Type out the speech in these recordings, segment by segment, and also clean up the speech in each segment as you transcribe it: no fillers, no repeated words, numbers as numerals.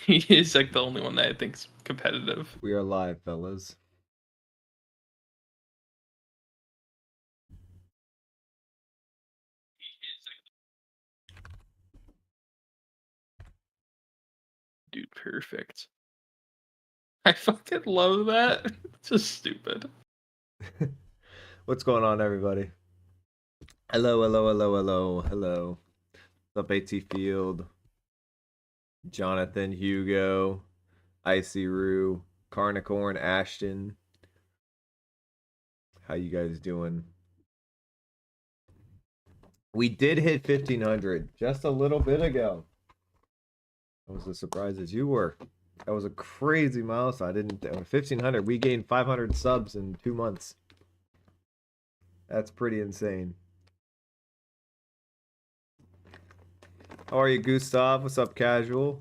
He is like the only one that I think's competitive. We are live, fellas. Dude, perfect. I fucking love that. It's just stupid. What's going on, everybody? Hello, hello, hello, hello, hello. What's up, AT Field? Jonathan, Hugo, Icy Roo, Carnicorn, Ashton. How you guys doing? We did hit 1,500 just a little bit ago. I was as surprised as you were. That was a crazy milestone. I didn't. 1,500. We gained 500 subs in 2 months. That's pretty insane. How are you, Gustav? What's up, Casual?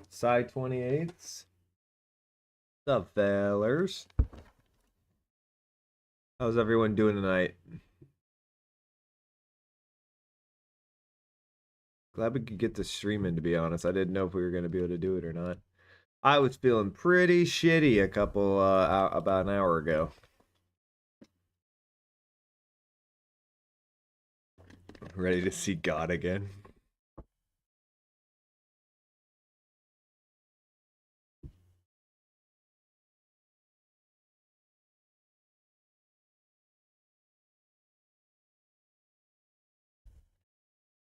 Side 28s. What's up, fellers? How's everyone doing tonight? Glad we could get this streaming, to be honest. I didn't know if we were going to be able to do it or not. I was feeling pretty shitty about an hour ago. Ready to see God again.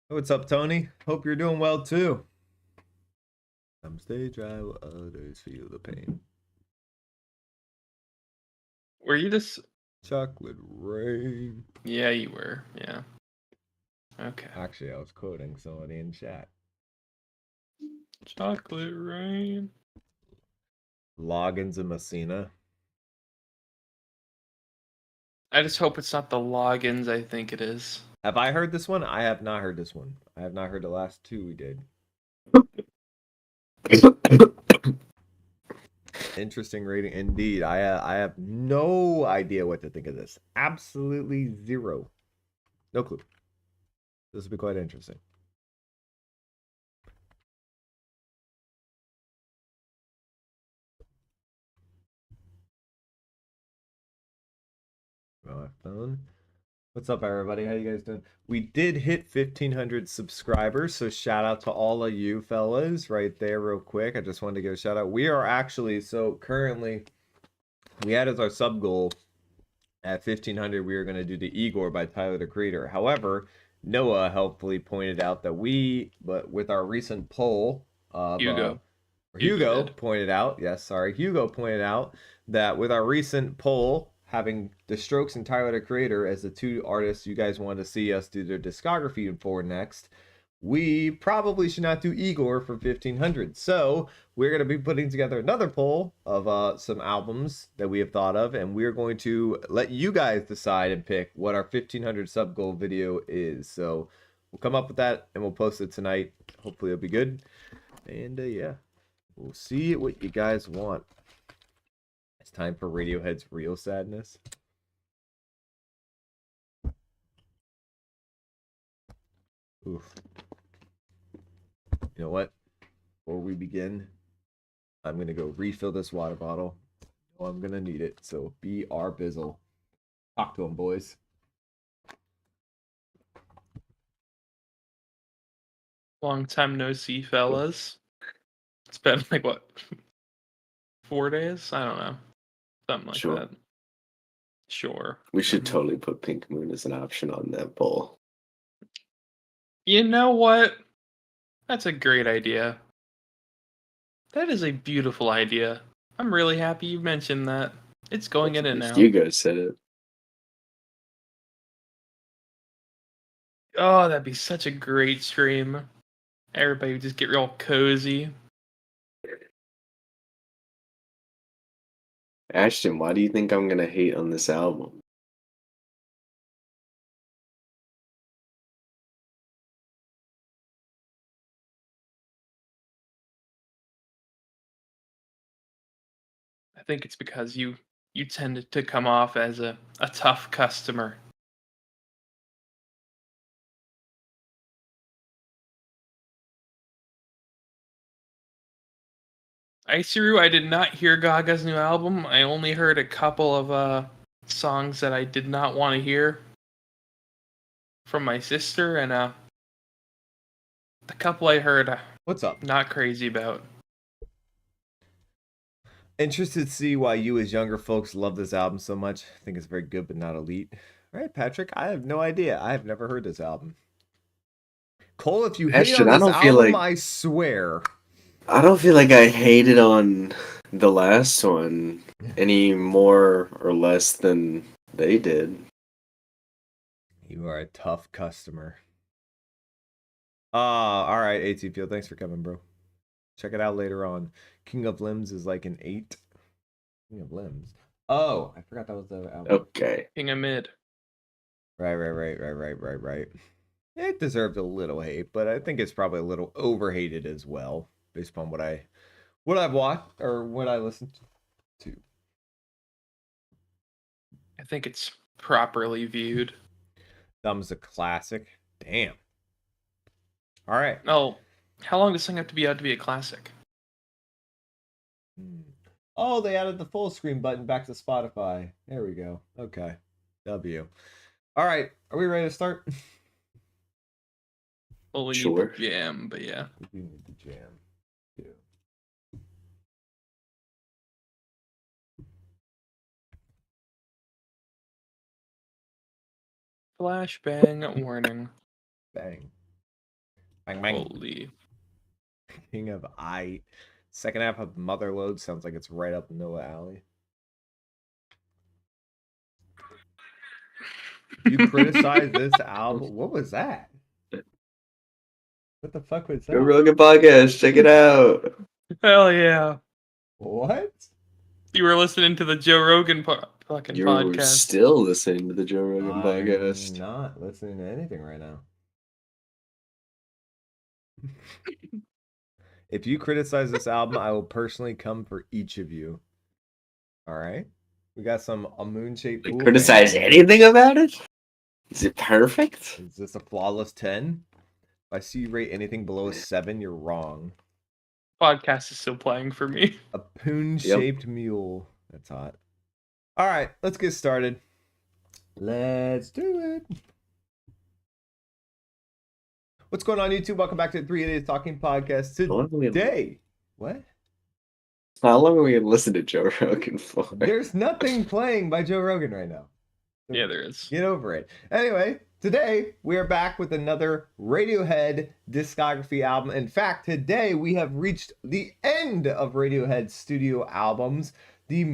What's up, Tony? Hope you're doing well, too. Some stay dry while others feel the pain. Were you just... Chocolate rain. Yeah, you were. Yeah. Okay. Actually, I was quoting somebody in chat. Chocolate rain. Loggins and Messina. I just hope it's not the logins I think it is. Have I heard this one? I have not heard this one. I have not heard the last two we did. Interesting rating indeed. I have no idea what to think of this. Absolutely zero. No clue. This will be quite interesting. My phone. What's up, everybody? How you guys doing? We did hit 1,500 subscribers, so shout out to all of you fellas right there real quick. I just wanted to give a shout out. We are actually, so currently, we had as our sub goal at 1,500, we were going to do the Igor by Tyler, the Creator. However, Noah helpfully pointed out that but with our recent poll of... Hugo pointed out, Hugo pointed out that with our recent poll, having The Strokes and Tyler, the Creator as the two artists you guys wanted to see us do their discography for next, we probably should not do Igor for 1,500. So we're going to be putting together another poll of some albums that we have thought of, and we're going to let you guys decide and pick what our 1,500 sub goal video is. So we'll come up with that and we'll post it tonight. Hopefully it'll be good. And yeah, we'll see what you guys want. It's time for Radiohead's Real Sadness. Oof. You know what? Before we begin, I'm going to go refill this water bottle. Oh, I'm going to need it. So be our bizzle. Talk to him, boys. Long time no see, fellas. It's been like, what, 4 days? I don't know. Something like that. Sure. We should totally put Pink Moon as an option on that poll. You know what? That's a great idea. That is a beautiful idea. I'm really happy you mentioned that. It's going in it now. You guys said it. Oh, that'd be such a great stream. Everybody would just get real cozy. Ashton, why do you think I'm gonna hate on this album? I think it's because you tended to come off as a tough customer. I did not hear Gaga's new album. I only heard a couple of songs that I did not want to hear from my sister, and the couple I heard, What's up? not crazy about. Interested to see why you as younger folks love this album so much. I think it's very good, but not elite. All right, Patrick, I have no idea. I have never heard this album. Cole, if you hate Ashton, on I this don't feel album, like- I swear. I don't feel like I hated on the last one any more or less than they did. You are a tough customer. All right, AT Field, thanks for coming, bro. Check it out later on. King of Limbs is like an 8. King of Limbs. Oh, I forgot that was the album. Okay. King of Mid. Right. It deserved a little hate, but I think it's probably a little overhated as well, based upon what I've watched or what I listened to. I think it's properly viewed. Thumb's a classic. Damn. All right. Oh, how long does this thing have to be out to be a classic? Oh, they added the full screen button back to Spotify. There we go. Okay. W. All right. Are we ready to start? Well, we Sure. need the jam, but yeah. We do need the jam. Too. Flashbang warning. Bang. Bang. Holy. King of I. Second half of Motherload sounds like it's right up Noah Alley. You criticize this album? What was that? What the fuck was Joe that? Rogan podcast, check it out. Hell yeah. What? You were listening to the Joe Rogan fucking You're podcast. still listening to the Joe Rogan I'm podcast. not listening to anything right now. If you criticize this album, I will personally come for each of you. All right? We got some A Moon Shaped Pool. Criticize Band. anything about it? Is it perfect? Is this a flawless 10? If I see you rate anything below a 7, you're wrong. Podcast is still playing for me. A poon-shaped mule. That's hot. All right, let's get started. Let's do it. What's going on, YouTube? Welcome back to the 3 Idiots Talking Podcast today. What? How long are we going to listen to Joe Rogan for? There's nothing playing by Joe Rogan right now. Yeah, there is. Get over it. Anyway, today we are back with another Radiohead discography album. In fact, today we have reached the end of Radiohead's studio albums. The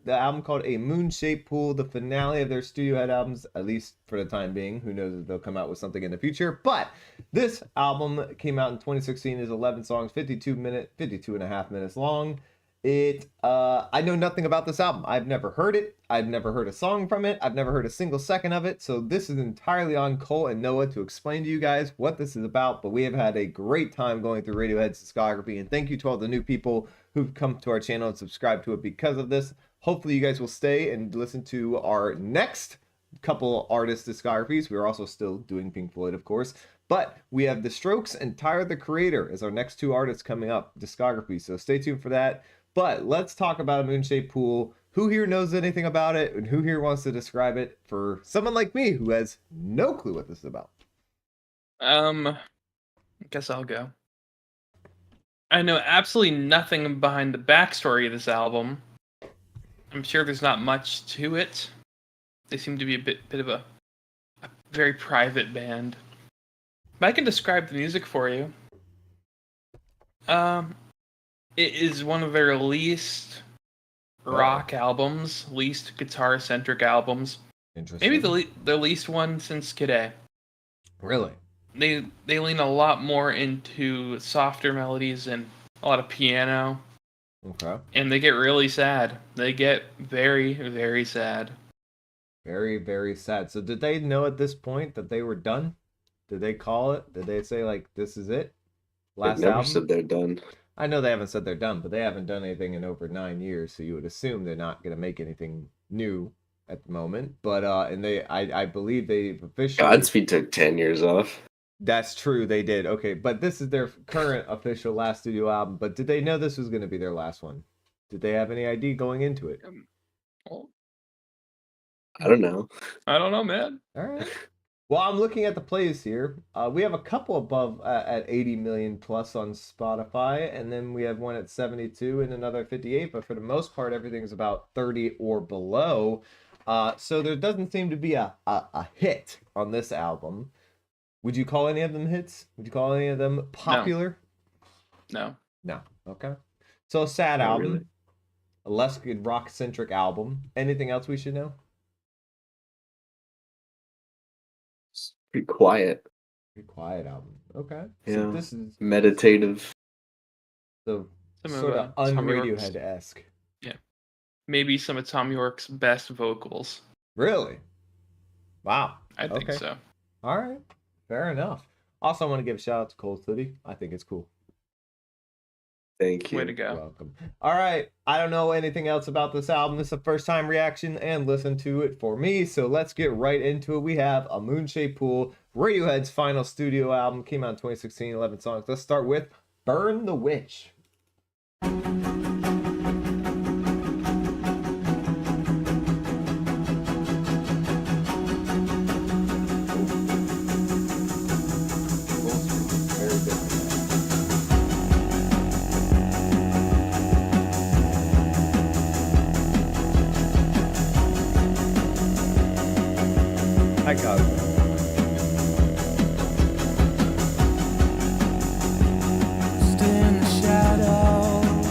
album called A Moon-Shaped Pool, the finale of their studio head albums, at least for the time being. Who knows if they'll come out with something in the future. But this album came out in 2016, is 11 songs, 52 and a half minutes long. I know nothing about this album. I've never heard it. I've never heard a song from it. I've never heard a single second of it. So this is entirely on Cole and Noah to explain to you guys what this is about. But we have had a great time going through Radiohead's discography. And thank you to all the new people who've come to our channel and subscribed to it because of this. Hopefully you guys will stay and listen to our next couple artist discographies. We're also still doing Pink Floyd, of course. But we have The Strokes and Tyler, the Creator as our next two artists coming up, discography. So stay tuned for that. But let's talk about A Moon-Shaped Pool. Who here knows anything about it, and who here wants to describe it for someone like me who has no clue what this is about? I guess I'll go. I know absolutely nothing behind the backstory of this album. I'm sure there's not much to it. They seem to be a bit of a very private band. But I can describe the music for you. It is one of their least rock albums, least guitar-centric albums. Interesting. Maybe the least one since Kid A. Really? They lean a lot more into softer melodies and a lot of piano. Okay. And they get really sad. They get very, very sad. Very, very sad. So did they know at this point that they were done? Did they call it? Did they say, like, this is it? Last They've never album? said they're done. I know they haven't said they're done, but they haven't done anything in over 9 years, so you would assume they're not going to make anything new at the moment. But and I believe they've officially... Godspeed took 10 years off. That's true, they did. Okay, but this is their current official last studio album. But did they know this was going to be their last one? Did they have any idea going into it? Well, I don't know. I don't know, man. All right. Well, I'm looking at the plays here. We have a couple above at 80 million plus on Spotify, and then we have one at 72 and another 58. But for the most part, everything's about 30 or below. So there doesn't seem to be a hit on this album. Would you call any of them hits? Would you call any of them popular? No. No. Okay. So a sad Not album. really. A less good rock-centric album. Anything else we should know? It's pretty quiet. Pretty quiet album. Okay. Yeah. So this is Meditative. the Some sort of Tom York's- un-Radiohead-esque. Maybe some of Tom York's best vocals. Really? Wow. I think Okay. so. All right. Fair enough. Also, I want to give a shout out to Cole's Hoodie. I think it's cool. Thank you. Way to go. Welcome. All right. I don't know anything else about this album. This is a first time reaction and listen to it for me. So let's get right into it. We have A Moon-Shaped Pool, Radiohead's final studio album. Came out in 2016, 11 songs. Let's start with Burn the Witch. Very different. Hi, Cosmo. In the shadows,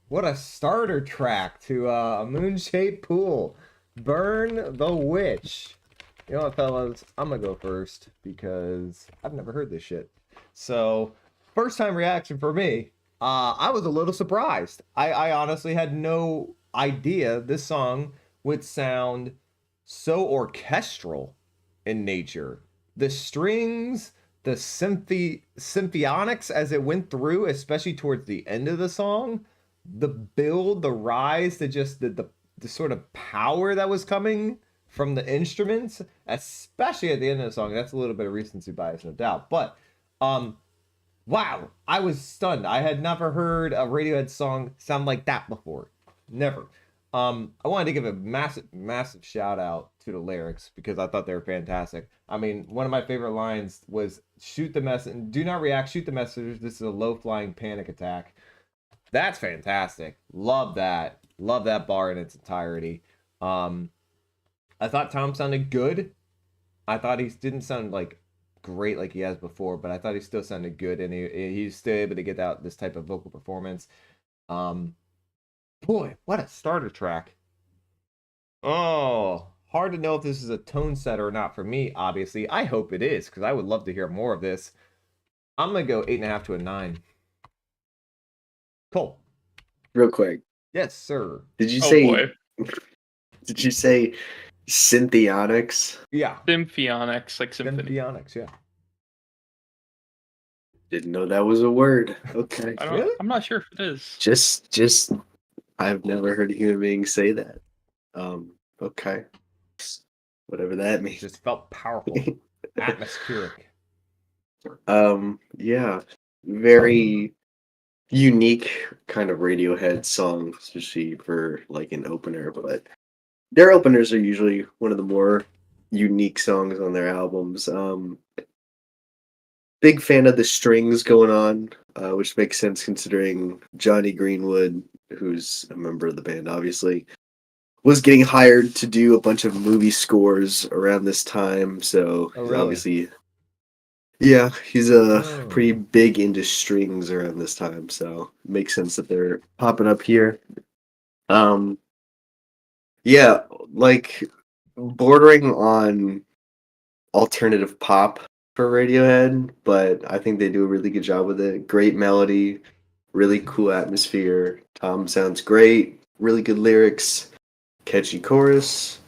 What a starter track to a Moonshaped Pool. Burn the Witch. You know what, fellas? I'm gonna go first because I've never heard this shit. So, first time reaction for me. I was a little surprised. I honestly had no idea this song would sound so orchestral in nature. The strings, the symphonics as it went through, especially towards the end of the song, the build, the rise, to just the sort of power that was coming from the instruments, especially at the end of the song. That's a little bit of recency bias, no doubt. But wow, I was stunned. I had never heard a Radiohead song sound like that before. Never. I wanted to give a massive shout out to the lyrics because I thought they were fantastic. I mean, one of my favorite lines was "Shoot the mess do not react. Shoot the messengers. This is a low flying panic attack." That's fantastic. Love that. Love that bar in its entirety. I thought Tom sounded good. I thought he didn't sound like great like he has before, but I thought he still sounded good, and he's still able to get out this type of vocal performance. Boy, what a starter track. Oh, hard to know if this is a tone setter or not for me, obviously. I hope it is, because I would love to hear more of this. I'm going to go 8.5 to a 9. Cole. Real quick. Yes, sir. Did you Oh say boy. did you say Synthionics? Yeah. Symphonics, like symphony. Symphonics, yeah. Didn't know that was a word. Okay. Really? I'm not sure if it is. Just I've never heard a human being say that. Okay. Whatever that means. Just felt powerful. Atmospheric. Yeah. Very unique kind of Radiohead song, especially for like an opener, but their openers are usually one of the more unique songs on their albums. Big fan of the strings going on, which makes sense considering Johnny Greenwood, who's a member of the band, obviously, was getting hired to do a bunch of movie scores around this time. So Oh, he's really? obviously, yeah, he's pretty big into strings around this time. So it makes sense that they're popping up here. Yeah, like bordering on alternative pop for Radiohead, but I think they do a really good job with it. Great melody, really cool atmosphere. Tom sounds great, really good lyrics, catchy chorus,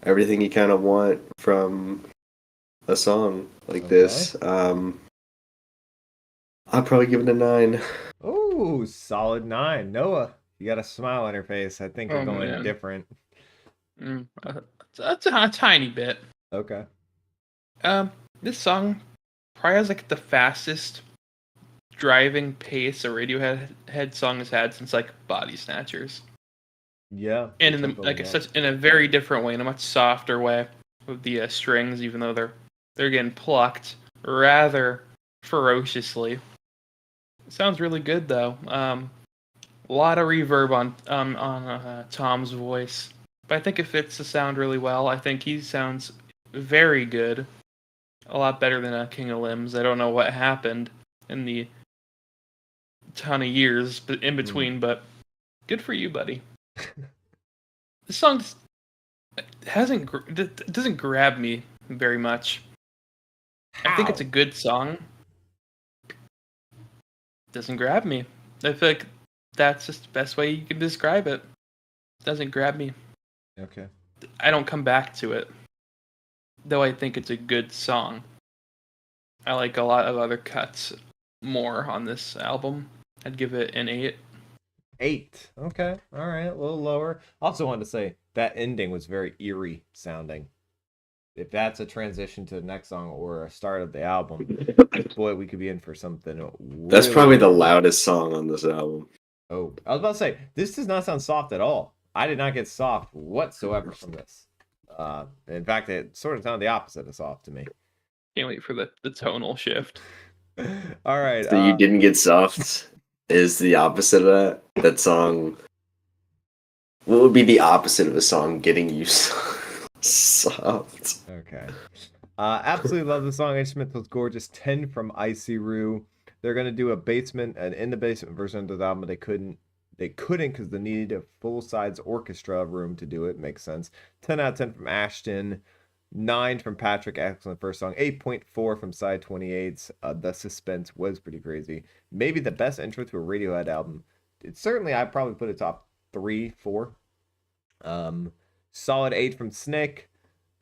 everything you kind of want from a song like this. I'd probably give it a 9. Oh, solid 9. Noah, you got a smile on your face. I think we're Oh, going man. different. That's a tiny bit. Okay. This song probably has like the fastest driving pace a Radiohead song has had since like Body Snatchers, Yeah. and in the like such in a very different way, in a much softer way with the strings, even though they're getting plucked rather ferociously. It sounds really good though. A lot of reverb on Tom's voice, but I think it fits the sound really well. I think he sounds very good. A lot better than King of Limbs. I don't know what happened in the ton of years in between, but good for you, buddy. This song doesn't grab me very much. I think it's a good song. Doesn't grab me. I feel like that's just the best way you can describe it. Doesn't grab me. Okay. I don't come back to it, though I think it's a good song. I like a lot of other cuts more on this album. I'd give it an 8. 8. Okay. All right. A little lower. Also wanted to say that ending was very eerie sounding. If that's a transition to the next song or a start of the album, boy, we could be in for something. That's really probably the weird. loudest song on this album. Oh, I was about to say, this does not sound soft at all. I did not get soft whatsoever from this. In fact, it sort of sounded the opposite of soft to me. Can't wait for the tonal shift. All right. So you didn't get soft is the opposite of that. That song. What would be the opposite of a song getting you soft? Okay. Absolutely love the song. Instrumental's gorgeous. 10 from Icy Roo. They're gonna do an in the basement version of the album, but they couldn't They couldn't because they needed a full-size orchestra room to do it. Makes sense. 10 out of 10 from Ashton. 9 from Patrick. Excellent first song. 8.4 from Side 28. The suspense was pretty crazy. Maybe the best intro to a Radiohead album. It's certainly, I'd probably put it top 3, 4. Solid 8 from Snick.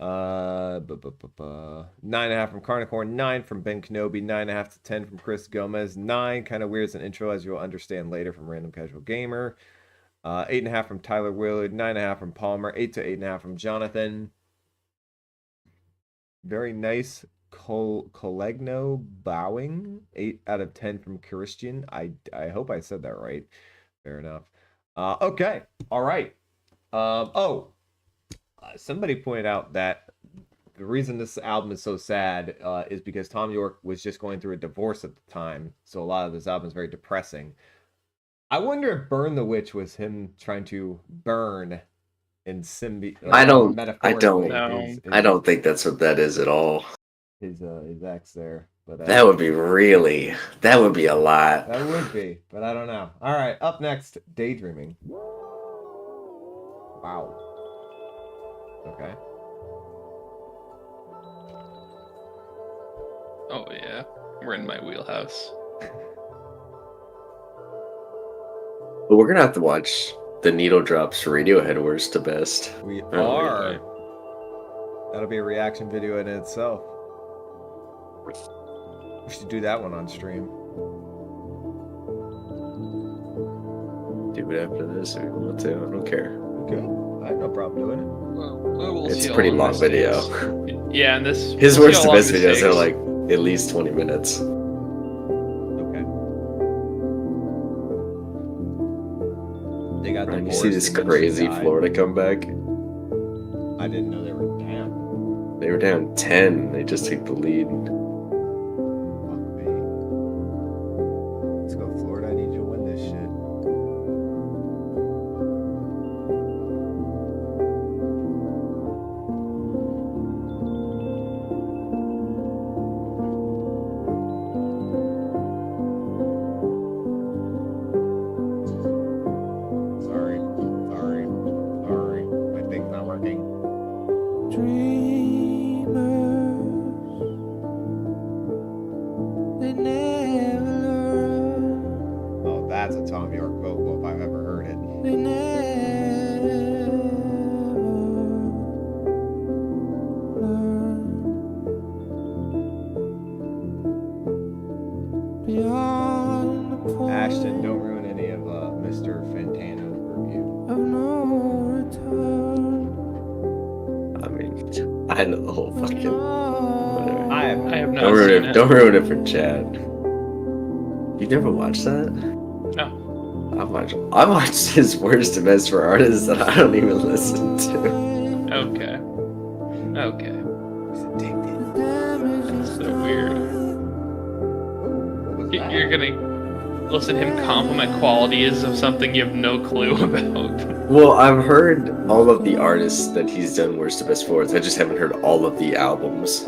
9.5 from Carnicorn, 9 from Ben Kenobi, 9.5 to 10 from Chris Gomez, 9 kind of weird as an intro, as you'll understand later, from Random Casual Gamer, 8.5 from Tyler Willard, 9.5 from Palmer, 8 to 8.5 from Jonathan. Very nice. Colegno Bowing, 8 out of 10 from Christian. I hope I said that right. Fair enough. Okay, all right. Somebody pointed out that the reason this album is so sad is because Tom York was just going through a divorce at the time, so a lot of this album is very depressing. I wonder if "Burn the Witch" was him trying to burn in I don't think that's what that is at all. His ex there, but that would be a lot. That would be, but I don't know. All right, up next, "Daydreaming." Wow. Okay. Oh yeah, we're in my wheelhouse. But we're gonna have to watch the Needle Drops Radiohead Worst to Best. We are. That'll be a reaction video in itself. We should do that one on stream. Do it after this if you want to. I don't care. Okay. I have no problem doing it. We'll it's a pretty long video. Yeah, and his Worst to Best videos are like at least 20 minutes. Okay. They got you see this crazy Florida comeback? I didn't know they were down. They were down 10. They just took the lead. Fuck me. Let's go, Florida. I need you to win this shit. That's a Tom York vocal if I've ever heard it. Ashton, don't ruin any of Mr. Fantano's review. I mean, I know the whole fucking. Whatever. I have not don't seen ruin it. Don't ruin it for Chad. You never watched that? No. I watched his Worst to Best for artists that I don't even listen to. Okay. He's addicted. That's so weird. You're gonna listen to him compliment qualities of something you have no clue about. Well, I've heard all of the artists that he's done Worst to Best for. I just haven't heard all of the albums.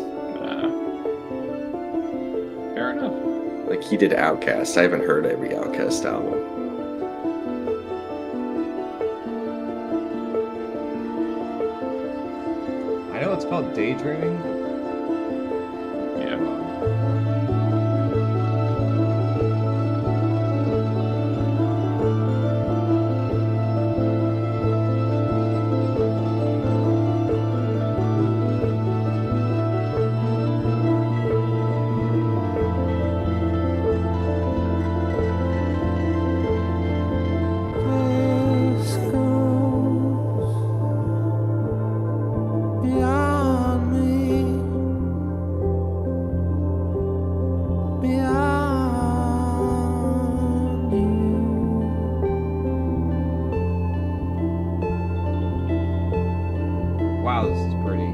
Fair enough. Like he did Outkast. I haven't heard every Outkast album. I know it's called Daydreaming. Yeah. Wow, this is pretty.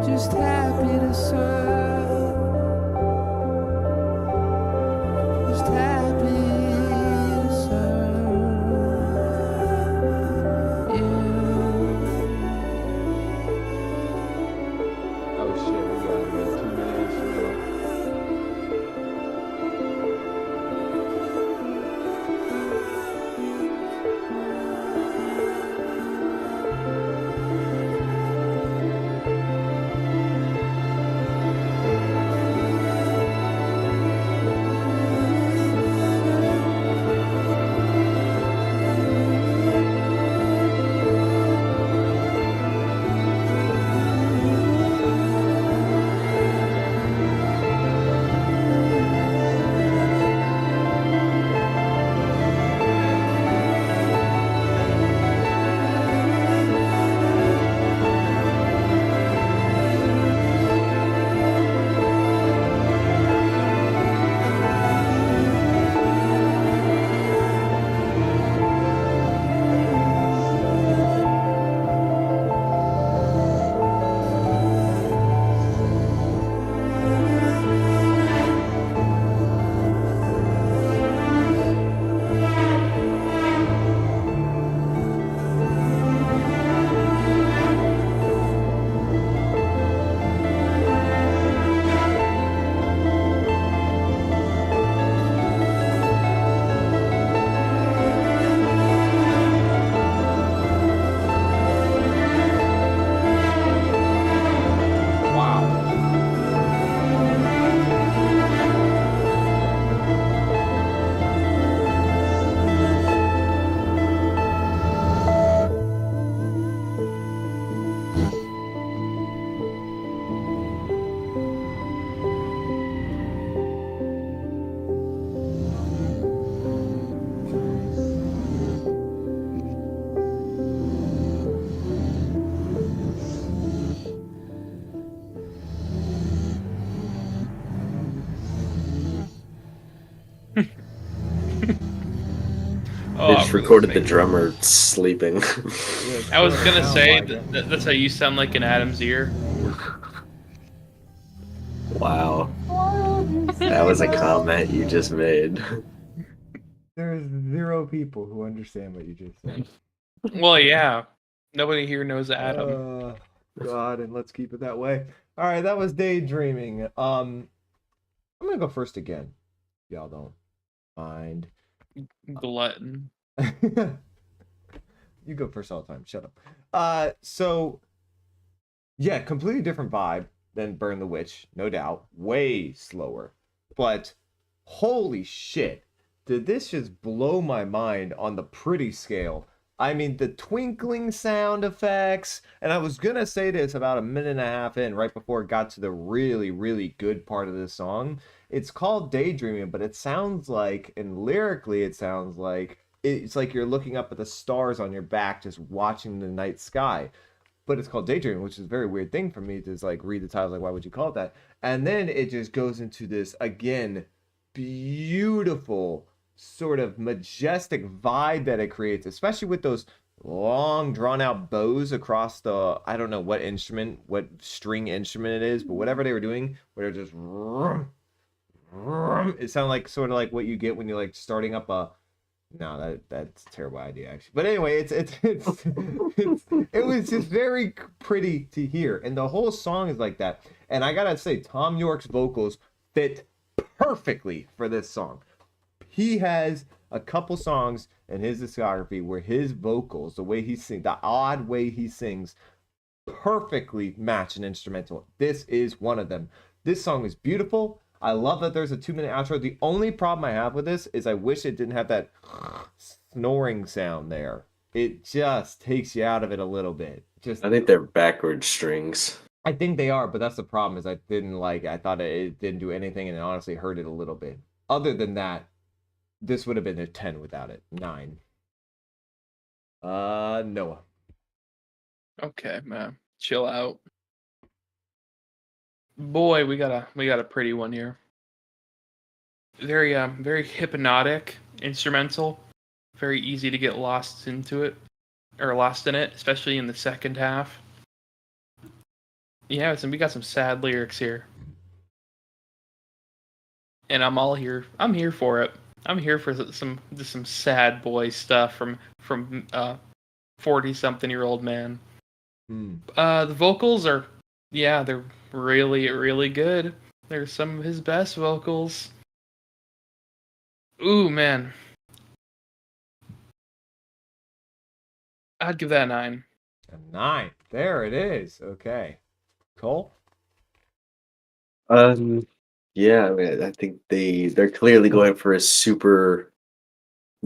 just happy to serve. Just happy to serve you. Oh shit, we got 2 minutes. They just I'm recorded the listening. drummer sleeping. I was gonna Sound say like it. that's how you sound like in Adam's ear. Wow. That was a comment you just made. There's 0 people who understand what you just said. Well, yeah. Nobody here knows Adam. God, and let's keep it that way. All right, that was Daydreaming. I'm gonna go first again. Y'all don't mind. Glutton. You go first all the time. Shut up. So yeah, completely different vibe than Burn the Witch, no doubt. Way slower. But holy shit, did this just blow my mind on the pretty scale. I mean, the twinkling sound effects, and I was gonna say this about a minute and a half in, right before it got to the really, really good part of the song. It's called Daydreaming, but it sounds like, and lyrically it sounds like, it's like you're looking up at the stars on your back, just watching the night sky. But it's called Daydreaming, which is a very weird thing for me to just like read the title, like, why would you call it that? And then it just goes into this, again, beautiful, sort of majestic vibe that it creates, especially with those long drawn out bows across the, I don't know what instrument, what string instrument it is, but whatever they were doing, where they're just it sounded like sort of like what you get when you're like starting up a, no, that's a terrible idea actually. But anyway, it was just very pretty to hear, and the whole song is like that. And I gotta say, Tom York's vocals fit perfectly for this song. He has a couple songs in his discography where his vocals, the way he sings, the odd way he sings, perfectly match an instrumental. This is one of them. This song is beautiful. I love that there's a 2-minute outro. The only problem I have with this is I wish it didn't have that snoring sound there. It just takes you out of it a little bit. Just I think they're backward strings. I think they are, but that's the problem is I didn't like, I thought it didn't do anything and it honestly hurt it a little bit. Other than that, this would have been a 10 without it. 9. Noah. Okay, man. Chill out. Boy, we got a pretty one here. Very hypnotic instrumental. Very easy to get lost into it, or lost in it, especially in the second half. Yeah, we got some sad lyrics here, and I'm all here. I'm here for it. I'm here for some sad boy stuff from 40-something-year-old man. The vocals are, yeah, they're really, really good. They're some of his best vocals. Ooh, man. I'd give that a 9. A 9. There it is. Okay. Cole? Yeah, I mean, I think they're clearly going for a super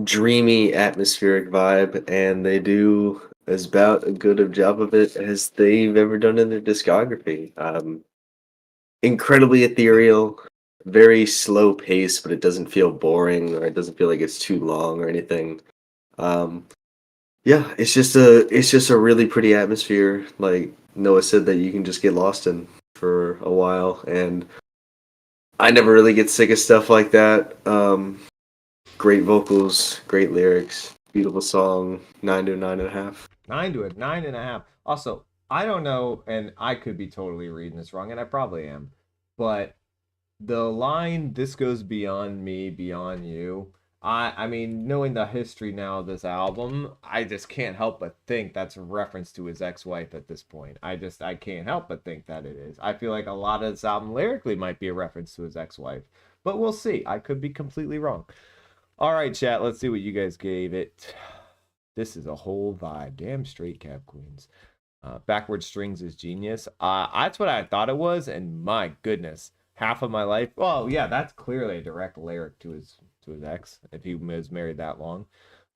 dreamy, atmospheric vibe, and they do as about a good a job of it as they've ever done in their discography. Incredibly ethereal, very slow pace, but it doesn't feel boring or it doesn't feel like it's too long or anything. Um, yeah, it's just a really pretty atmosphere. Like Noah said, that you can just get lost in for a while, and I never really get sick of stuff like that. Great vocals, great lyrics, beautiful song. 9 to a 9.5. 9 to a 9.5. Also, I don't know, and I could be totally reading this wrong, and I probably am, but the line, "This goes beyond me, beyond you," I mean, knowing the history now of this album, I just can't help but think that's a reference to his ex-wife at this point. I can't help but think that it is. I feel like a lot of this album lyrically might be a reference to his ex-wife, but we'll see. I could be completely wrong. All right, chat, let's see what you guys gave it. This is a whole vibe. Damn straight, Cab Queens. Backward strings is genius. That's what I thought it was, and my goodness, half of my life. Well, yeah, that's clearly a direct lyric to his ex, if he was married that long.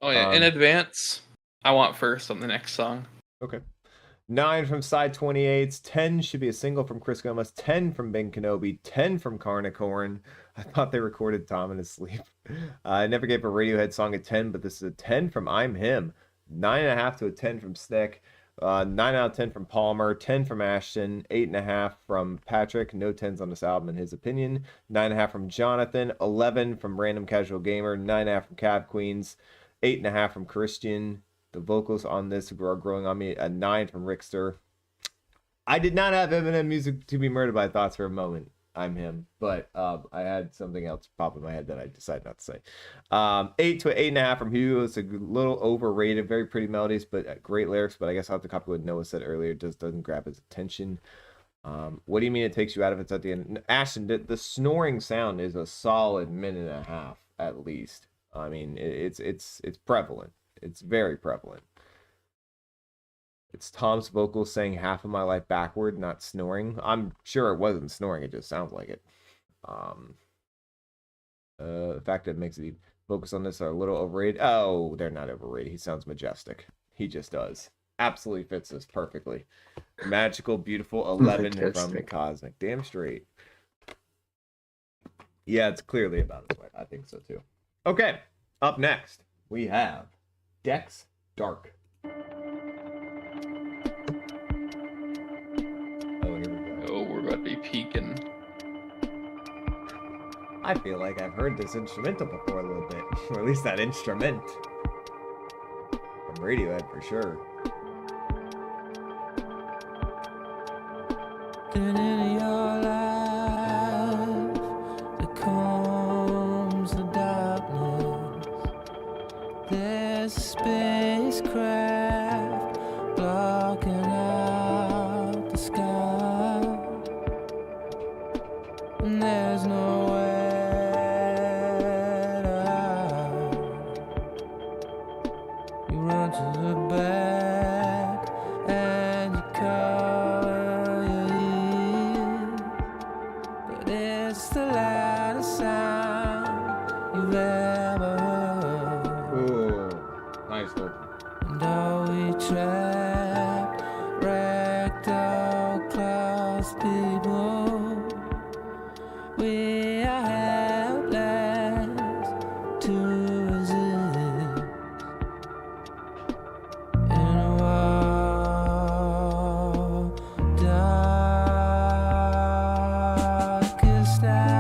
Oh yeah, in advance, I want first on the next song. Okay. 9 from Side 28s, 10 should be a single from Chris Gomez, 10 from Ben Kenobi, 10 from Carnicorn. I thought they recorded Tom in his sleep. I never gave a Radiohead song a 10, but this is a 10 from I'm Him, 9.5 to a 10 from Snick, 9 out of 10 from Palmer, 10 from Ashton, 8.5 from Patrick, no 10s on this album in his opinion, 9.5 from Jonathan, 11 from Random Casual Gamer, 9.5 from Cab Queens, 8.5 from Christian. The vocals on this are growing on me. A 9 from Rickster. I did not have Eminem music to be murdered by thoughts for a moment. I'm him, but I had something else pop in my head that I decided not to say. 8 to 8.5 from Hugo. It's a little overrated. Very pretty melodies, but great lyrics. But I guess I'll have to copy what Noah said earlier. It just doesn't grab his attention. What do you mean it takes you out of it at the end? Ashton, the snoring sound is a solid minute and a half at least. I mean, it's prevalent. It's very prevalent. It's Tom's vocals saying half of my life backward, not snoring. I'm sure it wasn't snoring, it just sounds like it. The fact that it makes the vocals on this are a little overrated. Oh, they're not overrated. He sounds majestic. He just does. Absolutely fits this perfectly. Magical, beautiful, 11 from Cosmic. Damn straight. Yeah, it's clearly about his wife. I think so too. Okay, up next, we have Dex Dark. Oh, here we go. Oh, we're about to be peaking. I feel like I've heard this instrumental before a little bit, or at least that instrument. From Radiohead for sure. Then in your life there comes the darkness. There's a spacecraft blocking out the sky, and there's nowhere to hide. You run to the back and you cover your ears, but it's the loudest sound you've ever heard. Ooh, nice vocal. And all we trapped, rectal class people, we are helpless to resist. In a world darkest hour.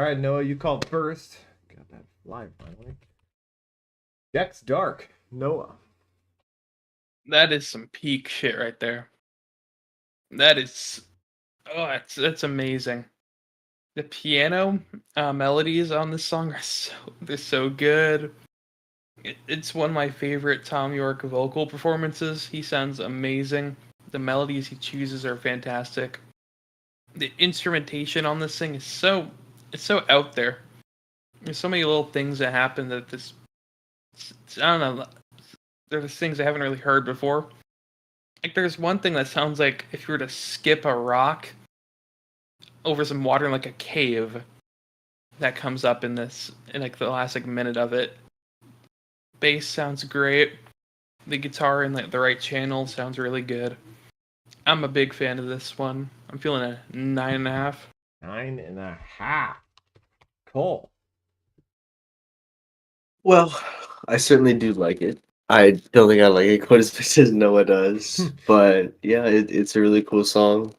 right, Noah, you called first. Got that live finally. Deck's Dark. Noah. That is some peak shit right there. That is, that's amazing. The piano melodies on this song are they're so good. It's one of my favorite Tom York vocal performances. He sounds amazing. The melodies he chooses are fantastic. The instrumentation on this thing is it's so out there. There's so many little things that happen that I don't know. There's things I haven't really heard before. Like there's one thing that sounds like if you were to skip a rock over some water in like a cave that comes up in like the last like minute of it. Bass sounds great. The guitar in the right channel sounds really good. I'm a big fan of this one. I'm feeling a 9.5. 9.5. Cool. Well, I certainly do like it. I don't think I like it quite as much as Noah does, but yeah, it's a really cool song.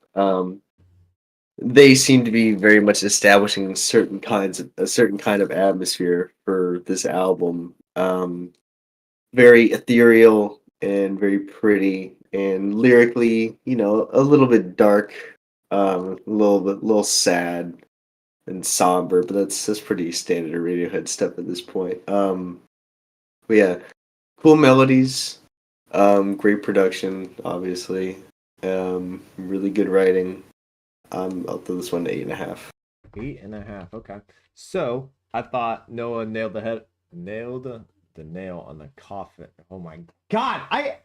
They seem to be very much establishing a certain kind of atmosphere for this album. Very ethereal and very pretty, and lyrically, a little bit dark, a little sad and somber, but that's pretty standard Radiohead stuff at this point. But yeah, cool melodies, great production, obviously, really good writing. I'll throw this one to 8.5. 8.5. Okay. So I thought Noah nailed the nail on the coffin. Oh my god! I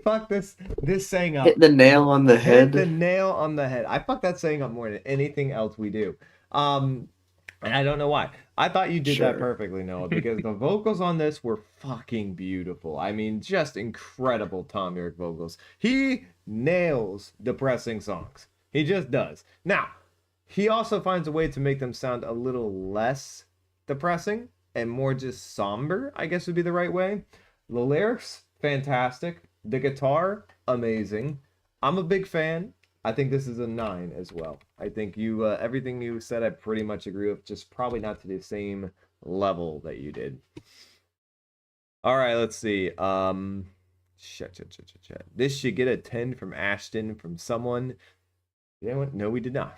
fucked this saying up. Hit the nail on the head. Hit the nail on the head. I fucked that saying up more than anything else we do. And I don't know why. I thought you did that perfectly, Noah, because the vocals on this were fucking beautiful. I mean, just incredible Tom York vocals. He nails depressing songs. He just does. Now, he also finds a way to make them sound a little less depressing and more just somber, I guess would be the right way. The lyrics, fantastic. The guitar, amazing. I'm a big fan. I think this is a 9 as well. I think you everything you said I pretty much agree with, just probably not to the same level that you did. All right, let's see. Shit. This should get a 10 from Ashton from someone. You know what? No, we did not.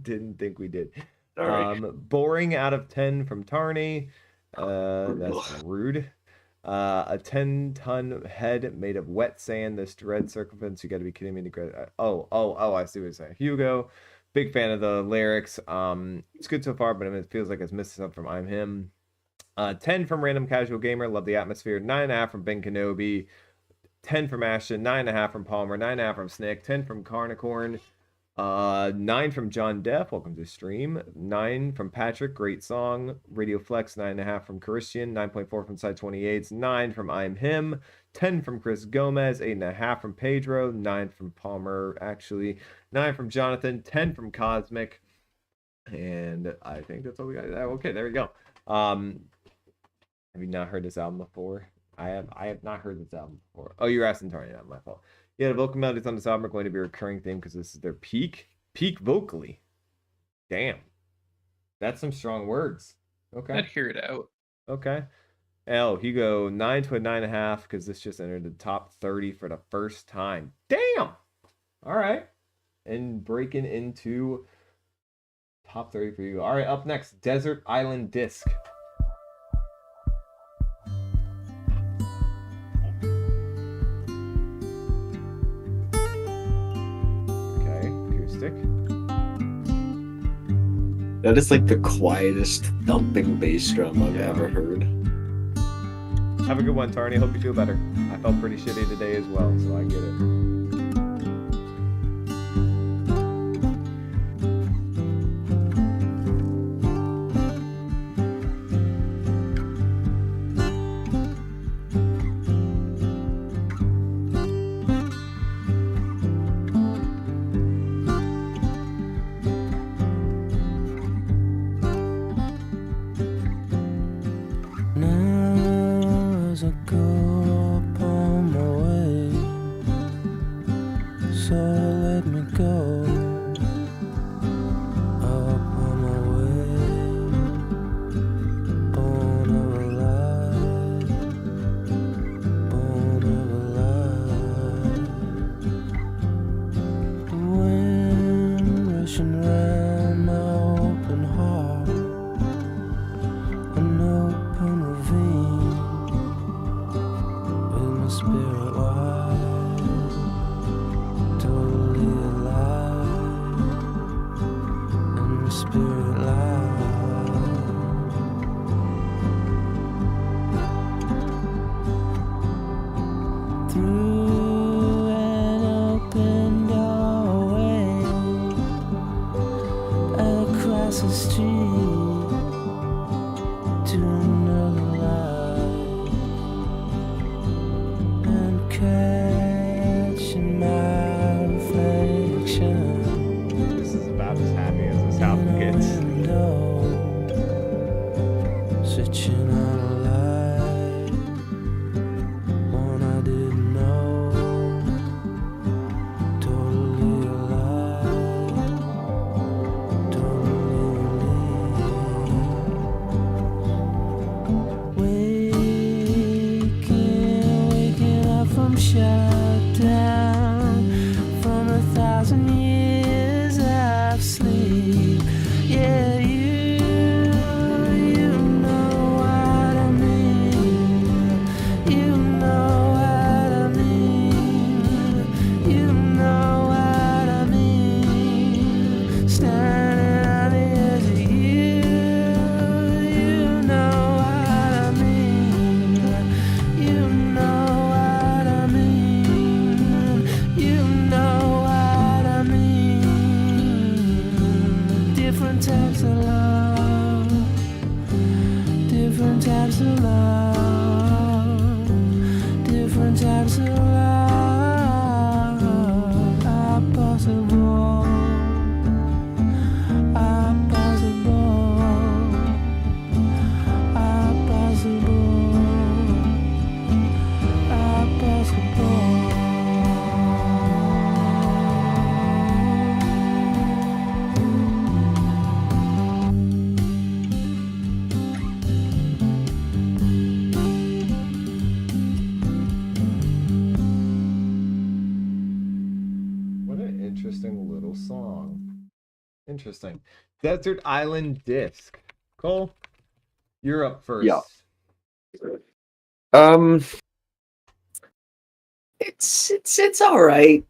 Didn't think we did. Boring out of 10 from Tarney. That's rude. A 10-ton head made of wet sand. This dread circumference. You got to be kidding me. Oh! I see what you're saying. Hugo, big fan of the lyrics. It's good so far, but it feels like it's missing something from I'm Him. 10 from Random Casual Gamer. Love the atmosphere. 9.5 from Ben Kenobi. 10 from Ashton. 9.5 from Palmer. 9.5 from Snick. 10 from Carnicorn. 9 from John Deff, welcome to stream. 9 from Patrick, great song. Radio Flex, 9.5 from Christian. 9.4 from Side 28. 9 from I'm Him. 10 from Chris Gomez. 8.5 from Pedro. 9 from Palmer, actually. 9 from Jonathan. 10 from Cosmic. And I think that's all we got. Okay, there we go. Have you not heard this album before? I have not heard this album before. Oh, you're asking Tony, not my fault. Yeah, the vocal melodies on this album are going to be a recurring theme because this is their peak vocally. Damn. That's some strong words. Okay. I'd hear it out. Okay. Hugo, 9 to a 9.5 because this just entered the top 30 for the first time. Damn. All right. And breaking into top 30 for you. All right, up next, Desert Island Disc. That is like the quietest thumping bass drum I've ever heard. Have a good one, Tarney. Hope you feel better. I felt pretty shitty today as well, so I get it. So let me go up on my way. interesting little song. Interesting. Desert Island Disc. Cole, you're up first. Yeah. It's all right.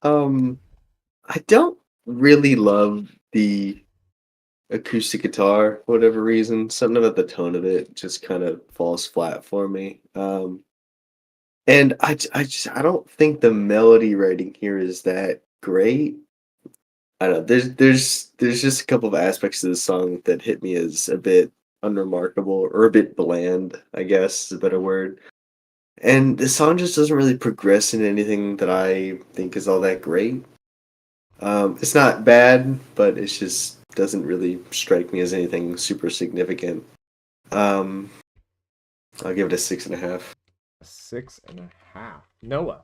I don't really love the acoustic guitar for whatever reason. Something about the tone of it just kind of falls flat for me. And I don't think the melody writing here is that great. I don't know. There's just a couple of aspects of the song that hit me as a bit unremarkable or a bit bland, I guess is a better word. And the song just doesn't really progress in anything that I think is all that great. It's not bad, but it just doesn't really strike me as anything super significant. Um, I'll give it a 6.5. 6.5. Noah.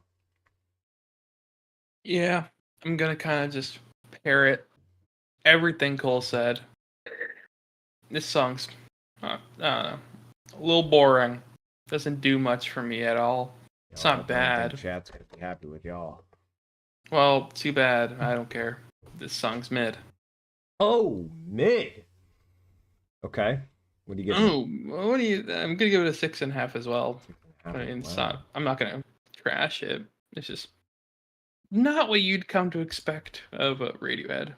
Yeah, I'm gonna kind of just parrot everything Cole said. This song's, I don't know, a little boring. Doesn't do much for me at all. It's Y'all not don't think bad. Chat's gonna be happy with y'all. Well, too bad. I don't care. This song's mid. Oh, mid. Okay. What do you get? Oh, what do you? I'm gonna give it a 6.5 as well. I mean, it's Wow. not. I'm not gonna trash it. It's just not what you'd come to expect of a Radiohead.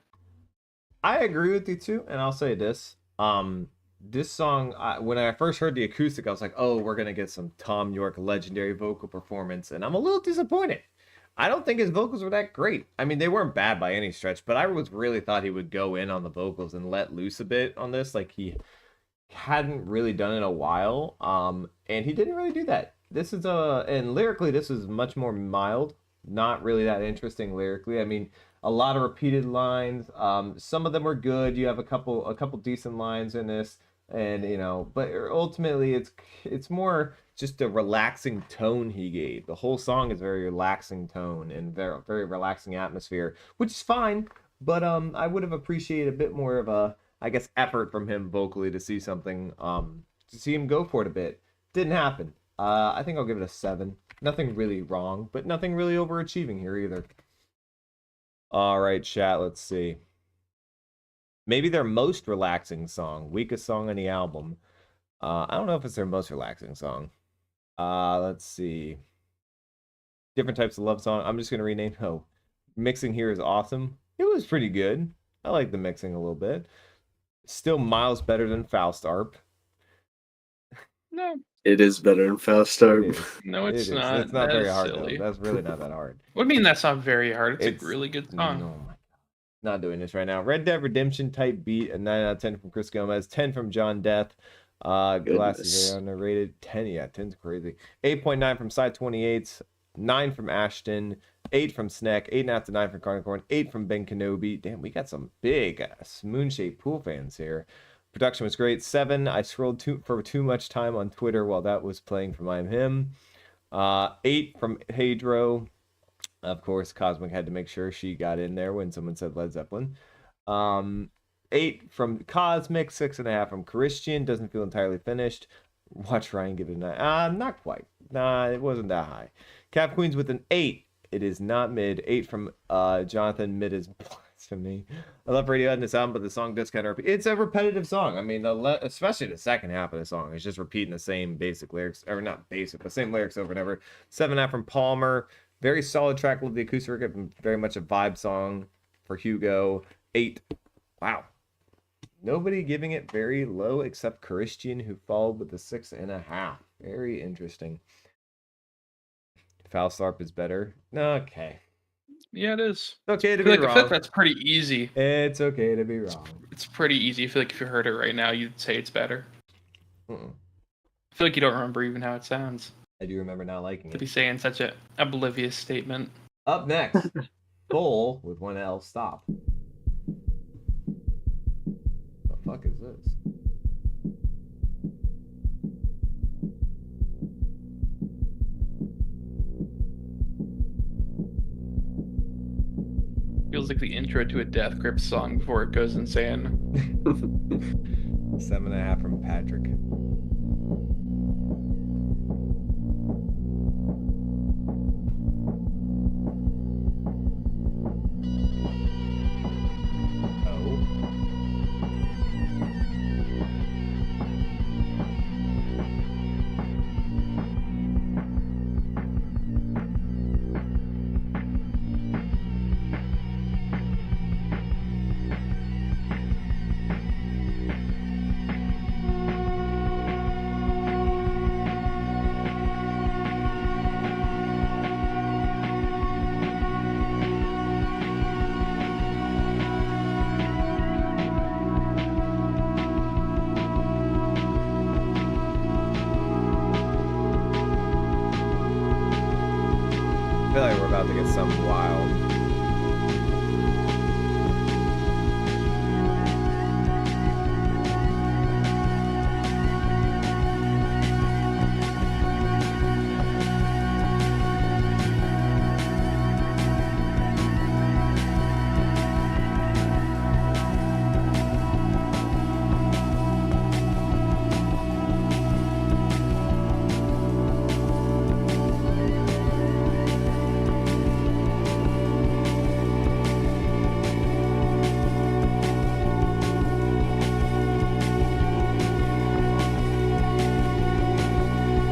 I agree with you too, and I'll say this. This song, when I first heard the acoustic, I was like, "Oh, we're gonna get some Tom York legendary vocal performance," and I'm a little disappointed. I don't think his vocals were that great. I mean, they weren't bad by any stretch, but I was really thought he would go in on the vocals and let loose a bit on this, like he hadn't really done in a while. And he didn't really do that. This is and lyrically, this is much more mild. Not really that interesting lyrically. I mean, a lot of repeated lines. Some of them are good. You have a couple decent lines in this, and but ultimately it's more just a relaxing tone he gave. The whole song is very relaxing tone and very relaxing atmosphere, which is fine. But I would have appreciated a bit more of a, I guess, effort from him vocally to see something, to see him go for it a bit. Didn't happen. I think I'll give it a 7. Nothing really wrong, but nothing really overachieving here either. All right, chat, let's see. Maybe their most relaxing song, weakest song on the album. I don't know if it's their most relaxing song. Let's see. Different types of love song. I'm just gonna rename. Oh, mixing here is awesome. It was pretty good. I like the mixing a little bit. Still miles better than Ful Stop. No, It is better than Ful Stop. It is. no, it's It is. not. It's not That very is hard silly. though. That's really not that hard. What do you mean that's not very hard? It's a really good song. No, my God. Not doing this right now. Red Dead Redemption type beat, a 9 out of 10 from Chris Gomez, 10 from John Death. Glasses very underrated. 10, yeah, 10's crazy. 8.9 from Side 28, 9 from Ashton, 8 from Sneck, 8.5 to 9 from Carnicorn, 8 from Ben Kenobi. Damn, we got some big moon-shaped pool fans here. Production was great. 7. I scrolled for too much time on Twitter while that was playing from I'm Him. 8 from Hadro. Of course, Cosmic had to make sure she got in there when someone said Led Zeppelin. 8 from Cosmic, 6.5 from Christian. Doesn't feel entirely finished. Watch Ryan give it a 9. Not quite. Nah, it wasn't that high. Cap Queens with an 8. It is not mid. 8 from Jonathan. Mid is blasphemy. I love Radiohead in this album, but the song does kind of repeat. It's a repetitive song. I mean, especially the second half of the song. It's just repeating the same basic lyrics. Or not basic, but same lyrics over and over. 7.5 from Palmer. Very solid track. Love the acoustic. Very much a vibe song for Hugo. 8. Wow. Nobody giving it very low except Christian, who followed with a 6.5. Very interesting. Ful Stop is better. Okay. Yeah, it is. It's okay to I feel be like wrong. that's pretty easy. It's okay to be wrong. It's pretty easy. I feel like if you heard it right now, you'd say it's better. Mm-mm. I feel like you don't remember even how it sounds I do remember not liking to be it. saying such an oblivious statement. Up next, Full with one L Stop. The fuck is this? Feels like the intro to a Death Grip song before it goes insane. 7.5 from Patrick. some wild.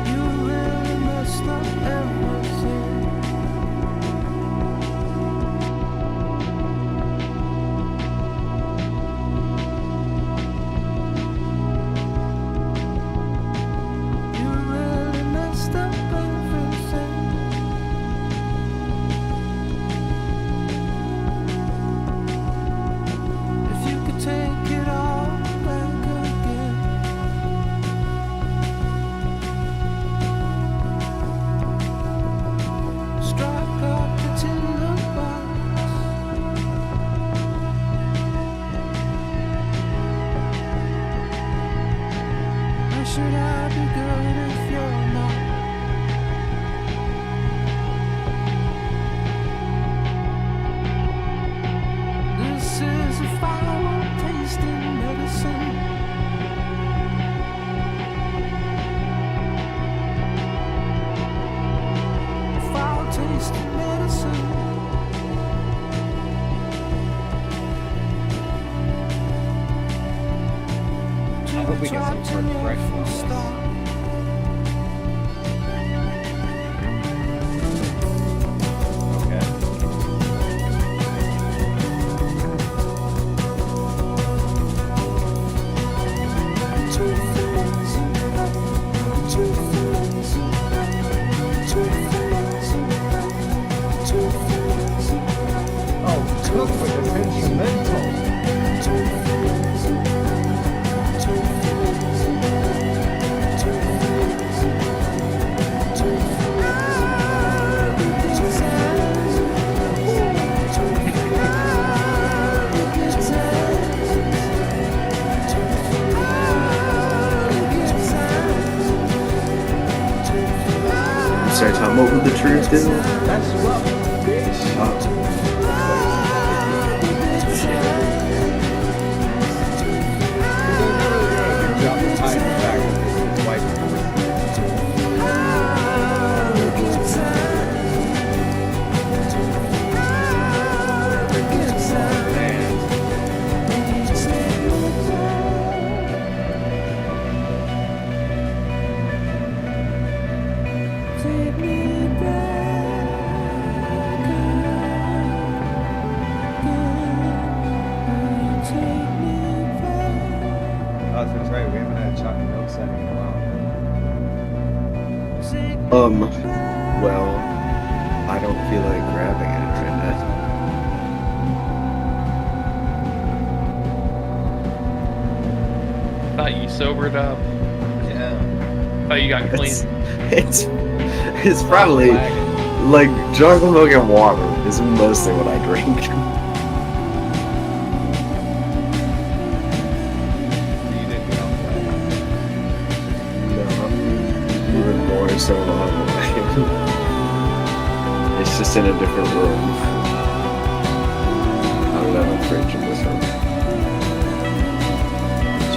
You really messed up everything. You really messed up everything. If you could take it all back again. Strike up the tinderbox. Or should I be good if you're not? This is a foul tasting medicine. Foul tasting medicine. I hope we get some sort of correction on this. Okay. Oh, cook with the sentimental. Sorry, Tom, what would the truth is? That's rough, bitch. Take me back, take me back. Oh, that's right. We haven't had a chocolate milk setting in a while. Well, I don't feel like grabbing it right now. Thought you sobered up. Yeah. Thought you got clean. It's probably like chocolate milk and water is mostly what I drink. You didn't get off that. No, I'm even more so on the way. It's just in a different room. I don't have a fridge in this room.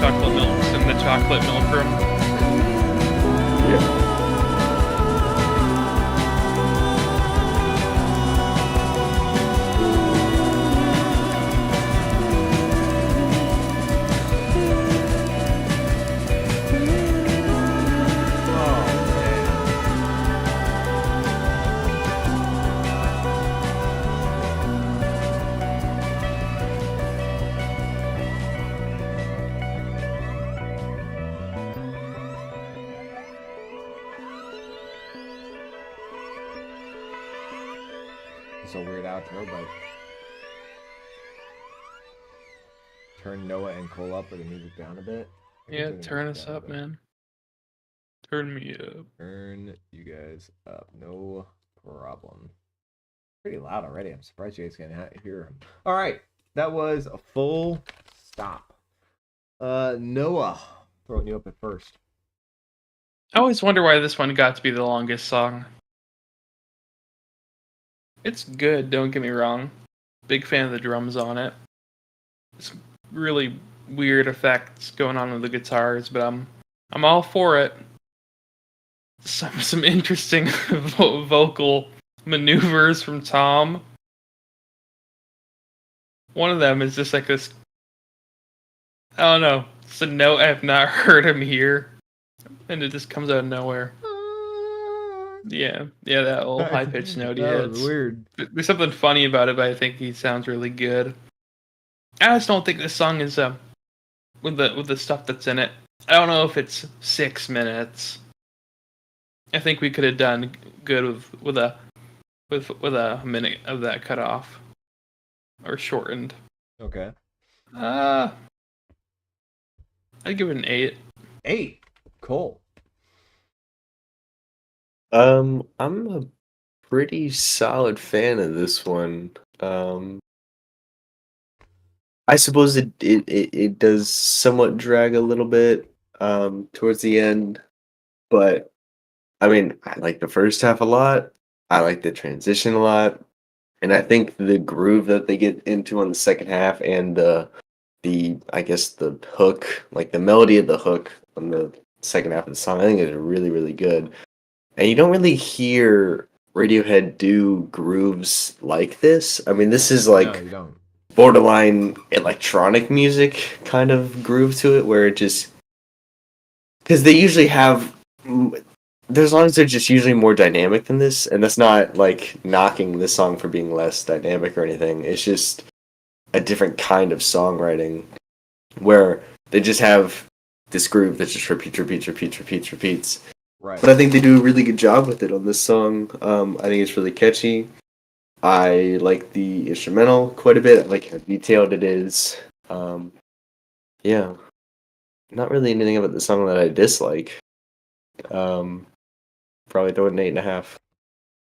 Chocolate milk's in the chocolate milk room. Yeah. It's a weird outro, but turn Noah and Cole up or the music down a bit. I can Yeah, the turn music us down a up, bit. man. Turn me up. Turn you guys up. No problem. Pretty loud already. I'm surprised you guys can hear him. All right, that was a Full Stop. Noah, throwing you up at first. I always wonder why this one got to be the longest song. It's good, don't get me wrong. Big fan of the drums on it. It's really weird effects going on with the guitars, but I'm all for it. Some interesting vocal maneuvers from Tom. One of them is just like this. I don't know. It's a note I have not heard him here, and it just comes out of nowhere. Yeah, that old high pitched note he That hits. was weird. There's something funny about it, but I think he sounds really good. I just don't think this song is with the stuff that's in it. I don't know if it's 6 minutes. I think we could have done good with a minute of that cut off or shortened. Okay. I'd give it an 8. 8. Cool. I'm a pretty solid fan of this one. I suppose it does somewhat drag a little bit towards the end, but I mean, I like the first half a lot. I like the transition a lot, and I think the groove that they get into on the second half and the I guess the hook, like the melody of the hook on the second half of the song, I think is really really good. And you don't really hear Radiohead do grooves like this. I mean, this is No, like you don't. borderline electronic music kind of groove to it, where it just because they usually have their songs are just usually more dynamic than this, and that's not like knocking this song for being less dynamic or anything. It's just a different kind of songwriting where they just have this groove that just repeats. Right. But I think they do a really good job with it on this song. I think it's really catchy. I like the instrumental quite a bit. I like how detailed it is. Yeah. Not really anything about the song that I dislike. Probably throw it an 8.5.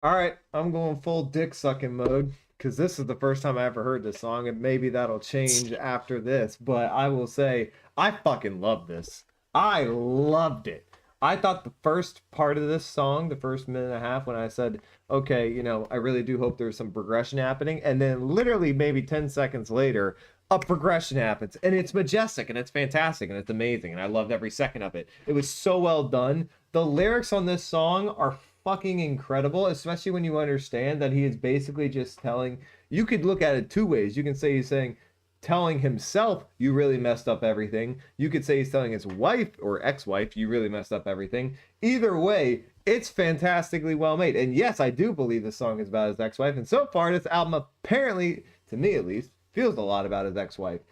All right, I'm going full dick sucking mode because this is the first time I ever heard this song, and maybe that'll change after this. But I will say, I fucking love this. I loved it. I thought the first part of this song, the first minute and a half, when I said, okay, you know, I really do hope there's some progression happening, and then literally maybe 10 seconds later, a progression happens, and it's majestic, and it's fantastic, and it's amazing, and I loved every second of it. It was so well done. The lyrics on this song are fucking incredible, especially when you understand that he is basically just telling, you could look at it two ways. You can say he's saying, telling himself, you really messed up everything. You could say he's telling his wife or ex-wife, you really messed up everything. Either way, it's fantastically well made. And yes, I do believe this song is about his ex-wife. And so far, this album apparently, to me at least, feels a lot about his ex-wife.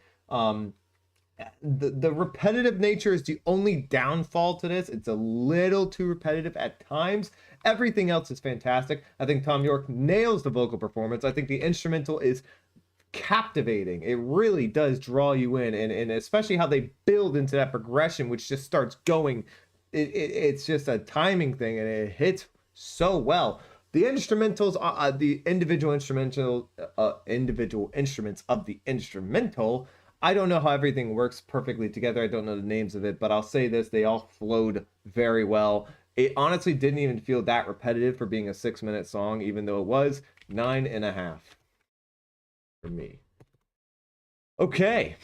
The repetitive nature is the only downfall to this. It's a little too repetitive at times. Everything else is fantastic. I think Tom York nails the vocal performance. I think the instrumental is captivating. It really does draw you in, and especially how they build into that progression, which just starts going. It's just a timing thing, and it hits so well. The instrumentals, the individual instruments of the instrumental, I don't know how everything works perfectly together. I don't know the names of it, but I'll say this: they all flowed very well. It honestly didn't even feel that repetitive for being a 6-minute song, even though it was 9.5 for me. Okay,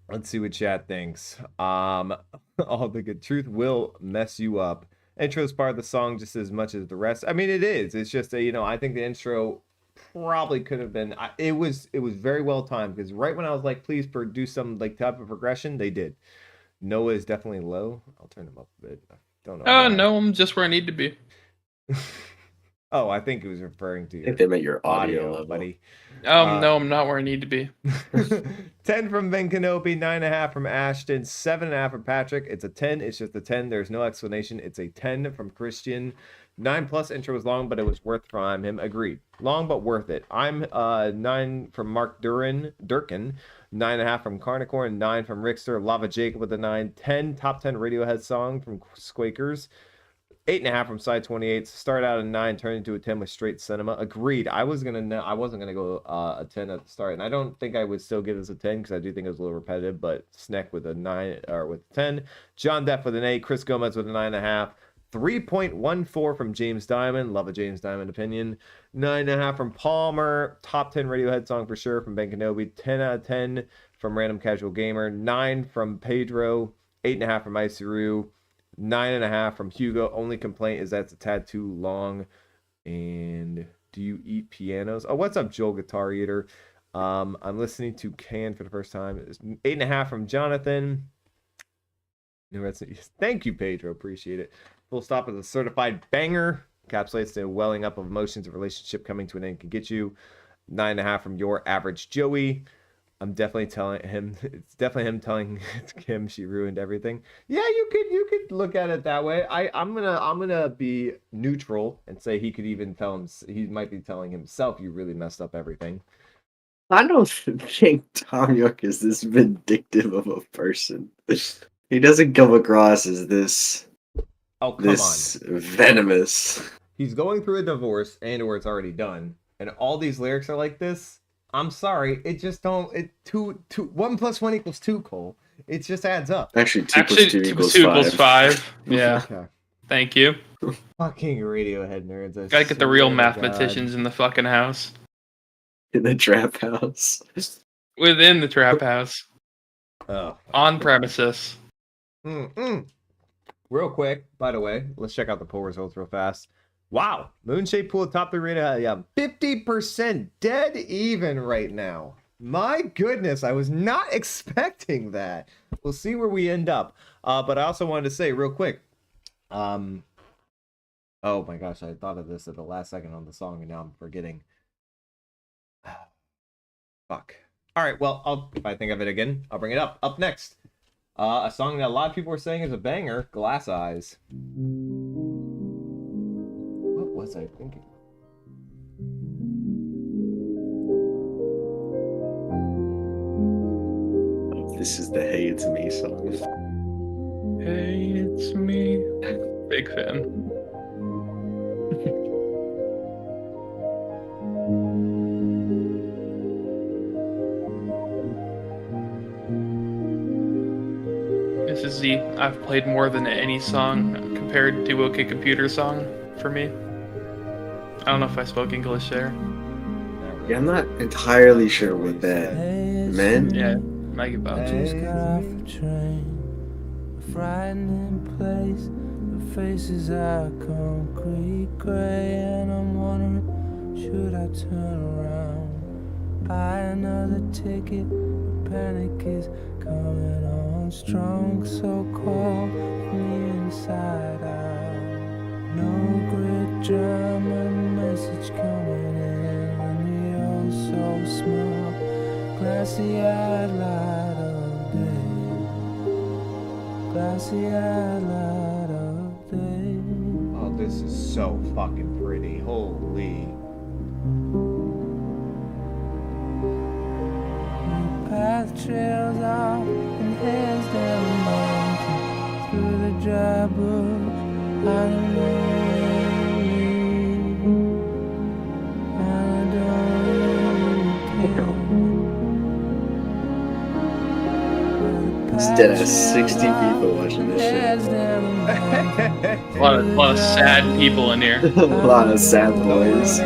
let's see what chat thinks. All the good truth will mess you up. Intro is part of the song just as much as the rest. I mean, it is. It's just a, I think the intro probably could have been. It was very well timed, because right when I was like, please produce some like type of progression, they did. Noah is definitely low. I'll turn him up a bit. I don't know. Oh no, I'm just where I need to be. Oh, I think it was referring to I your think they meant your audio level. buddy. No, I'm not where I need to be. 10 from Ben Kenobi, 9.5 from Ashton, 7.5 from Patrick. It's a 10. It's just a 10. There's no explanation. It's a 10 from Christian. 9+ intro was long, but it was worth from him. Agreed. Long, but worth it. I'm 9 from Mark Durkin, 9.5 from Carnicorn, 9 from Rickster, Lava Jacob with a 9, 10 top 10 Radiohead song from Squakers. 8.5 from Side 28. Start out at 9, turned into a 10 with Straight Cinema. Agreed. I wasn't gonna go a 10 at the start, and I don't think I would still give this a 10 because I do think it was a little repetitive. But Sneck with a 9 or with 10. John Depp with an 8. Chris Gomez with a 9.5. 3.14 from James Diamond. Love a James Diamond opinion. 9.5 from Palmer. Top 10 Radiohead song for sure from Ben Kenobi. 10 out of 10 from Random Casual Gamer. 9 from Pedro. 8.5 from Isuru. 9.5 from Hugo. Only complaint is that's a tad too long. And do you eat pianos? Oh, what's up, Joel Guitar Eater? I'm listening to Can for the first time. 8.5 from Jonathan. Thank you, Pedro. Appreciate it. Full Stop is a certified banger. Encapsulates the welling up of emotions of relationship coming to an end can get you. 9.5 from Your Average Joey. I'm definitely telling him. It's definitely him telling Kim she ruined everything. Yeah, you could look at it that way. I'm gonna be neutral and say he could even tell him. He might be telling himself you really messed up everything. I don't think Tom York is this vindictive of a person. He doesn't come across as this. Oh, come this on. Venomous. He's going through a divorce or it's already done, and all these lyrics are like this. I'm sorry, it just don't. 1 + 1 = 2, Cole. It just adds up. Actually, 2 + 2 = 5. Yeah. Okay. Thank you. Fucking Radiohead nerds. I Gotta get the real swear to mathematicians God. in the fucking house. In the trap house. Within the trap house. Oh. On premises. Real quick, by the way, let's check out the poll results real fast. Wow, Moonshade Pool top 3 rated. Yeah, 50% dead even right now. My goodness, I was not expecting that. We'll see where we end up. But I also wanted to say real quick. Oh my gosh, I thought of this at the last second on the song, and now I'm forgetting. Fuck. All right, well, if I think of it again, I'll bring it up. Up next, a song that a lot of people are saying is a banger, Glass Eyes. What was I thinking? This is the Hey It's Me song. Hey, it's me. Big fan. This is the I've played more than any song compared to OK Computer song for me. I don't know if I spoke English there. Yeah, I'm not entirely sure what that meant. Yeah, I give up. Just got off the train, a frightening place. The faces are concrete gray, and I'm wondering, should I turn around, buy another ticket? The panic is coming on strong, so cold from the inside out. No grid drama, message coming in, and the oh so small, glassy-eyed light of day, glassy-eyed light of day. Oh, this is so fucking pretty. Holy. The path trails off and heads down the mountain through the dry bush. I don't know where I don't care. It's dead ass 60 people watching this shit. A lot of sad people in here. A lot of sad boys.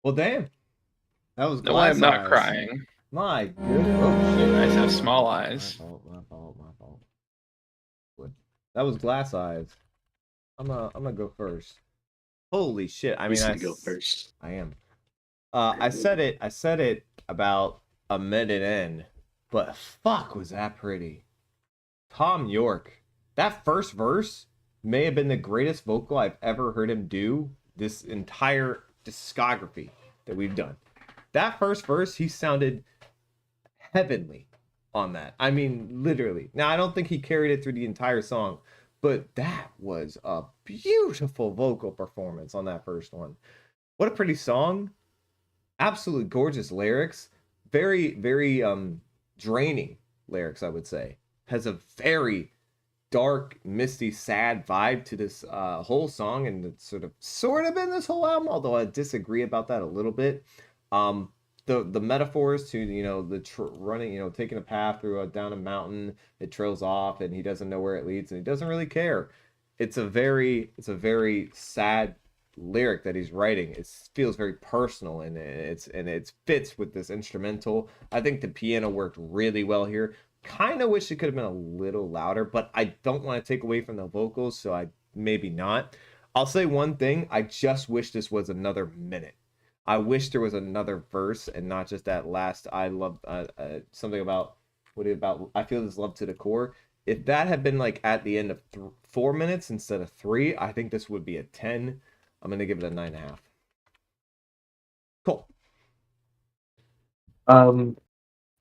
Well, damn. That was No, glass I'm not eyes. crying. My good. Oh shit. I have small eyes. My fault. What? That was glass eyes. I'm gonna go first. Holy shit. I You mean, said to go first. I am. I said it about a minute in, but fuck was that pretty. Tom York. That first verse may have been the greatest vocal I've ever heard him do this entire discography that we've done. That first verse, he sounded heavenly on that. I mean, literally. Now, I don't think he carried it through the entire song, but that was a beautiful vocal performance on that first one. What a pretty song. Absolutely gorgeous lyrics. Very, very draining lyrics, I would say. Has a very dark, misty, sad vibe to this whole song, and it's sort of in this whole album, although I disagree about that a little bit. The metaphors to running, taking a path through down a mountain, it trails off, and he doesn't know where it leads, and he doesn't really care. It's a very sad lyric that he's writing. It feels very personal, and it fits with this instrumental. I think the piano worked really well here. Kind of wish it could have been a little louder, but I don't want to take away from the vocals, so I maybe not. I'll say one thing: I just wish this was another minute. I wish there was another verse and not just that last. I love something about I feel this love to the core. If that had been like at the end of 4 minutes instead of 3, I think this would be a 10. I'm gonna give it a 9.5. Cool.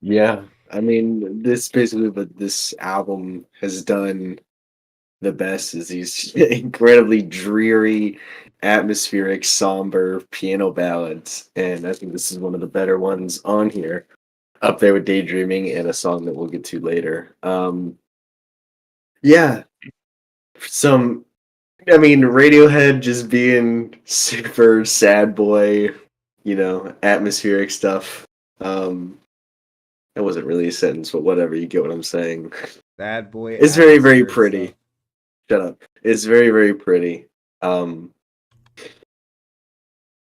Yeah. I mean, this basically what this album has done the best is these incredibly dreary, atmospheric, somber piano ballads, and I think this is one of the better ones on here, up there with "Daydreaming" and a song that we'll get to later. Yeah, I mean, Radiohead just being super sad boy, atmospheric stuff. That wasn't really a sentence, but whatever, you get what I'm saying. Bad boy. It's very, very atmospheric pretty. stuff. Shut up. It's very, very pretty.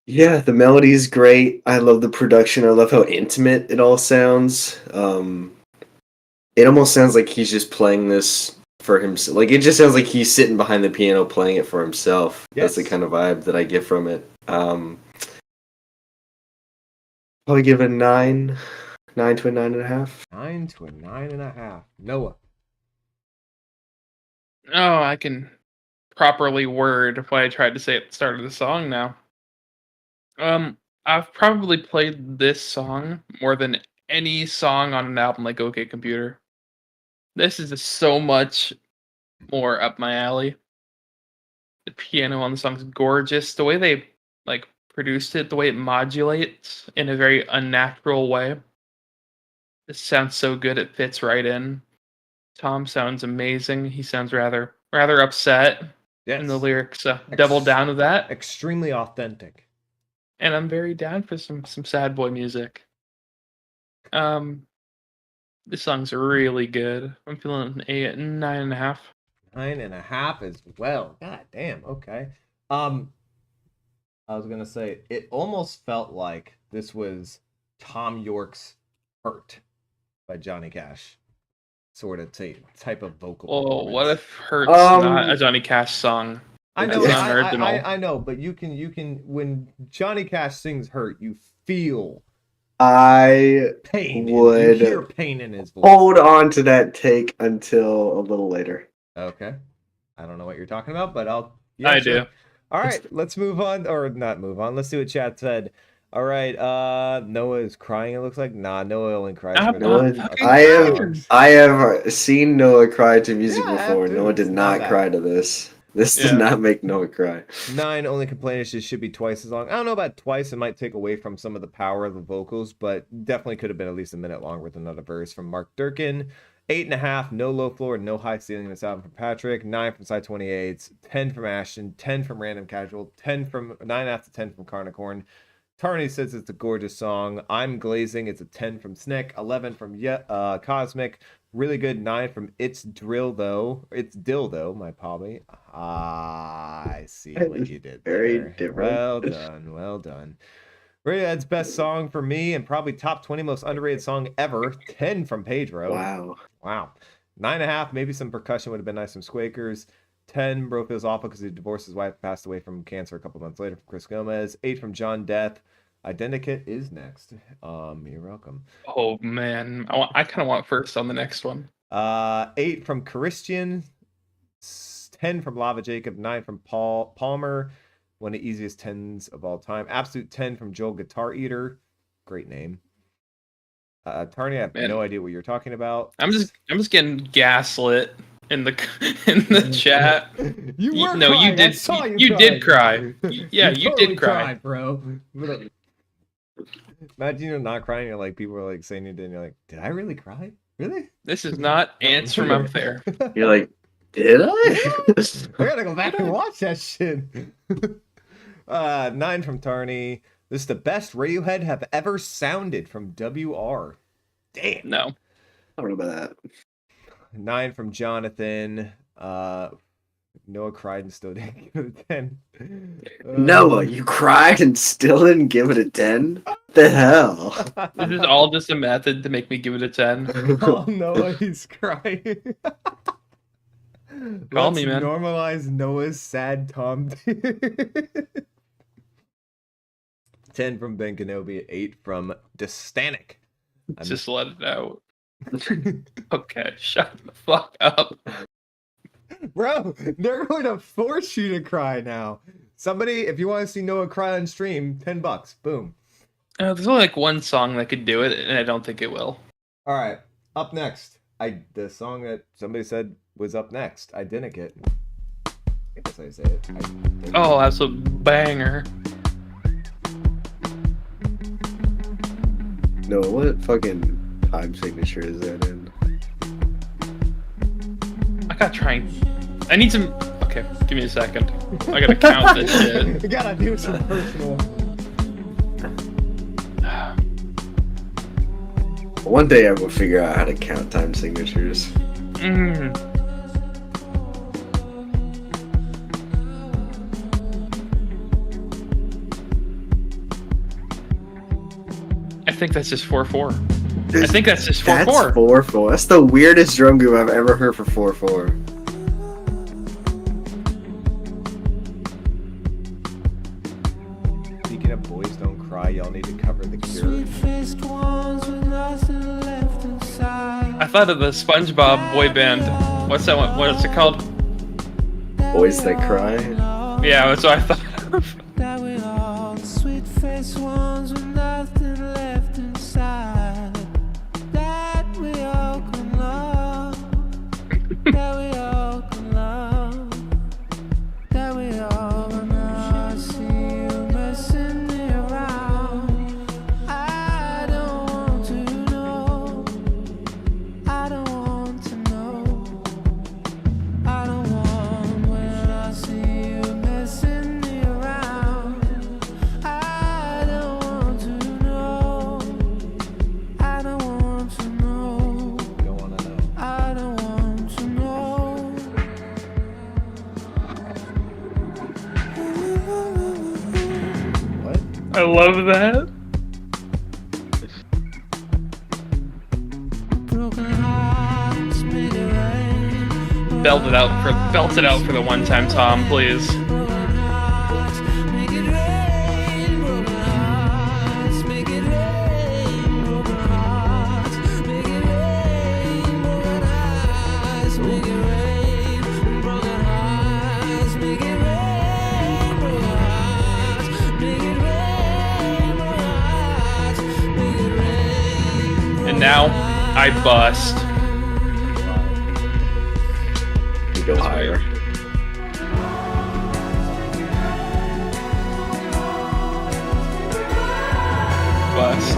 Yeah, the melody is great. I love the production. I love how intimate it all sounds. It almost sounds like he's just playing this for himself. Like, it just sounds like he's sitting behind the piano playing it for himself. Yes. That's the kind of vibe that I get from it. Probably give it a 9. 9 to a 9.5. 9 to a 9.5. Noah. Oh, I can properly word what I tried to say at the start of the song now. I've probably played this song more than any song on an album like OK Computer. This is just so much more up my alley. The piano on the song is gorgeous. The way they produced it, the way it modulates in a very unnatural way. This sounds so good, it fits right in. Tom sounds amazing. He sounds rather upset in the lyrics. Double down with that. Extremely authentic. And I'm very down for some sad boy music. This song's really good. I'm feeling a 9.5. 9.5 as well. God damn. Okay. I was gonna say it almost felt like this was Tom York's "Hurt" by Johnny Cash, sort of type of vocal. Oh, what if "Hurt's" Um, not a Johnny Cash song? I know, It's not original. I know, but you can when Johnny Cash sings "Hurt," you feel I pain. would You hear pain in his voice. hold on to that take until a little later. Okay, I don't know what you're talking about, but I do. All right, let's move on, or not move on. Let's see what chat said. All right, Noah is crying. It looks like Noah only cries. I'm for not the fucking songs. I have seen Noah cry to music Yeah, before. dude, Noah did it's not not cry to this. This did Yeah. not make Noah cry. 9 only complaint is it should be twice as long. I don't know about twice. It might take away from some of the power of the vocals, but definitely could have been at least a minute longer with another verse from Mark Durkin. 8.5, no low floor, no high ceiling in this album from Patrick. 9 from Side 28, 10 from Ashton, 10 from Random Casual, 9.5 to 10 from Carnicorn. Tarney says it's a gorgeous song. I'm Glazing. It's a 10 from Snick. 11 from Cosmic. Really good 9 from It's Dill though. My Polly. I see what you did there. Very different. Well done. Radiohead's best song for me, and probably top 20 most underrated song ever. 10 from Pedro. Wow. Wow. 9.5, maybe some percussion would have been nice from Squakers. 10, Bro Feels Awful because he divorced his wife, passed away from cancer a couple months later from Chris Gomez. 8 from John Death. Identikit is next. You're welcome. Oh man, I kind of want first on the next one. 8 from Christian. 10 from Lava Jacob. 9 from Palmer. One of the easiest 10s of all time. Absolute 10 from Joel Guitar Eater. Great name. Tarny, I have no idea what you're talking about. I'm just getting gaslit in the chat. You were no, crying. you did. I saw You did cry. Yeah, you totally did cry, cried, bro. Imagine you're not crying. You're like, people are like saying you did. And you're like, did I really cry? Really? This is not ants from up there. You're like, did I? I gotta go back and watch that shit. 9 from Tarny. This is the best Radiohead have ever sounded from WR. Damn. No. I don't know about that. 9 from Jonathan. Noah cried and still didn't give it a 10. Noah, you cried and still didn't give it a 10? What the hell? This is all just a method to make me give it a 10. Oh, Noah, he's crying. Call Let's me, man. normalize Noah's sad Tom. 10 from Ben Kenobi. 8 from Destanic. Just let it out. Okay, shut the fuck up. Bro, they're going to force you to cry now. Somebody, if you want to see Noah cry on stream, $10. Boom. There's only like one song that could do it, and I don't think it will. All right, up next. The song that somebody said was up next. Identikit. I guess I say it. Oh, absolute banger. No, what fucking time signature is that in? I gotta try and... I need some... Okay, give me a second. I gotta count this shit. We gotta do some personal. One day I will figure out how to count time signatures. I think that's just 4/4. I think that's just 4/4. That's 4/4. That's the weirdest drum group I've ever heard for 4/4. Speaking of Boys Don't Cry, y'all need to cover The Cure. I thought of the SpongeBob boy band. What's that one? What is it called? Boys That Cry. Yeah, that's what I thought of. That we all sweet face ones with nothing left inside. That we all can love. That we all can love. That we all when I see you messing me around. I don't want to know. I don't want to know. I don't want when I see you messing me around. I don't want to know. I don't want to know. You don't want to know. I don't want to know. What? I love that. Broken hearts make it rain. Belt it out for the one time, Tom, please. Broken hearts make it rain. Broken hearts make it rain. Broken hearts make it rain. Broken hearts make it rain. Broken hearts make it rain. Broken hearts make it rain. Broken hearts make it rain. And now I bust. You go higher. Bust.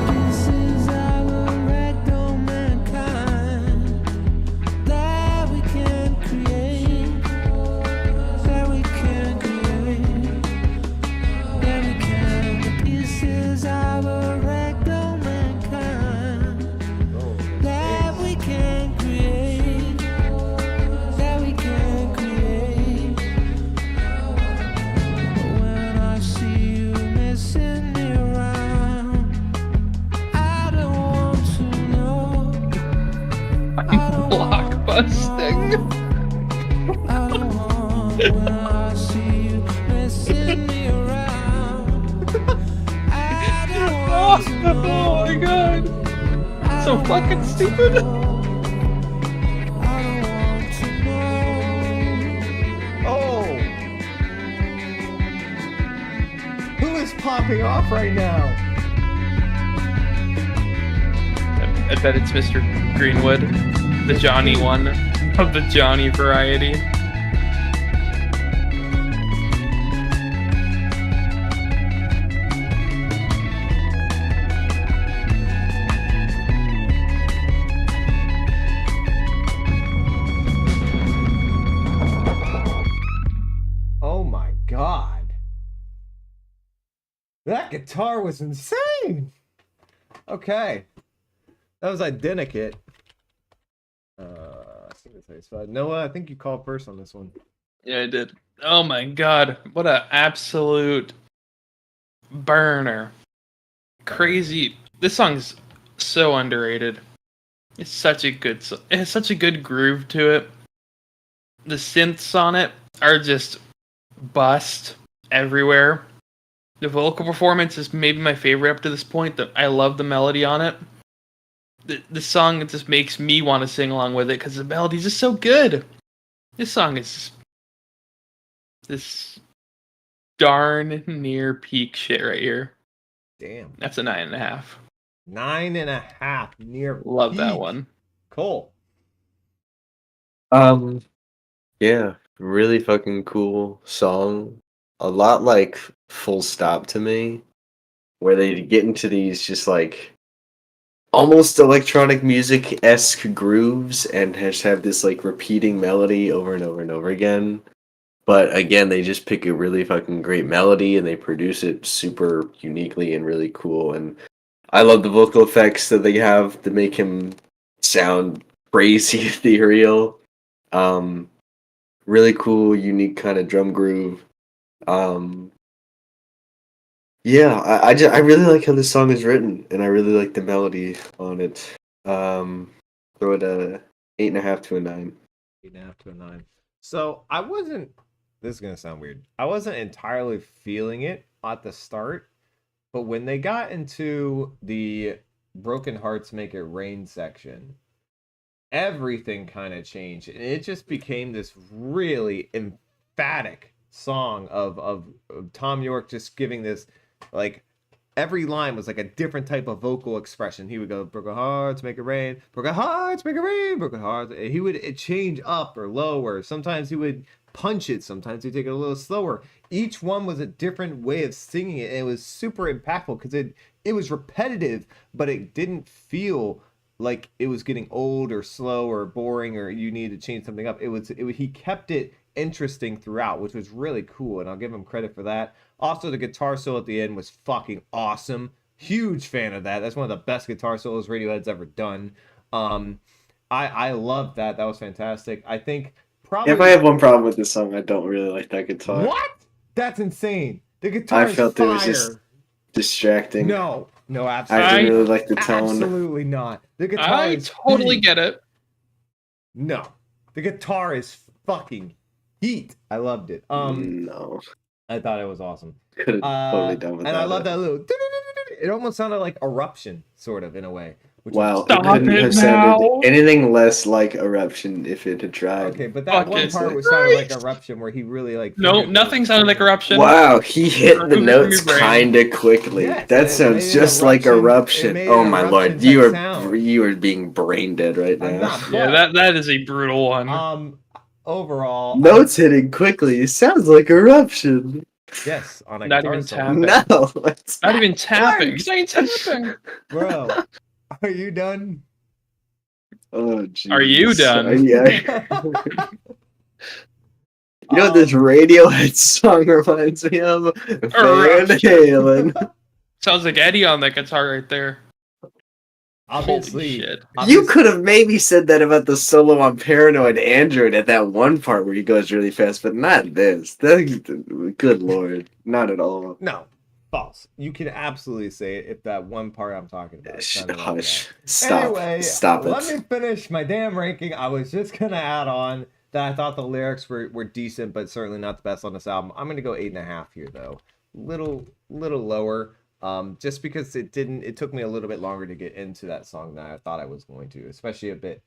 This is our ragdoll mankind that we can create, that we can create. I don't want when I see you messing me around. I don't want to know. Oh my god. So fucking stupid. I don't want to know. Oh! Who is popping off right now? I bet it's Mr. Greenwood, the Johnny one of the Johnny variety. Oh my god. That guitar was insane! Okay. That was Identikit. Noah, I think you called first on this one. Yeah, I did. Oh my god, what a absolute burner. Crazy. This song's so underrated. It's such a good song. It has such a good groove to it. The synths on it are just bust everywhere. The vocal performance is maybe my favorite up to this point. I love the melody on it. The song just makes me want to sing along with it because the melody's just so good. This song is this darn near peak shit right here. Damn. That's a 9.5. 9.5 near Love that peak. one. Cole. Yeah, really fucking cool song. A lot like Full Stop to me, where they get into these just like almost electronic music-esque grooves and just have this like repeating melody over and over and over again. But again, they just pick a really fucking great melody and they produce it super uniquely and really cool. And I love the vocal effects that they have to make him sound crazy ethereal. Really cool, unique kind of drum groove. Yeah, I really like how this song is written, and I really like the melody on it. Throw it a 8.5 to a 9. 8.5 to a 9. So I wasn't. This is gonna sound weird. I wasn't entirely feeling it at the start, but when they got into the "Broken Hearts Make It Rain" section, everything kind of changed, and it just became this really emphatic song of Tom York just giving this, like, every line was like a different type of vocal expression. He would go, broken hearts make it rain, broken hearts make it rain, broken hearts. He would change up or lower. Sometimes he would punch it, sometimes he'd take it a little slower. Each one was a different way of singing it, and it was super impactful because it was repetitive, but it didn't feel like it was getting old or slow or boring or you needed to change something up. He kept it interesting throughout, which was really cool, and I'll give him credit for that. Also, the guitar solo at the end was fucking awesome. Huge fan of that. That's one of the best guitar solos Radiohead's ever done. I love that. That was fantastic. I think probably. If I have one problem with this song, I don't really like that guitar. What? That's insane. The guitar I felt is it was fire. just distracting. No, I absolutely. really like the tone. Absolutely not. The guitar I is totally heat. get it. No, the guitar is fucking heat. I loved it. No, I thought it was awesome. could have totally done with and that. I love that little. It almost sounded like Eruption, sort of, in a way. Which Wow, was- it Stop couldn't it have now. sounded anything less like Eruption if it had tried. Okay, but that Fuck one it. part was sounded like Christ. Eruption, where he really like. No, nothing sounded like Eruption. Wow, he hit the Remove it from notes your brain. kinda quickly. Yes, That it sounds made just like Eruption- it Eruption. made Oh an my Eruption lord, you type are sound. being brain dead right I'm now. not. Yeah, that is a brutal one. Overall, Notes hitting quickly. It sounds like Eruption. yes, on a Not guitar even solo. tapping. No, it's Not even tapping. works. He's not even tapping. Bro, are you done? Oh, jeez. Are you done? Yeah. You know what this Radiohead song reminds me of? Van Halen. Sounds like Eddie on that guitar right there. Obviously, Holy shit. You could have maybe said that about the solo on Paranoid Android at that one part where he goes really fast, but not this. Good lord. Not at all. No, False. You can absolutely say it if that one part I'm talking about. sounded like Hush. that. Stop. Anyway, Stop let it. me finish my damn ranking. I was just gonna add on that I thought the lyrics were decent, but certainly not the best on this album. I'm gonna go 8.5 here though. Little lower. Just because it took me a little bit longer to get into that song than I thought I was going to, especially a bit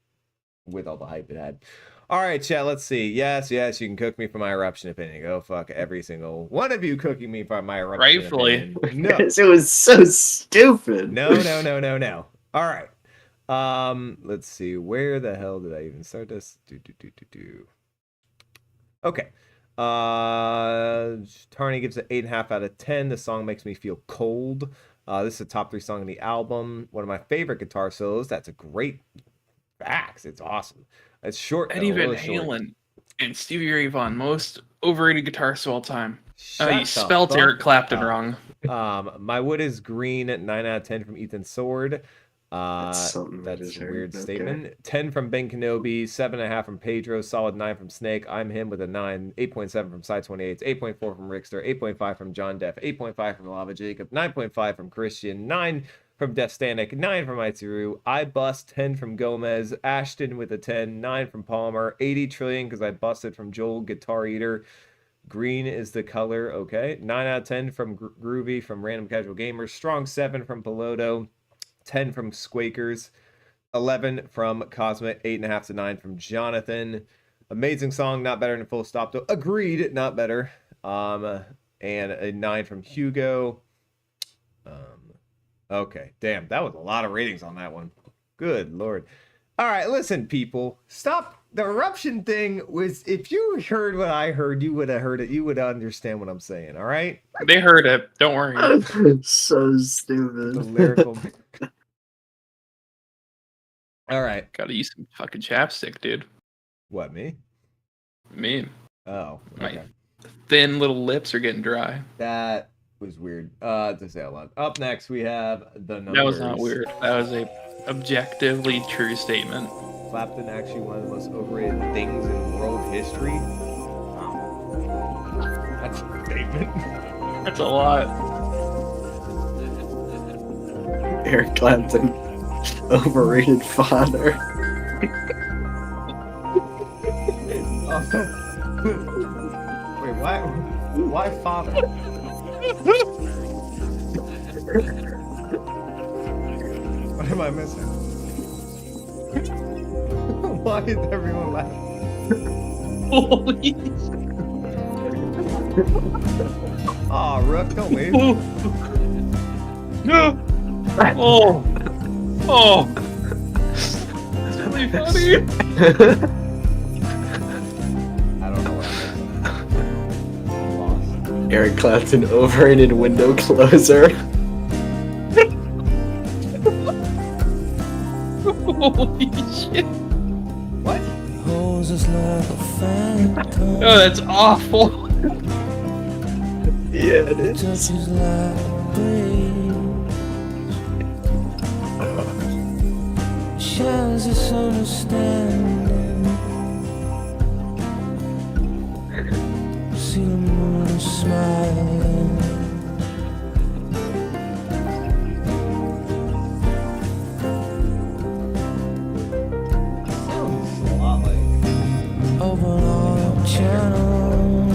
with all the hype it had. All right, chat, let's see. Yes, you can cook me for my eruption opinion. Go fuck every single one of you cooking me for my eruption Rightfully. opinion. No. It was so stupid. No. All right. Let's see. Where the hell did I even start this? Okay. Tarny gives it 8.5 out of 10. The song makes me feel cold. This is a top 3 song in the album. One of my favorite guitar solos. That's a great facts. It's awesome. It's short. Eddie Van really short. Halen and Stevie Ray Vaughan, most overrated guitarists of all time. Shut You the spelled fuck Eric Clapton up. wrong. My wood is green. 9 out of 10 from Ethan Sword. That's That's a weird statement. 10 from Ben Kenobi, 7.5 from Pedro, solid 9 from Snake. I'm him with a 9, 8.7 from Side 28, 8.4 from Rickster, 8.5 from John Deff, 8.5 from Lava Jacob, 9.5 from Christian, 9 from Def Stanek, 9 from Ituru, I bust 10 from Gomez, Ashton with a 10, 9 from Palmer, 80 trillion because I busted from Joel Guitar Eater. Green is the color, okay. 9 out of 10 from Groovy from Random Casual Gamers, strong 7 from Peloto, 10 from Squakers, 11 from Cosmic, 8.5 to 9 from Jonathan. Amazing song, not better than Full Stop though. Agreed, not better. And a 9 from Hugo. Okay, damn, that was a lot of ratings on that one. Good lord. All right, listen, people, stop. The eruption thing was, if you heard what I heard, you would have heard it. You would understand what I'm saying, all right? They heard it. Don't worry. So stupid. The lyrical. All right. Gotta use some fucking chapstick, dude. What, me? Me. Oh, okay. My thin little lips are getting dry. That was weird. To say a lot. Up next, we have the numbers. That was not weird. That was a objectively true statement. Clapton actually one of the most overrated things in world history. That's a statement. That's a lot. Eric Clapton, overrated father. Wait, why father? What am I missing? Why is everyone laughing? Holy. Aw, Rook, don't leave. No. Oh. Oh. That's really funny. I don't know what I'm lost. Eric Clapton, overrated window closer. Holy shit. What? Oh, that's awful. Yeah, it is. Shines this understanding. See the moon smiling. Sounds a lot like. Open all channel.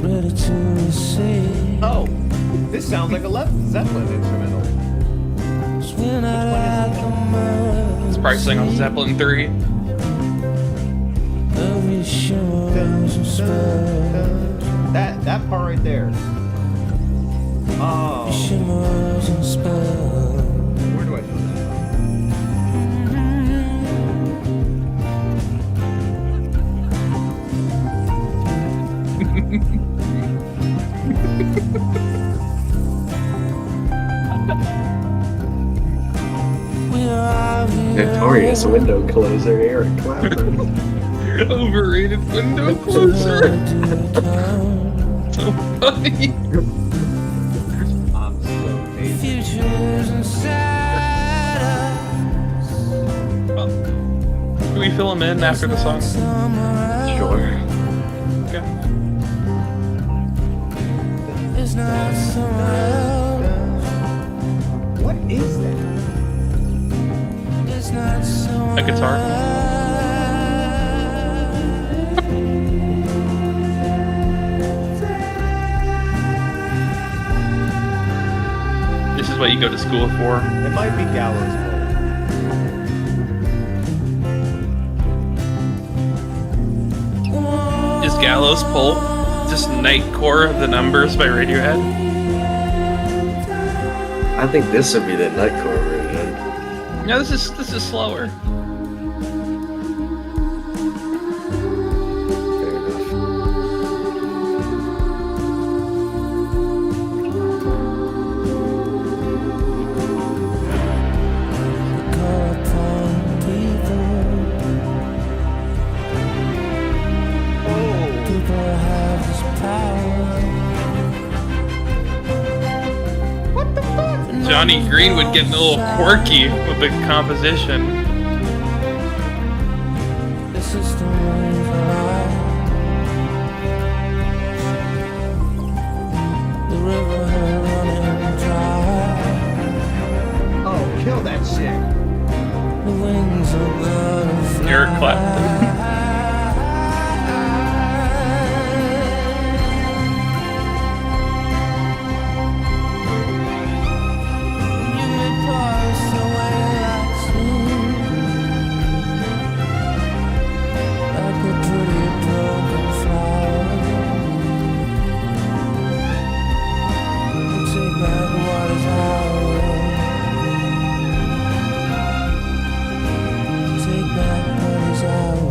Ready to receive. Oh, this sounds like a Zeppelin instrumental. Swing out at the mercy. It's probably singing on Zeppelin 3. Every shimmers and spells. That part right there. Oh, Shimmers and spells. where do I know that? We are here. Notorious window closer, Eric Clapton. Overrated window closer. So funny. I'm so tasty. Futures inside us. Can we fill him in after the song? Sure. Okay. It's not somewhere else. What is that? It's not somewhere A guitar. This is what you go to school for. It might be Gallows Pole. Is Gallows Pole just Nightcore of the Numbers by Radiohead? I think this would be the nightcore version. No, this is slower. Fair enough. call upon people. People have this power. Johnny Greenwood getting a little quirky with the composition. The system runs around. The river running dry. Oh, kill that shit. The wings of butterflies. Eric Clapton. You may pass away like soon, like a pretty broken flower. Take back what is ours. Take back what is ours.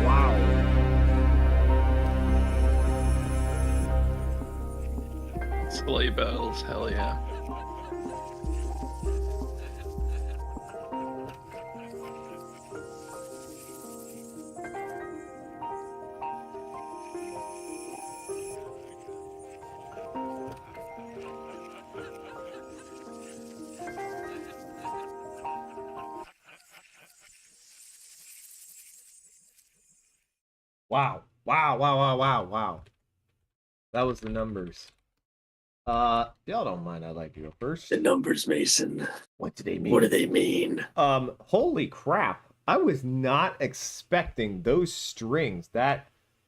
Wow. Sleigh bells, hell yeah. Wow. Wow. That was the numbers. Y'all don't mind, I'd like to go first. The numbers, Mason. What do they mean? What do they mean? Holy crap. I was not expecting those strings, that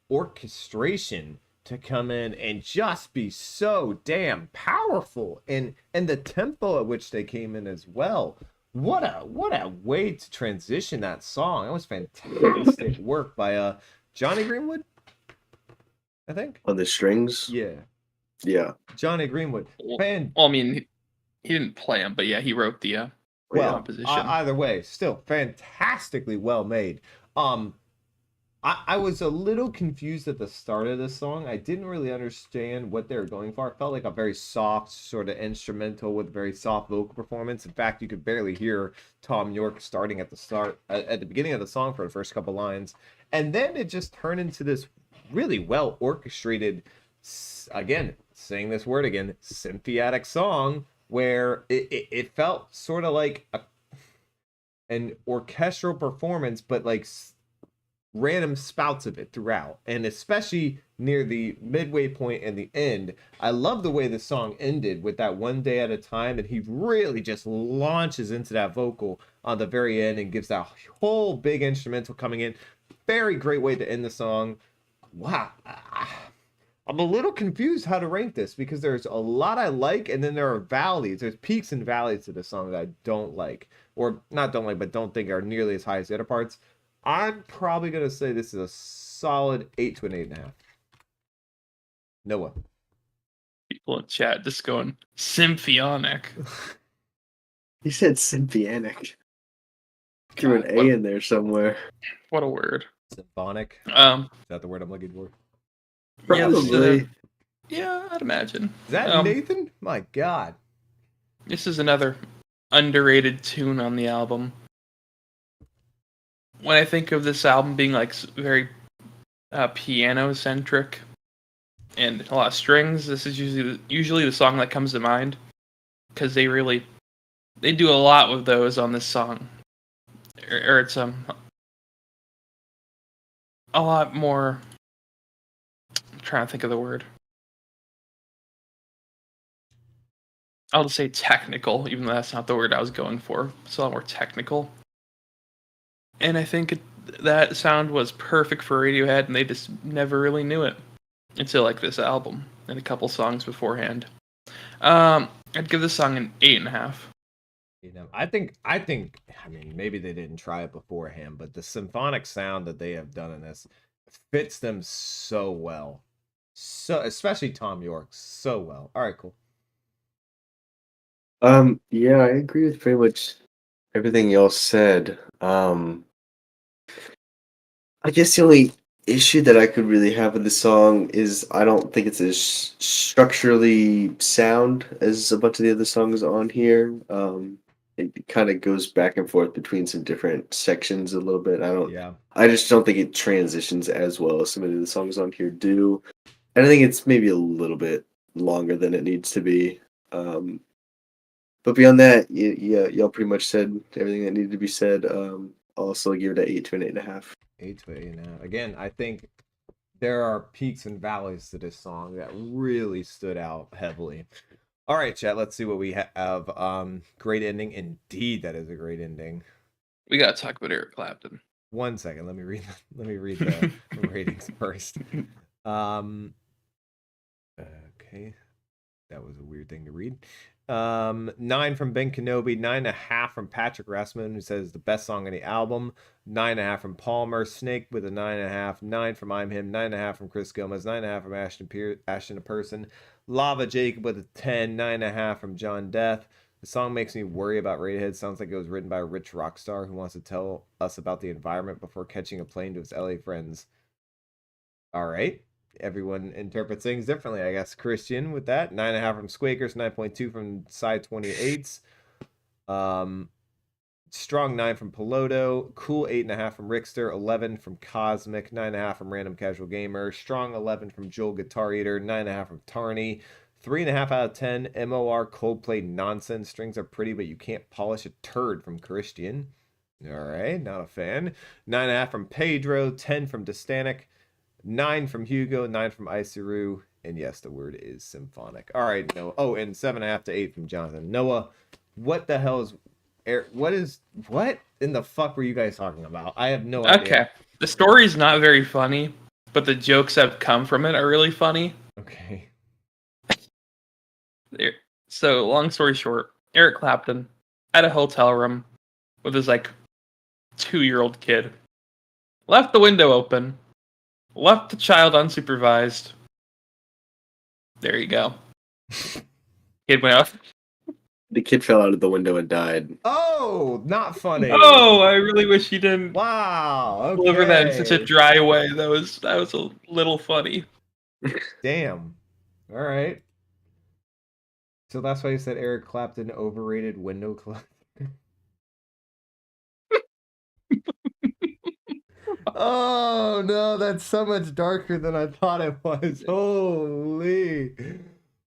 orchestration to come in and just be so damn powerful, and the tempo at which they came in as well. What a way to transition that song. That was fantastic work by Johnny Greenwood, I think. On the strings? Yeah, Johnny Greenwood. Well, I mean, he didn't play them, but yeah, he wrote the composition. Either way, still fantastically well made. I was a little confused at the start of this song. I didn't really understand what they were going for. It felt like a very soft sort of instrumental with very soft vocal performance. In fact, you could barely hear Tom York starting at the start, at the beginning of the song for the first couple lines. And then it just turned into this really well orchestrated, again, saying this word again, symphonetic song, where it felt sort of like an orchestral performance, but like random spouts of it throughout, and especially near the midway point and the end. I love the way the song ended with that one day at a time, and he really just launches into that vocal on the very end and gives that whole big instrumental coming in. Very great way to end the song. Wow. I'm a little confused how to rank this, because there's a lot I like, and then there are valleys. There's peaks and valleys to the song that I don't like, or not don't like, but don't think are nearly as high as the other parts. I'm probably going to say this is a solid 8 to an 8.5. Noah. People in chat just going symphonic. He said symphonic. Threw an A in there somewhere. What a word. Symphonic. Um, Is that the word I'm looking for? Yeah, this is Probably. yeah, I'd imagine. Is that Nathan? My God. This is another underrated tune on the album. When I think of this album being like very piano centric and a lot of strings, this is usually the song that comes to mind because they do a lot with those on this song, or it's a lot more. I'm trying to think of the word. I'll just say technical, even though that's not the word I was going for. It's a lot more technical. And I think that sound was perfect for Radiohead, and they just never really knew it until like this album and a couple songs beforehand. I'd give this song an 8.5. I mean, maybe they didn't try it beforehand, but the symphonic sound that they have done in this fits them so well. So, especially Tom York, so well. All right, cool. Yeah, I agree with pretty much everything y'all said. I guess the only issue that I could really have with the song is I don't think it's as structurally sound as a bunch of the other songs on here. It kind of goes back and forth between some different sections a little bit. Yeah. I just don't think it transitions as well as some of the songs on here do. And I think it's maybe a little bit longer than it needs to be. But beyond that, y'all pretty much said everything that needed to be said. I'll also give it an 8 to an 8.5. 8 to 8.5. Again, I think there are peaks and valleys to this song that really stood out heavily. All right, chat. Let's see what we have. Great ending. Indeed, that is a great ending. We gotta talk about Eric Clapton. 1 second. Let me read the ratings first. Okay. That was a weird thing to read. 9 from Ben Kenobi, 9.5 from Patrick Rasmussen, who says the best song on the album. 9.5 from Palmer, Snake with a 9.5, 9 from I'm Him, 9.5 from Chris Gomez, 9.5 from Ashton a Person, Lava Jacob with a 10, 9.5 from John Death. The song makes me worry about Radiohead. Sounds like it was written by a rich rock star who wants to tell us about the environment before catching a plane to his LA friends. All right. Everyone interprets things differently, I guess. Christian with that. 9.5 from Squakers, 9.2 from Side 28s. Strong 9 from Peloto. Cool 8.5 from Rickster. 11 from Cosmic. 9.5 from Random Casual Gamer. Strong 11 from Joel Guitar Eater. 9.5 from Tarney. 3.5 out of 10. MOR Coldplay Nonsense. Strings are pretty, but you can't polish a turd from Christian. All right, not a fan. 9.5 from Pedro. 10 from Distanic. 9 from Hugo, 9 from Isuru, and yes, the word is symphonic. All right, Noah. Oh, and 7.5 to 8 from Jonathan. Noah, what the hell is what in the fuck were you guys talking about? I have no idea. Okay, the story's not very funny, but the jokes that come from it are really funny. Okay. So, long story short, Eric Clapton at a hotel room with his 2-year-old kid left the window open. Left the child unsupervised. There you go. Kid went out. The kid fell out of the window and died. Oh, not funny. Oh, I really wish he didn't Wow. deliver that in such a Okay. dry way. That was a little funny. Damn. All right. So that's why you said Eric Clapton overrated window collector. Oh no, that's so much darker than I thought it was. Holy.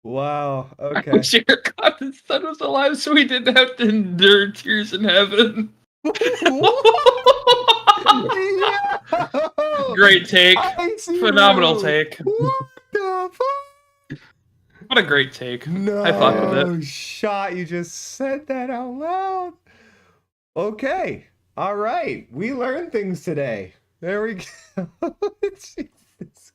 Wow. I Okay. wish Eric Clapton's son was alive so he didn't have to endure tears in heaven. Great take. Phenomenal take. What the fuck? What a great take. No I fuck with it. shot. You just said that out loud. Okay. All right. We learned things today. There we go. Jesus Christ.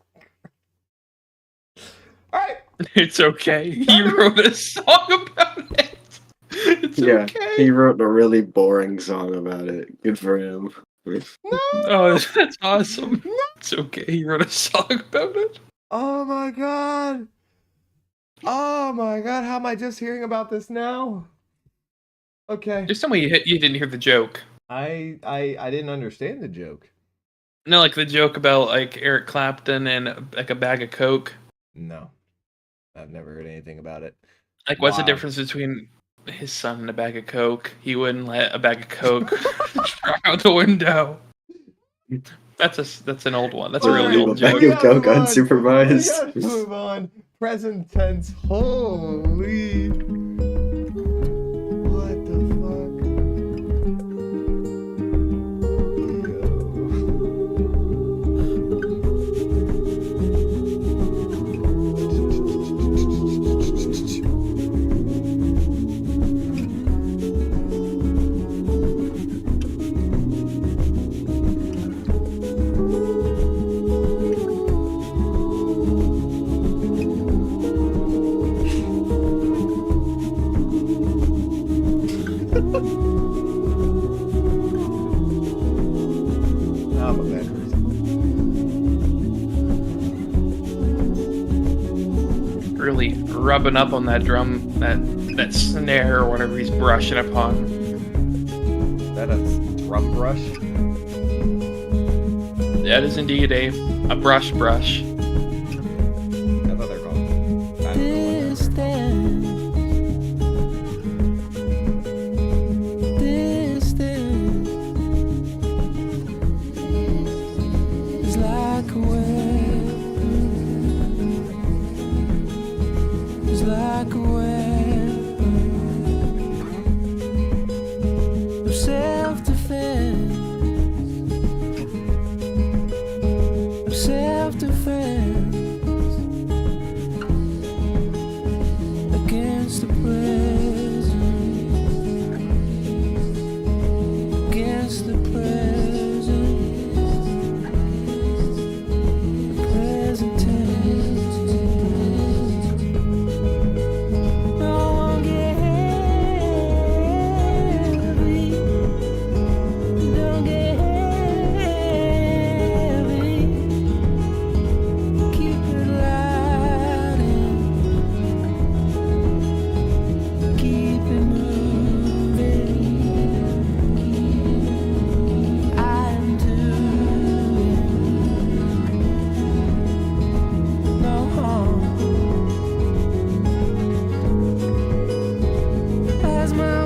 All right. It's okay. He wrote a song about it. It's okay. He wrote a really boring song about it. Good for him. Oh, that's awesome. It's okay. He wrote a song about it. Oh my god. Oh my god. How am I just hearing about this now? Okay. Just tell me you didn't hear the joke. I didn't understand the joke. No, like the joke about like Eric Clapton and like a bag of Coke. No, I've never heard anything about it. Like, what's the Wow. difference between his son and a bag of Coke? He wouldn't let a bag of Coke drop out the window. That's an old one. That's a really Leave old a bag joke. We of gotta Coke move on. unsupervised. We gotta move on. Present tense. Holy. What the fuck? I'm a bad person. Really rubbing up on that drum, that snare or whatever he's brushing upon. Is that a drum brush? That is indeed a brush. That's what they're called. I don't know what they're- Distance is like a weapon. It's like a weapon of self-defense. Of self-defense against the present. Against the present. The present tense. No one get heavy. Don't get heavy. Keep it light and keep it moving. I'm doing no harm as my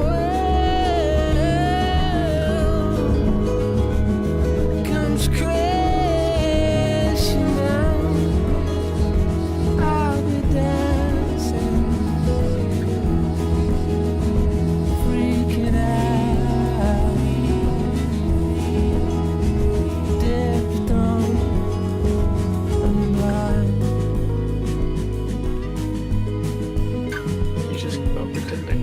world comes crashing down. I'll be dancing, freaking out, deaf, dumb, and blind. You just keep on pretending.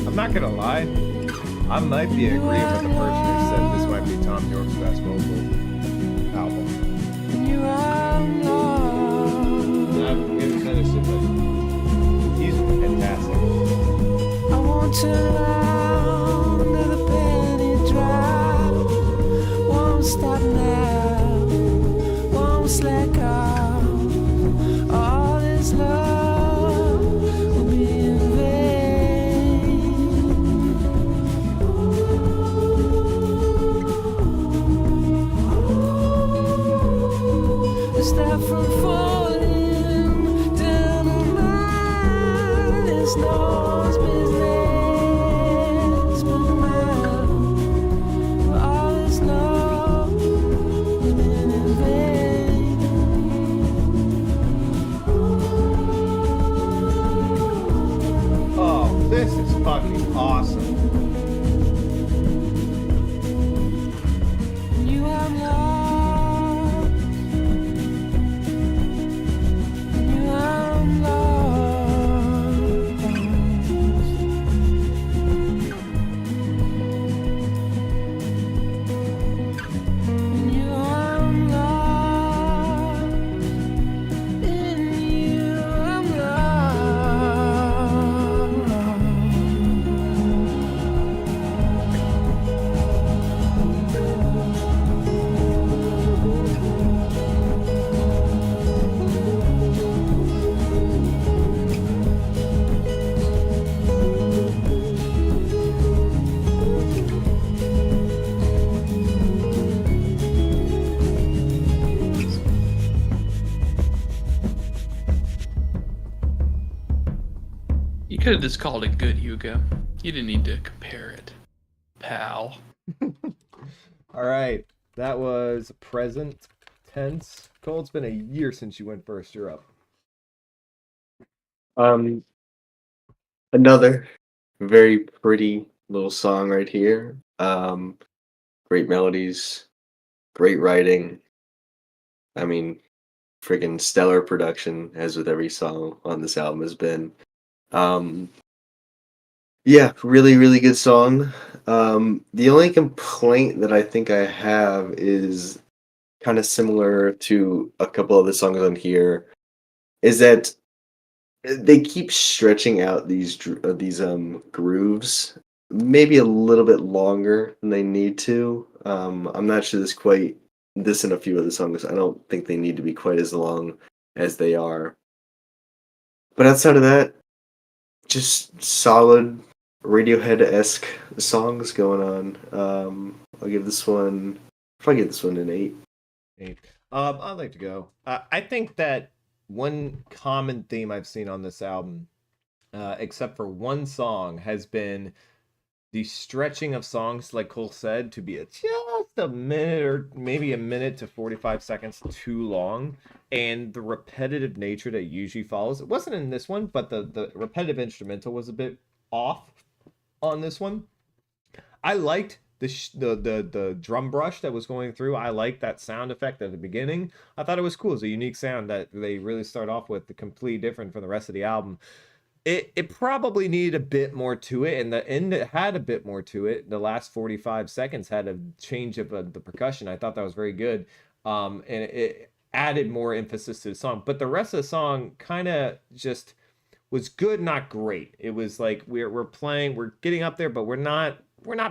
I'm not gonna lie. I might be agreeing with the person who said this might be Tom York's best vocal album. And you are lost. I haven't finished it, but he's fantastic. I won't turn around, another penny drop. Won't stop now, won't slack off. All this love will be in vain. Stop from falling down the line. It's no one's business but mine. All this love has been in vain. Oh, this is fucking awesome. You have lost. You have lost. You have lost. In you I'm lost. could have just called it good, Hugo. You didn't need to compare it, pal. All right, that was present tense. Cole, it's been a year since you went first. You're up. Another very pretty little song right here. Great melodies, great writing. I mean, freaking stellar production, as with every song on this album has been. Um, yeah, really, really good song. The only complaint that I think I have is kind of similar to a couple of the songs on here, is that they keep stretching out these grooves maybe a little bit longer than they need to. I'm not sure this and a few of the songs. I don't think they need to be quite as long as they are. But outside of that, just solid Radiohead-esque songs going on. I'll give this one. Probably give this one an 8. 8. I'd like to go. I think that one common theme I've seen on this album, except for one song, has been the stretching of songs, like Cole said, to be just a minute or maybe a minute to 45 seconds too long, and the repetitive nature that usually follows. It wasn't in this one, but the repetitive instrumental was a bit off on this one. I liked the drum brush that was going through. I liked that sound effect at the beginning. I thought it was cool. It's a unique sound that they really start off with, the completely different from the rest of the album. It probably needed a bit more to it, and the end had a bit more to it. The last 45 seconds had a change of the percussion. I thought that was very good, and it added more emphasis to the song. But the rest of the song kind of just was good, not great. It was like we're playing, we're getting up there, but we're not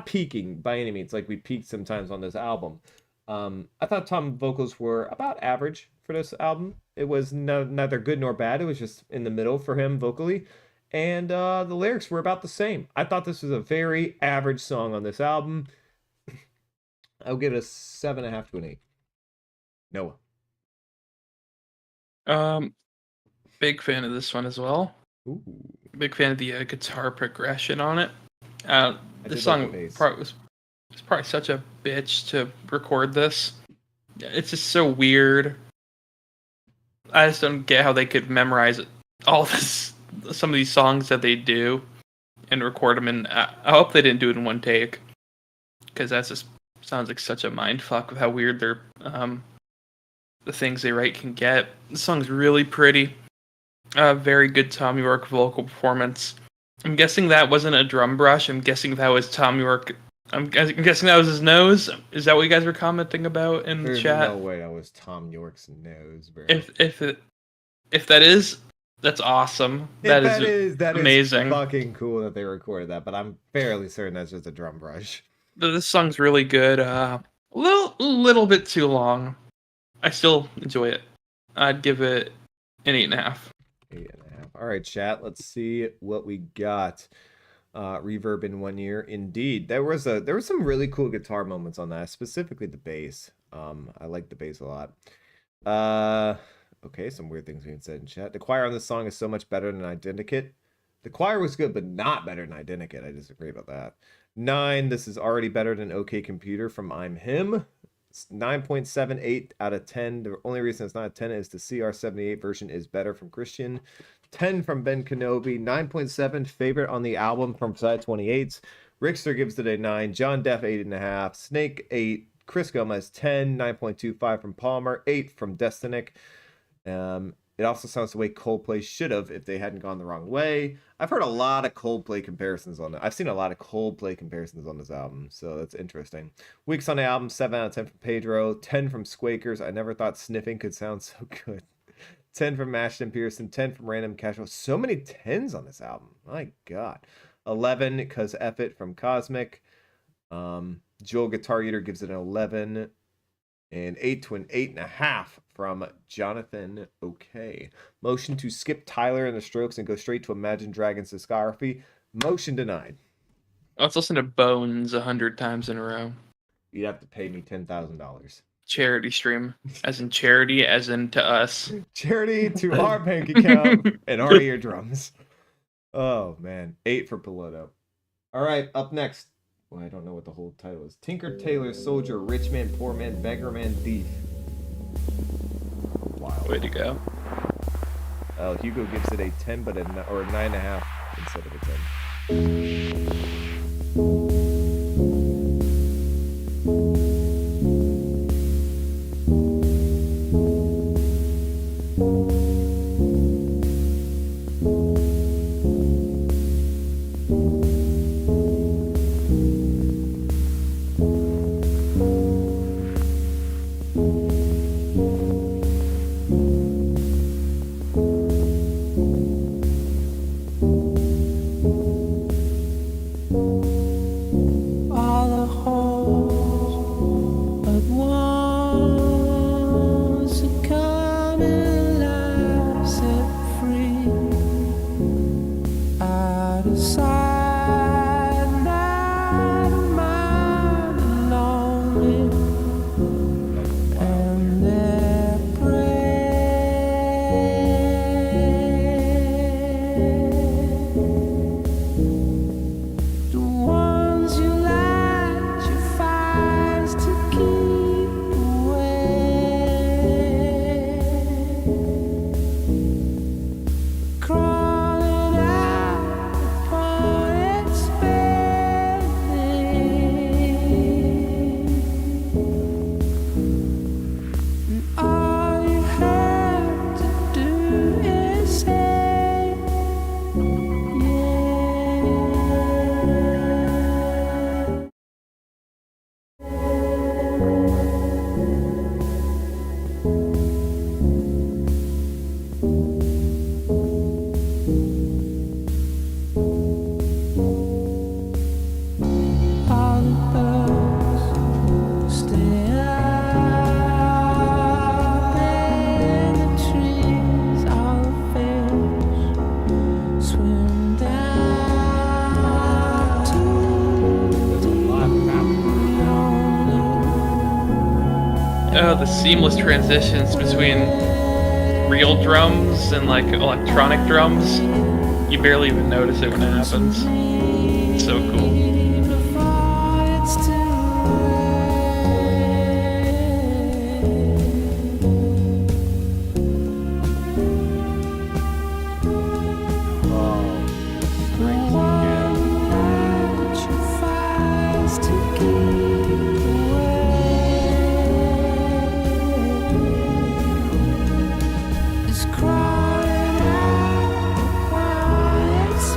peaking by any means like we peaked sometimes on this album. I thought Tom's vocals were about average for this album. It was neither good nor bad. It was just in the middle for him vocally. And the lyrics were about the same. I thought this was a very average song on this album. I'll give it a 7.5 to an 8. Noah. Big fan of this one as well. Ooh. Big fan of the guitar progression on it. This song was probably such a bitch to record this. It's just so weird. I just don't get how they could memorize some of these songs that they do and record them in. I hope they didn't do it in one take, because that just sounds like such a mind fuck with how weird their the things they write can get. The song's really pretty. Very good Thom Yorke vocal performance. I'm guessing that wasn't a drum brush. I'm guessing that was Thom Yorke. I'm guessing that was his nose. Is that what you guys were commenting about in the chat? No way that was Thom Yorke's nose, bro. If that is, that's awesome. That is amazing. Is fucking cool that they recorded that, but I'm fairly certain that's just a drum brush. This song's really good. A little bit too long. I still enjoy it. I'd give it an 8.5. 8.5. All right, chat. Let's see what we got. Reverb in 1 year. Indeed, there was some really cool guitar moments on that, specifically the bass. I like the bass a lot. Okay, some weird things being said in chat. The choir on this song is so much better than Identikit. The choir was good, but not better than Identikit. I disagree about that. 9. This is already better than OK Computer from I'm Him. 9.78 out of 10. The only reason it's not a 10 is the CR78 version is better from Christian. 10 from Ben Kenobi. 9.7 favorite on the album from Side 28. Rickster gives it a 9. John Deff 8.5. Snake 8. Chris Gomez 10. 9.25 from Palmer. 8 from Destinic. It also sounds the way Coldplay should have if they hadn't gone the wrong way. I've heard a lot of Coldplay comparisons on it. I've seen a lot of Coldplay comparisons on this album, so that's interesting. Weeks on the album, 7 out of 10 from Pedro, 10 from Squakers. I never thought sniffing could sound so good. 10 from Ashton Pearson, 10 from Random Casual. So many 10s on this album. My God. 11 because F It from Cosmic. Joel Guitar Eater gives it an 11. And 8 to an 8.5 from Jonathan. Okay. Motion to skip Tyler and the Strokes and go straight to Imagine Dragons discography. Motion denied. Let's listen to Bones 100 times in a row. You'd have to pay me $10,000. Charity stream. As in charity, as in to us. Charity to our bank account and our eardrums. Oh man, 8 for Piloto. All right, up next. Well, I don't know what the whole title is. Tinker, Tailor, Soldier, Rich Man, Poor Man, Beggar Man, Thief. Wow. Way to go. Hugo gives it a 10, but a 9.5 instead of a 10. All the holes but once are coming alive, set free out of sight, not a mind lonely, and their the ones you light your fires to keep away, crawling out upon its belly, and all you have to do is say, yeah. All the birds stay up in the trees. All the fish swim down to There's a lot happening. Oh, the seamless transitions between real drums and like electronic drums. You barely even notice it when it happens. It's so cool. before it's too Oh, brings it again. late. Your fires to keep away is crying out while it's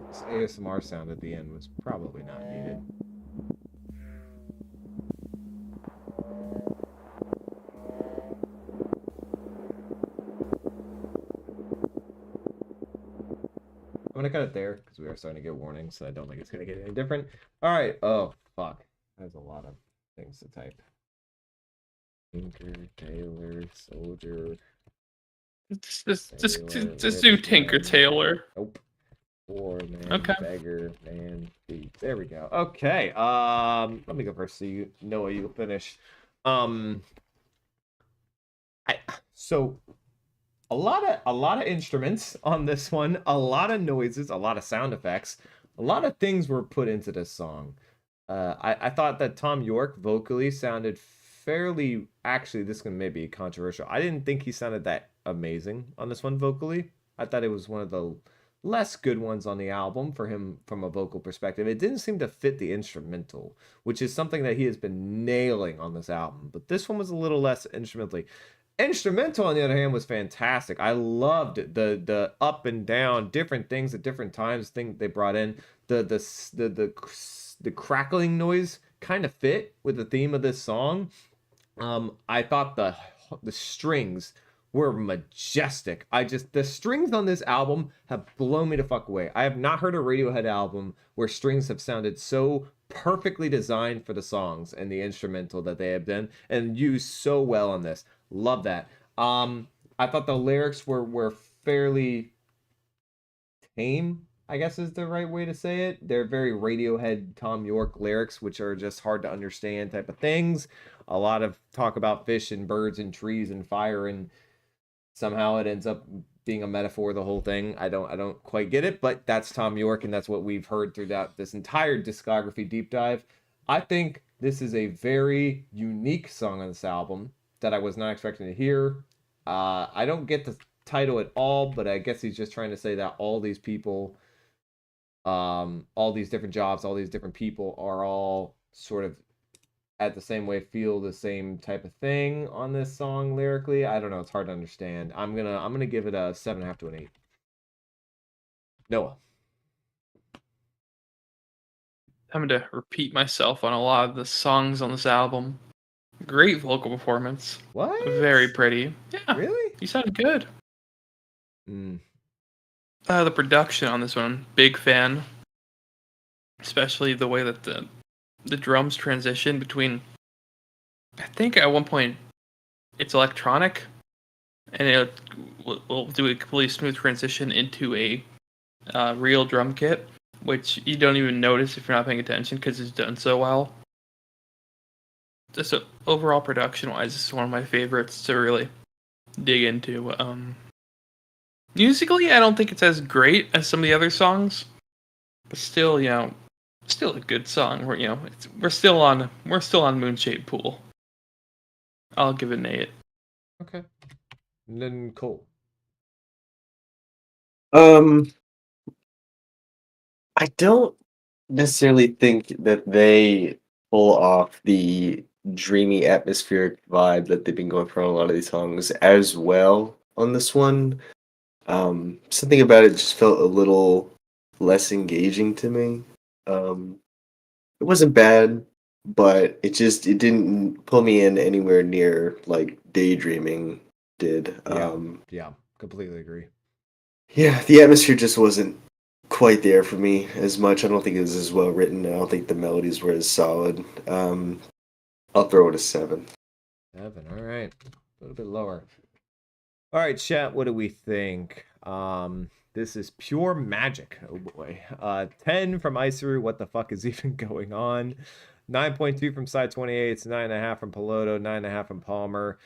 This ASMR sound at the end was probably not needed. gonna cut it there because we are starting to get warnings, so I don't think it's gonna get any different. All right. Oh fuck, there's a lot of things to type. Tinker, Tailor, Soldier. Just do Tinker Tailor. Nope. Poor man, Okay. beggar, man, thief. There we go. Okay. Let me go first so you know what you'll finish. So a lot of instruments on this one, a lot of noises, a lot of sound effects, a lot of things were put into this song. I thought that Tom York vocally sounded fairly, actually this can maybe be controversial. I didn't think he sounded that amazing on this one vocally. I thought it was one of the less good ones on the album for him from a vocal perspective. It didn't seem to fit the instrumental, which is something that he has been nailing on this album. But this one was a little less instrumentally. Instrumental, on the other hand, was fantastic. I loved the up and down, different things at different times. Thing they brought in the crackling noise kind of fit with the theme of this song. I thought the strings were majestic. The strings on this album have blown me the fuck away. I have not heard a Radiohead album where strings have sounded so perfectly designed for the songs and the instrumental that they have done and used so well on this. Love that. I thought the lyrics were fairly tame, I guess is the right way to say it. They're very Radiohead, Tom York lyrics, which are just hard to understand type of things. A lot of talk about fish and birds and trees and fire, and somehow it ends up being a metaphor, the whole thing. I don't quite get it, but that's Tom York, and that's what we've heard throughout this entire discography deep dive. I think this is a very unique song on this album that I was not expecting to hear. I don't get the title at all, but I guess he's just trying to say that all these people, all these different jobs, all these different people are all sort of at the same way, feel the same type of thing on this song lyrically. I don't know, it's hard to understand. I'm gonna give it a 7.5 to an 8. Noah. I'm going to repeat myself on a lot of the songs on this album. Great vocal performance. What? Very pretty. Yeah. Really? You sounded good. The production on this one, big fan. Especially the way that the drums transition between, I think at one point it's electronic, and it will do a completely smooth transition into a real drum kit, which you don't even notice if you're not paying attention because it's done so well. Just overall production-wise, this is one of my favorites to really dig into. Musically, I don't think it's as great as some of the other songs, but still, still a good song. We're still on Moonshaped Pool. I'll give it an 8. Okay. And then Cole. I don't necessarily think that they pull off the dreamy atmospheric vibe that they've been going for on a lot of these songs as well on this one. Something about it just felt a little less engaging to me. It wasn't bad, but it didn't pull me in anywhere near like Daydreaming did. Yeah, completely agree. Yeah, the atmosphere just wasn't quite there for me as much. I don't think it was as well written. I don't think the melodies were as solid. I'll throw it a 7. 7, all right. A little bit lower. All right, chat, what do we think? This is pure magic. Oh boy. 10 from Iceru. What the fuck is even going on? 9.2 from Side 28. It's 9.5 from Piloto. 9.5 from Palmer.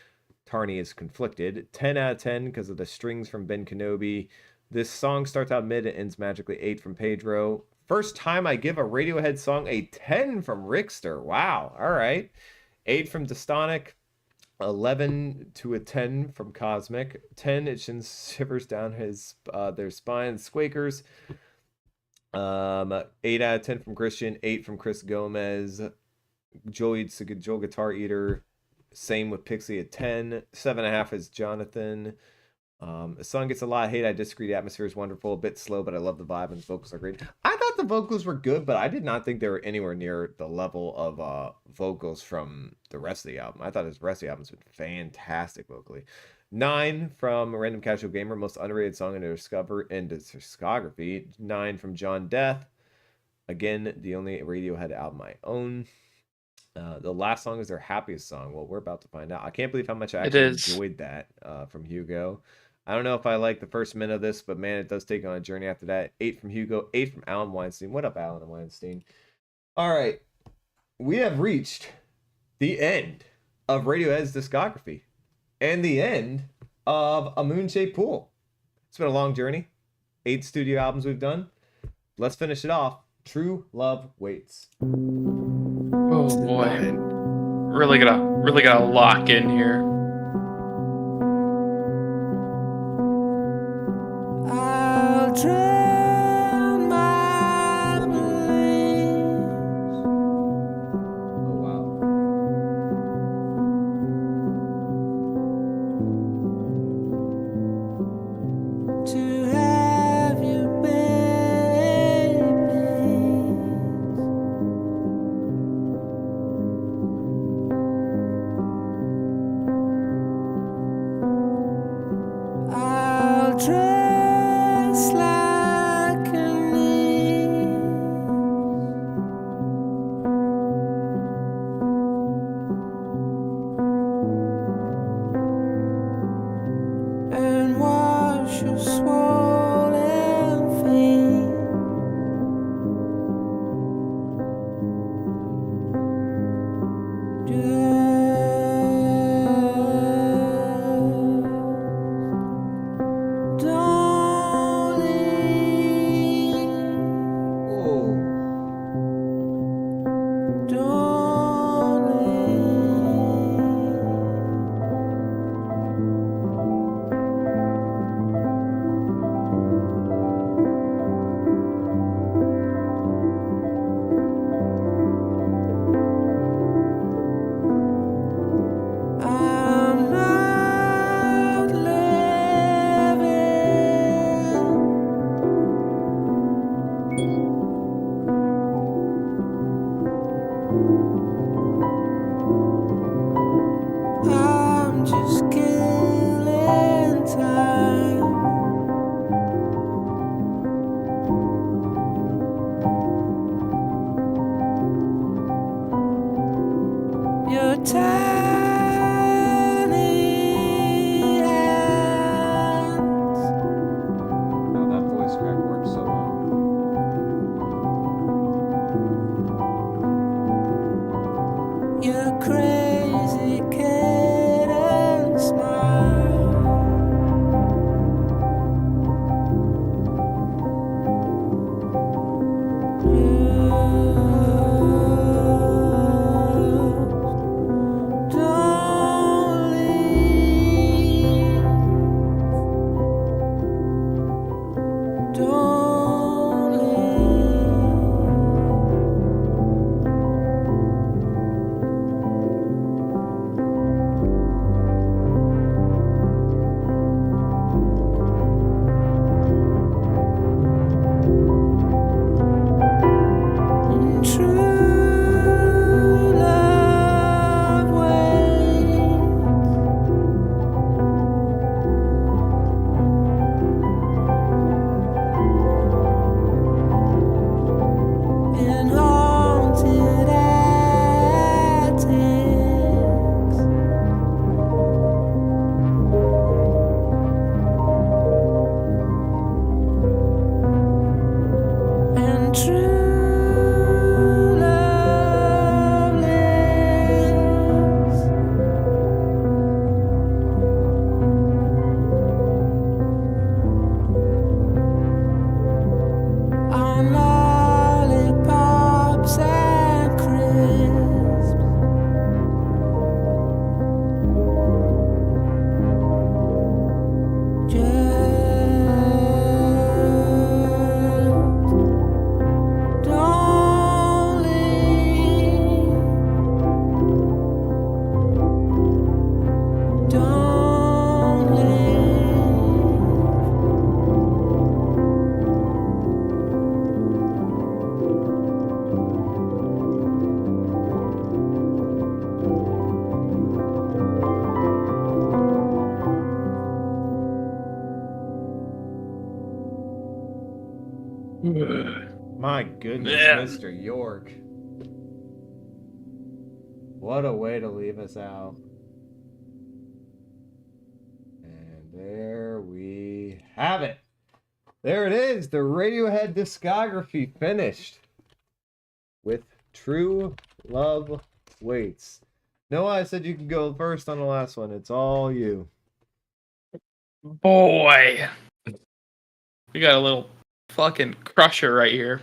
Tarney is conflicted. 10 out of 10 because of the strings from Ben Kenobi. This song starts out mid and ends magically. 8 from Pedro. First time I give a Radiohead song a 10 from Rickster. Wow. All right. 8 from Distonic. 11 to a 10 from Cosmic. 10, it shivers down their spine. Squakers. 8 out of 10 from Christian. 8 from Chris Gomez. Joel Guitar Eater. Same with Pixie at 10. 7.5 is Jonathan. The song gets a lot of hate. I disagree. The atmosphere is wonderful. A bit slow, but I love the vibe and the vocals are great. I thought the vocals were good, but I did not think they were anywhere near the level of vocals from the rest of the album. I thought the rest of the album's been fantastic vocally. 9 from Random Casual Gamer, most underrated song in their discography. 9 from John Death. Again, the only Radiohead album I own. The last song is their happiest song. Well, we're about to find out. I can't believe how much I It actually is. enjoyed that from Hugo. I don't know if I like the first minute of this, but man, it does take on a journey after that. 8 from Hugo, 8 from Alan Weinstein. What up, Alan Weinstein? All right. We have reached the end of Radiohead's discography and the end of A Moon-Shaped Pool. It's been a long journey. 8 studio albums we've done. Let's finish it off. True Love Waits. Oh boy, really gotta lock in here. I'll drown my beliefs. Oh, wow. To have you, baby. I'll dress like an and wash your swollen feet. Just don't leave. Whoa. Don't leave. My goodness, Man. Mr. York. What a way to leave us out. And there we have it. There it is. The Radiohead discography finished with True Love Waits. Noah, I said you can go first on the last one. It's all you. Boy. We got a little fucking crusher right here.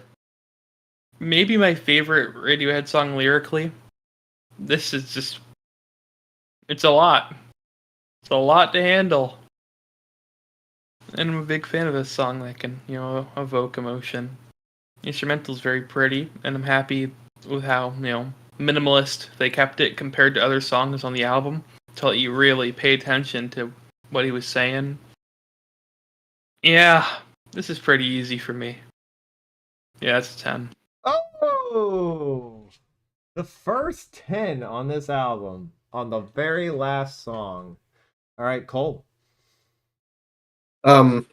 Maybe my favorite Radiohead song lyrically. This is just... It's a lot. It's a lot to handle. And I'm a big fan of this song that can, evoke emotion. The instrumental's very pretty, and I'm happy with how, minimalist they kept it compared to other songs on the album to let you really pay attention to what he was saying. Yeah, this is pretty easy for me. Yeah, it's a 10. Oh! The first 10 on this album on the very last song. All right, Cole. I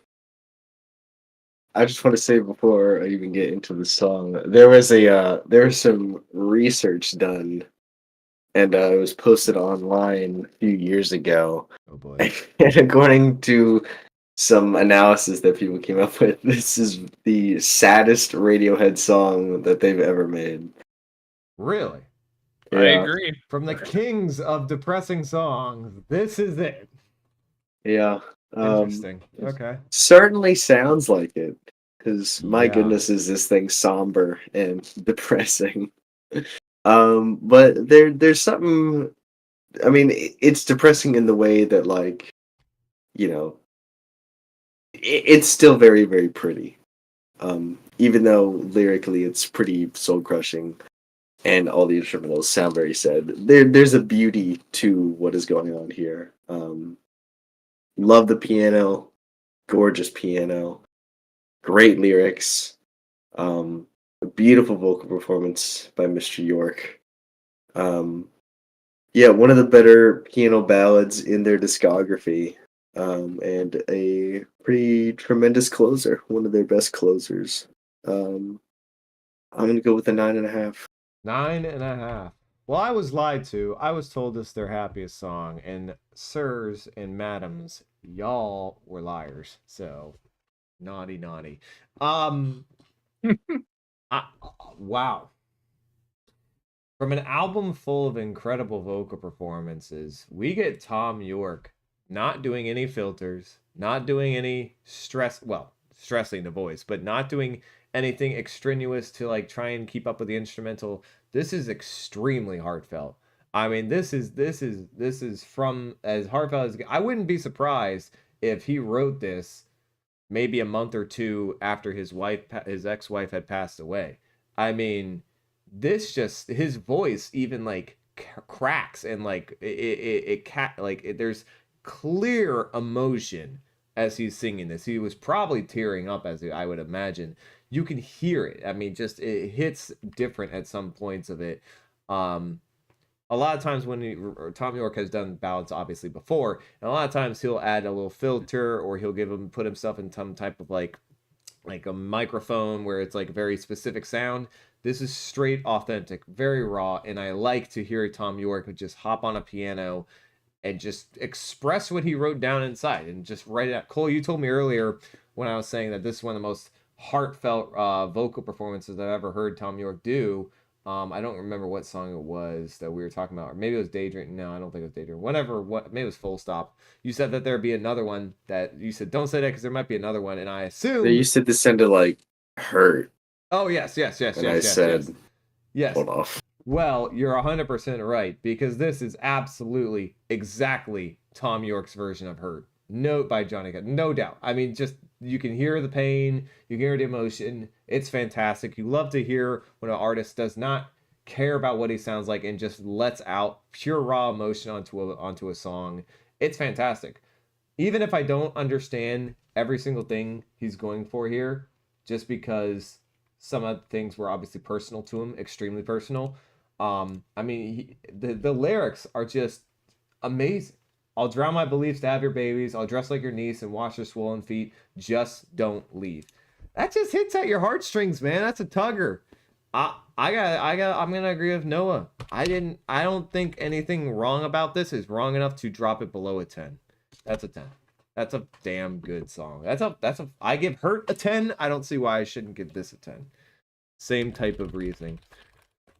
just want to say before I even get into the song, there was some research done, and it was posted online a few years ago. Oh boy. And according to some analysis that people came up with, this is the saddest Radiohead song that they've ever made. Really? I agree. From the kings of depressing songs, this is it. Yeah. Interesting. Okay. Certainly sounds like it, because my Yeah. goodness, is this thing somber and depressing. But there's something. I mean, it's depressing in the way that, like, it's still very, very pretty. Even though lyrically it's pretty soul crushing, and all the instrumentals sound very sad. There's a beauty to what is going on here. Love the piano, gorgeous piano, great lyrics, a beautiful vocal performance by Mr. York. Yeah, one of the better piano ballads in their discography, and a pretty tremendous closer, one of their best closers. I'm gonna go with a 9.5. 9.5. Well, I was lied to. I was told this their happiest song, and sirs and madams, y'all were liars. So, naughty, naughty. Wow. From an album full of incredible vocal performances, we get Tom York not doing any filters, not doing any stressing the voice, but not doing anything extraneous to like try and keep up with the instrumental. This is extremely heartfelt. I mean, this is from as heartfelt as I wouldn't be surprised if he wrote this maybe a month or two after his ex-wife had passed away. I mean, this just his voice even like cracks and like there's clear emotion as he's singing this. He was probably tearing up, as I would imagine. You can hear it. I mean, just it hits different at some points of it. A lot of times when Tom York has done ballads obviously before, and a lot of times he'll add a little filter or he'll put himself in some type of like a microphone where it's like a very specific sound. This is straight authentic, very raw, and I like to hear Tom York just hop on a piano and just express what he wrote down inside and just write it out. Cole, you told me earlier when I was saying that this is one of the most heartfelt vocal performances I've ever heard Tom York do. I don't remember what song it was that we were talking about, or maybe it was Daydreaming. No, I don't think it was Daydreaming. Maybe it was Full Stop. You said that there'd be another one that you said don't say that because there might be another one, and I assume You said this sounded like Hurt. Oh yes. And I said, yes. Hold off. Well, you're 100% right, because this is absolutely exactly Tom York's version of Hurt. Note by Johnny Cash, no doubt. I mean, just you can hear the pain, you can hear the emotion. It's fantastic. You love to hear when an artist does not care about what he sounds like and just lets out pure raw emotion onto a song. It's fantastic. Even if I don't understand every single thing he's going for here, just because some of the things were obviously personal to him, extremely personal. I mean, the lyrics are just amazing. I'll drown my beliefs to have your babies. I'll dress like your niece and wash your swollen feet. Just don't leave. That just hits at your heartstrings, man. That's a tugger. I'm gonna agree with Noah. I don't think anything wrong about this is wrong enough to drop it below a 10. That's a 10. That's a damn good song. I give Hurt a 10. I don't see why I shouldn't give this a 10. Same type of reasoning.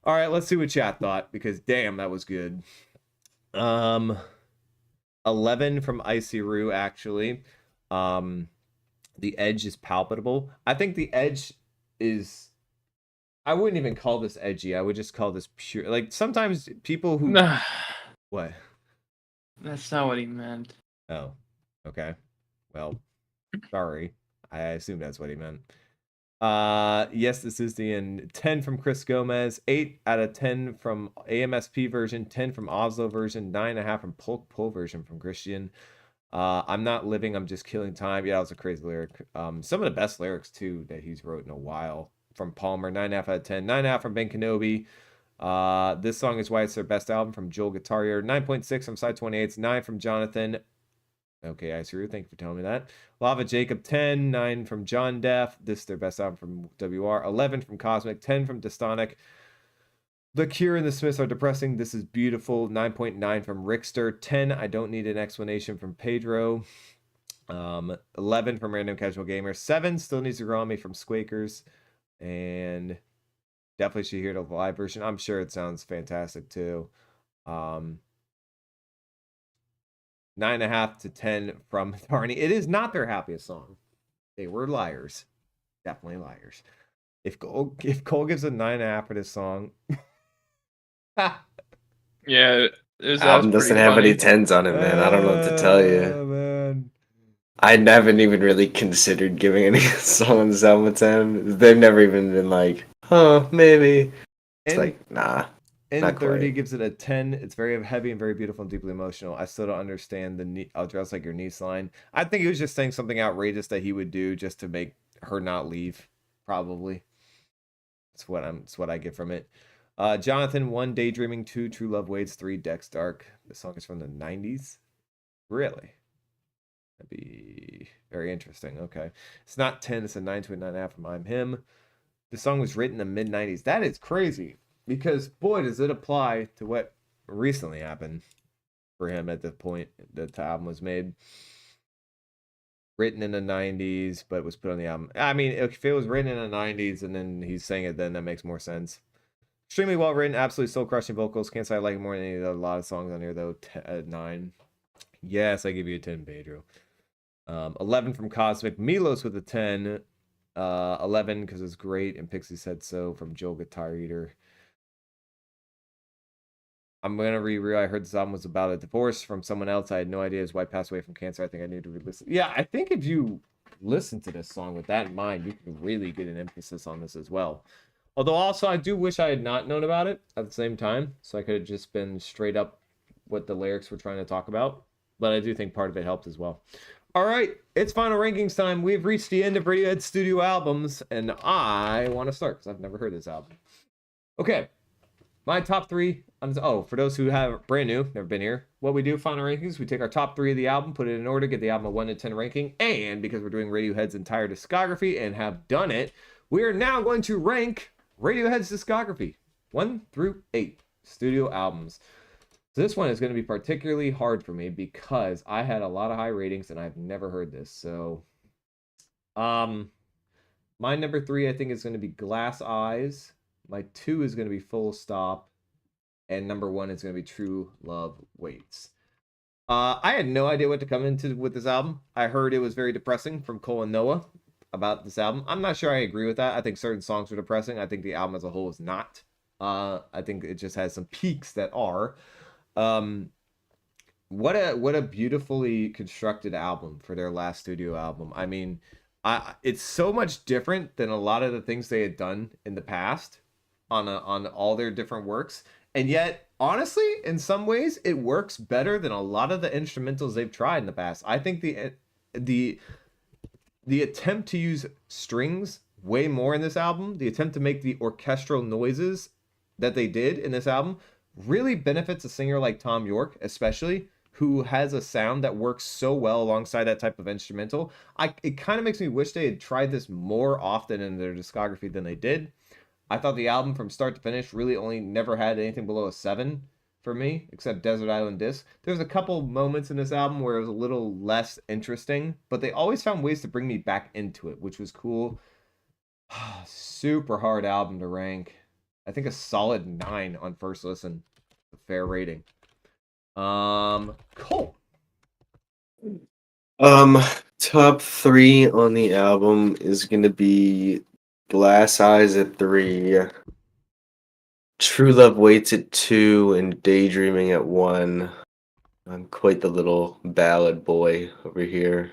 All right, let's see what chat thought, because damn, that was good. 11 from Icy Roo, actually. The edge is palpable. I think the edge is, I wouldn't even call this edgy. I would just call this pure. Like, sometimes people who... What? That's not what he meant. Oh, okay. Well, sorry. I assume that's what he meant. Yes, this is the end. 10 from Chris Gomez, 8 out of 10 from AMSP version, 10 from Oslo version, 9.5 from Polk Pull version from Christian. I'm not living, I'm just killing time. Yeah, that was a crazy lyric. Some of the best lyrics too that he's wrote in a while. From Palmer, 9.5 out of 10, 9.5 from Ben Kenobi. This song is why it's their best album from Joel Guitarier, 9.6 from Side 28, 9 from Jonathan. Okay, Iceru, thank you for telling me that. Lava Jacob, 10, 9 from John Deff. This is their best album from WR. 11 from Cosmic, 10 from Dystonic. The Cure and the Smiths are depressing. This is beautiful. 9.9 from Rickster. 10, I don't need an explanation from Pedro. 11 from Random Casual Gamer. 7, Still Needs to Grow on Me from Squakers. And definitely should hear the live version. I'm sure it sounds fantastic too. 9.5 to 10 from Tarney. It is not their happiest song. They were liars. Definitely liars. If Cole gives a 9.5 for this song. Yeah, that Album was doesn't pretty have funny. any 10s on it, man. I don't know what to tell you. Man. I haven't even really considered giving any song on this album a 10. They've never even been like, huh, maybe. It's like, nah. Not 30 quite. gives it a 10. It's very heavy and very beautiful and deeply emotional. I still don't understand the I'll dress like your niece line. I think he was just saying something outrageous that he would do just to make her not leave, probably. That's what I get from it. Jonathan, 1, Daydreaming, 2, True Love Waits, 3, Dex Dark. The song is from the 90s. Really? That'd be very interesting. Okay. It's not 10, it's a 9 to a 9.5 from I'm Him. The song was written in the mid-90s. That is crazy. Because, boy, does it apply to what recently happened for him at the point that the album was made. Written in the 90s, but was put on the album. I mean, if it was written in the 90s and then he's saying it, then that makes more sense. Extremely well written, absolutely soul-crushing vocals. Can't say I like it more than any of the, a lot of songs on here, though. 9. Yes, I give you a 10, Pedro. 11 from Cosmic. Milos with a 10. 11 because it's great, and Pixie Said So from Joel Guitar Eater. I'm gonna reread. I heard this album was about a divorce from someone else. I had no idea his wife passed away from cancer. I think I need to re-listen. Yeah, I think if you listen to this song with that in mind, you can really get an emphasis on this as well. Although also, I do wish I had not known about it at the same time, so I could have just been straight up what the lyrics were trying to talk about. But I do think part of it helped as well. All right, it's final rankings time. We've reached the end of Radiohead studio albums, and I want to start because I've never heard this album. Okay. My top 3. Oh, for those who have brand new, never been here, what we do, final rankings, we take our top 3 of the album, put it in order, get the album a 1 to 10 ranking, and because we're doing Radiohead's entire discography and have done it, we are now going to rank Radiohead's discography, 1 through 8 studio albums. So this one is going to be particularly hard for me because I had a lot of high ratings and I've never heard this. So, my number 3 I think is going to be Glass Eyes. My 2 is going to be Full Stop. And number 1 is going to be True Love Waits. I had no idea what to come into with this album. I heard it was very depressing from Cole and Noah about this album. I'm not sure I agree with that. I think certain songs are depressing. I think the album as a whole is not. I think it just has some peaks that are. What a beautifully constructed album for their last studio album. I mean, it's so much different than a lot of the things they had done in the past on all their different works, and yet honestly in some ways it works better than a lot of the instrumentals they've tried in the past. I think the attempt to use strings way more in this album, the attempt to make the orchestral noises that they did in this album really benefits a singer like Tom York, especially, who has a sound that works so well alongside that type of instrumental. It kind of makes me wish they had tried this more often in their discography than they did. I thought the album from start to finish really only never had anything below a 7 for me, except Desert Island Disc. There's a couple moments in this album where it was a little less interesting, but they always found ways to bring me back into it, which was cool. Super hard album to rank. I think a solid 9 on first listen. A fair rating. Cool. Top 3 on the album is gonna be Glass Eyes at 3, True Love Waits at 2, and Daydreaming at 1. I'm quite the little ballad boy over here.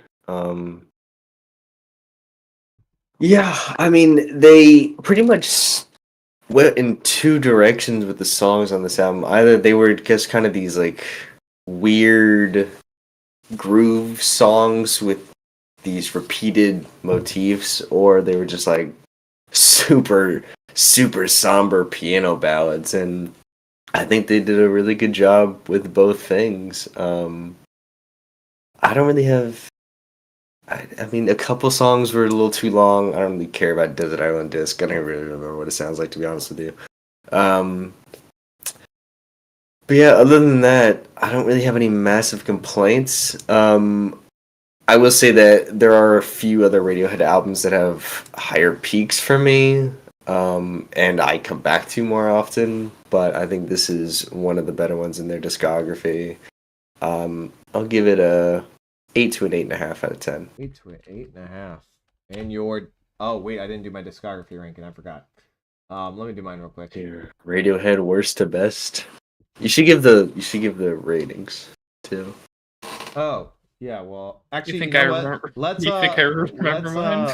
Yeah, I mean, they pretty much went in 2 directions with the songs on this album. Either they were just kind of these like weird groove songs with these repeated motifs, or they were just like super somber piano ballads, and I think they did a really good job with both things. I don't really have. I mean, a couple songs were a little too long. I don't really care about Desert Island Disc. I don't really remember what it sounds like, to be honest with you. But yeah, other than that, I don't really have any massive complaints. I will say that there are a few other Radiohead albums that have higher peaks for me, and I come back to more often, but I think this is one of the better ones in their discography. I'll give it a 8 to an 8.5 out of 10. 8 to an 8.5. And your... Oh, wait, I didn't do my discography ranking. I forgot. Let me do mine real quick. Here, Radiohead worst to best. You should give the ratings too. Oh, yeah, well, actually, You think know I what? remember? Let's You think I remember mine?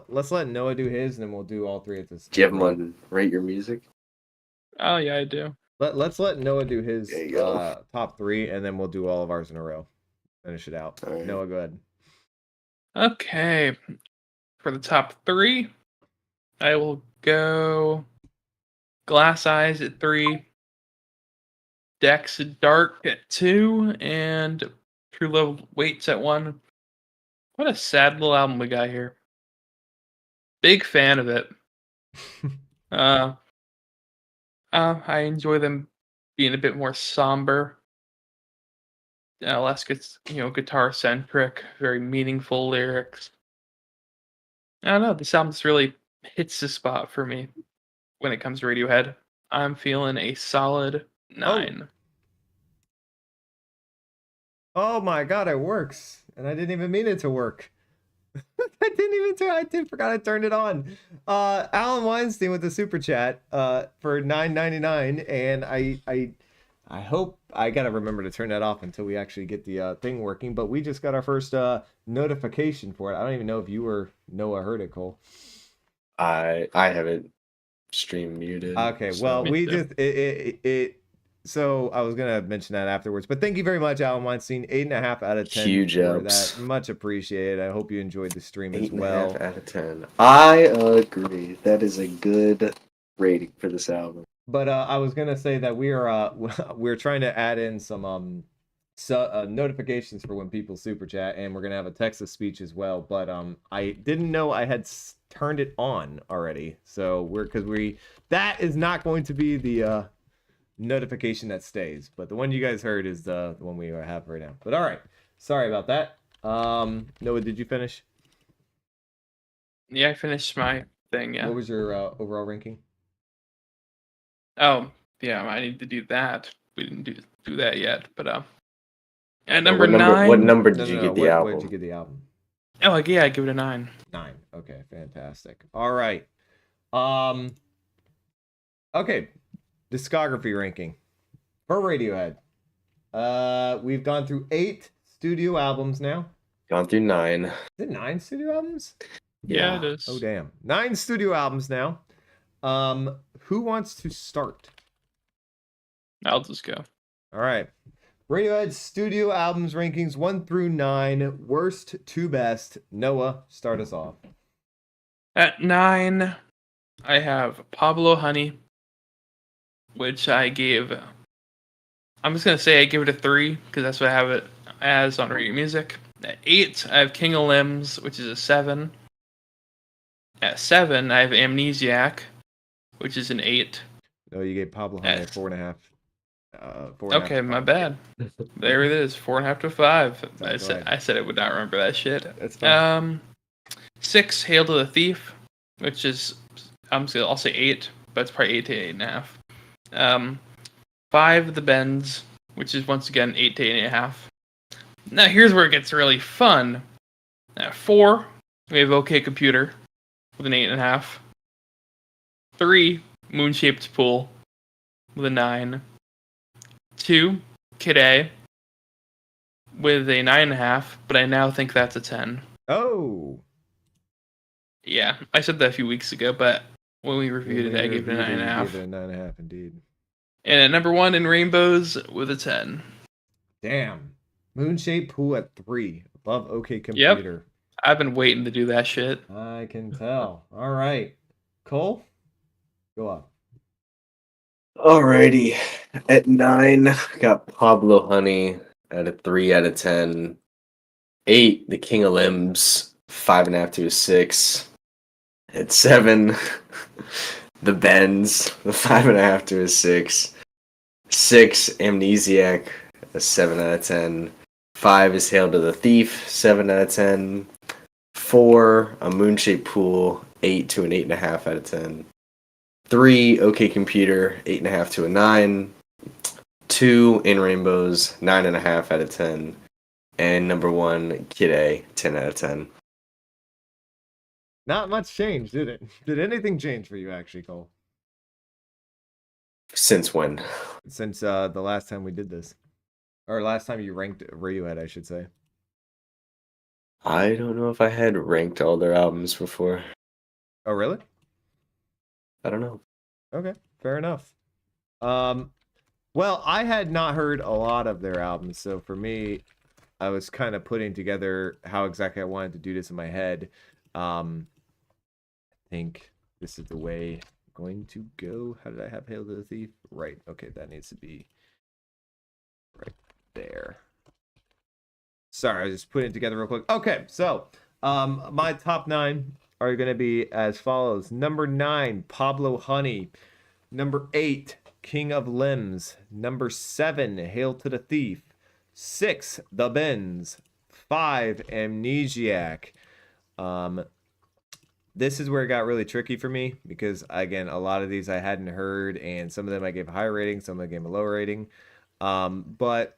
let's let Noah do his, and then we'll do all 3 at this. Do you have him on Rate Your Music? Oh yeah, I do. Let's let Noah do his There you go. top 3, and then we'll do all of ours in a row. Finish it out. All right. Noah, go ahead. Okay, for the top 3, I will go Glass Eyes at 3, Dex Dark at 2, and True Love Waits at 1. What a sad little album we got here. Big fan of it. I enjoy them being a bit more somber, less guitar centric, very meaningful lyrics. I don't know. This album just really hits the spot for me when it comes to Radiohead. I'm feeling a solid 9. Oh my god, it works. And I didn't even mean it to work. I forgot I turned it on. Alan Weinstein with the super chat for $9.99, and I hope I gotta remember to turn that off until we actually get the thing working. But we just got our first notification for it. I don't even know if you or Noah heard it, Cole. I have it stream muted. Okay, so- well, Me we too. just so I was gonna mention that afterwards, but thank you very much, Alan Weinstein. 8.5 out of 10. Huge for ups. that. Much appreciated. I hope you enjoyed the stream as 8.5 well. out of 10. I agree. That is a good rating for this album. But I was gonna say that we're trying to add in some notifications for when people super chat, and we're gonna have a text to speech as well. But I didn't know I had turned it on already, so that is not going to be the notification that stays. But the one you guys heard is the one we have right now. But all right, sorry about that. Noah, did you finish? Yeah, I finished my thing. Yeah. What was your overall ranking? Oh, yeah. I need to do that. We didn't do that yet. But at number what 9. What number No, did no, you no, get the what album? did you give the album? Oh, yeah. I give it a 9. 9. Okay, fantastic. All right. Okay. Discography ranking for Radiohead. We've gone through 8 studio albums now. Gone through 9. Is it 9 studio albums? Yeah, it is. Oh damn. 9 studio albums now. Who wants to start? I'll just go. All right. Radiohead studio albums rankings 1 through 9, worst to best. Noah, start us off. At 9, I have Pablo Honey, which I gave I'm just gonna say I give it a 3 because that's what I have it as on Radio Music. At 8, I have King of Limbs, which is a 7. At 7, I have Amnesiac, which is an 8. No, you gave Pablo Honey a Yes. 4.5. 4.5 Okay, to my 5. bad. There it is, 4.5 to 5. That's right. I said I would not remember that shit. That's fine. 6, Hail to the Thief, which is I'll say 8, but it's probably 8 to 8.5. 5, The Bends, which is once again 8 to 8.5. Now here's where it gets really fun. At 4, we have OK Computer with an 8.5. 3, Moon-Shaped Pool with a 9. 2, Kid A with a 9.5, but I now think that's a 10. Oh. Yeah, I said that a few weeks ago, but when we reviewed it, I gave it a 9.5. You gave it a 9.5, indeed. And at number 1 in Rainbows with a 10. Damn. Moonshaped Pool at 3. Above OK Computer. I've been waiting to do that shit. I can tell. All right. Cole, go up. Alrighty. At 9, got Pablo Honey at a 3 out of 10. 8, The King of Limbs, 5.5 to a 6. At 7, The Bends, the 5.5 to a 6. 6, Amnesiac, a 7 out of 10. 5 is Hail to the Thief, 7 out of 10. 4, A Moonshaped Pool, 8 to an 8.5 out of 10. 3, OK Computer, 8.5 to a 9. 2, In Rainbows, 9.5 out of 10. And number 1, Kid A, 10 out of 10. Not much change, did it? Did anything change for you, actually, Cole? Since when? Since the last time we did this. Or last time you ranked Radiohead, I should say. I don't know if I had ranked all their albums before. Oh, really? I don't know. Okay, fair enough. Well, I had not heard a lot of their albums, so for me, I was kind of putting together how exactly I wanted to do this in my head. I think this is the way I'm going to go. How did I have Hail to the Thief? Right. Okay, that needs to be right there. Sorry, I was just putting it together real quick. Okay, so my top 9 are going to be as follows. Number 9, Pablo Honey. Number 8, King of Limbs. Number 7, Hail to the Thief. 6, The Bends. 5, Amnesiac. This is where it got really tricky for me because, again, a lot of these I hadn't heard, and some of them I gave a high rating, some of them I gave a low rating. But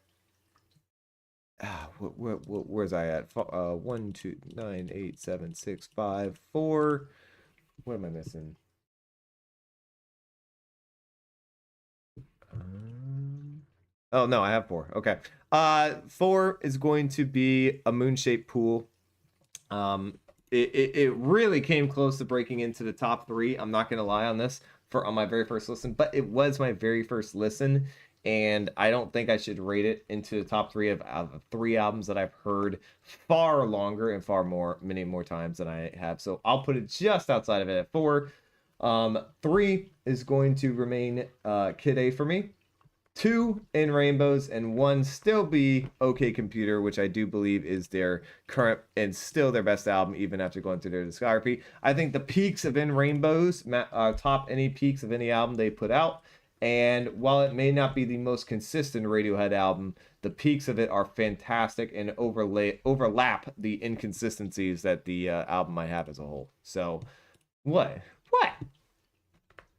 where's I at? 1, 2, 9, 8, 7, 6, 5, 4. What am I missing? Oh no, I have 4. Okay. 4 is going to be A Moon-Shaped Pool. It really came close to breaking into the top 3. I'm not gonna lie on this on my very first listen, but it was my very first listen, and I don't think I should rate it into the top 3 of 3 albums that I've heard far longer and many more times than I have. So I'll put it just outside of it at 4. 3 is going to remain Kid A for me. 2 In Rainbows, and 1 still be OK Computer, which I do believe is their current and still their best album, even after going through their discography. I think the peaks of In Rainbows top any peaks of any album they put out, and while it may not be the most consistent Radiohead album, the peaks of it are fantastic and overlap the inconsistencies that the album might have as a whole. So, what?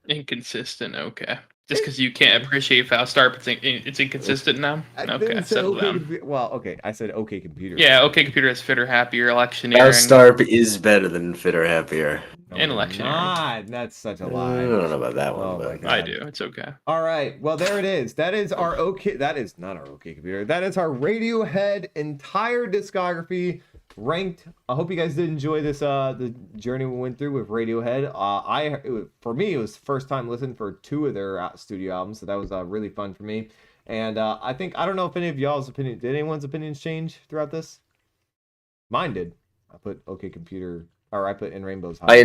Inconsistent, okay. Just because you can't appreciate Ful Stop, it's inconsistent now? Okay, settle down. Well, okay, I said OK Computer. Yeah, OK Computer has Fitter Happier, Ful Electioneering, Stop is better than Fitter Happier. and Electioneering. God, that's such a lie. I don't know about that one, Oh my but God. I do, it's okay. All right, well there it is. That is our OK. That is not our OK Computer. That is our Radiohead entire discography ranked. I hope you guys did enjoy this the journey we went through with Radiohead. For me, it was first time listening for 2 of their studio albums, so that was really fun for me. And I don't know if any of y'all's opinion, did anyone's opinions change throughout this? Mine did. I put OK Computer, or I put In Rainbows high. I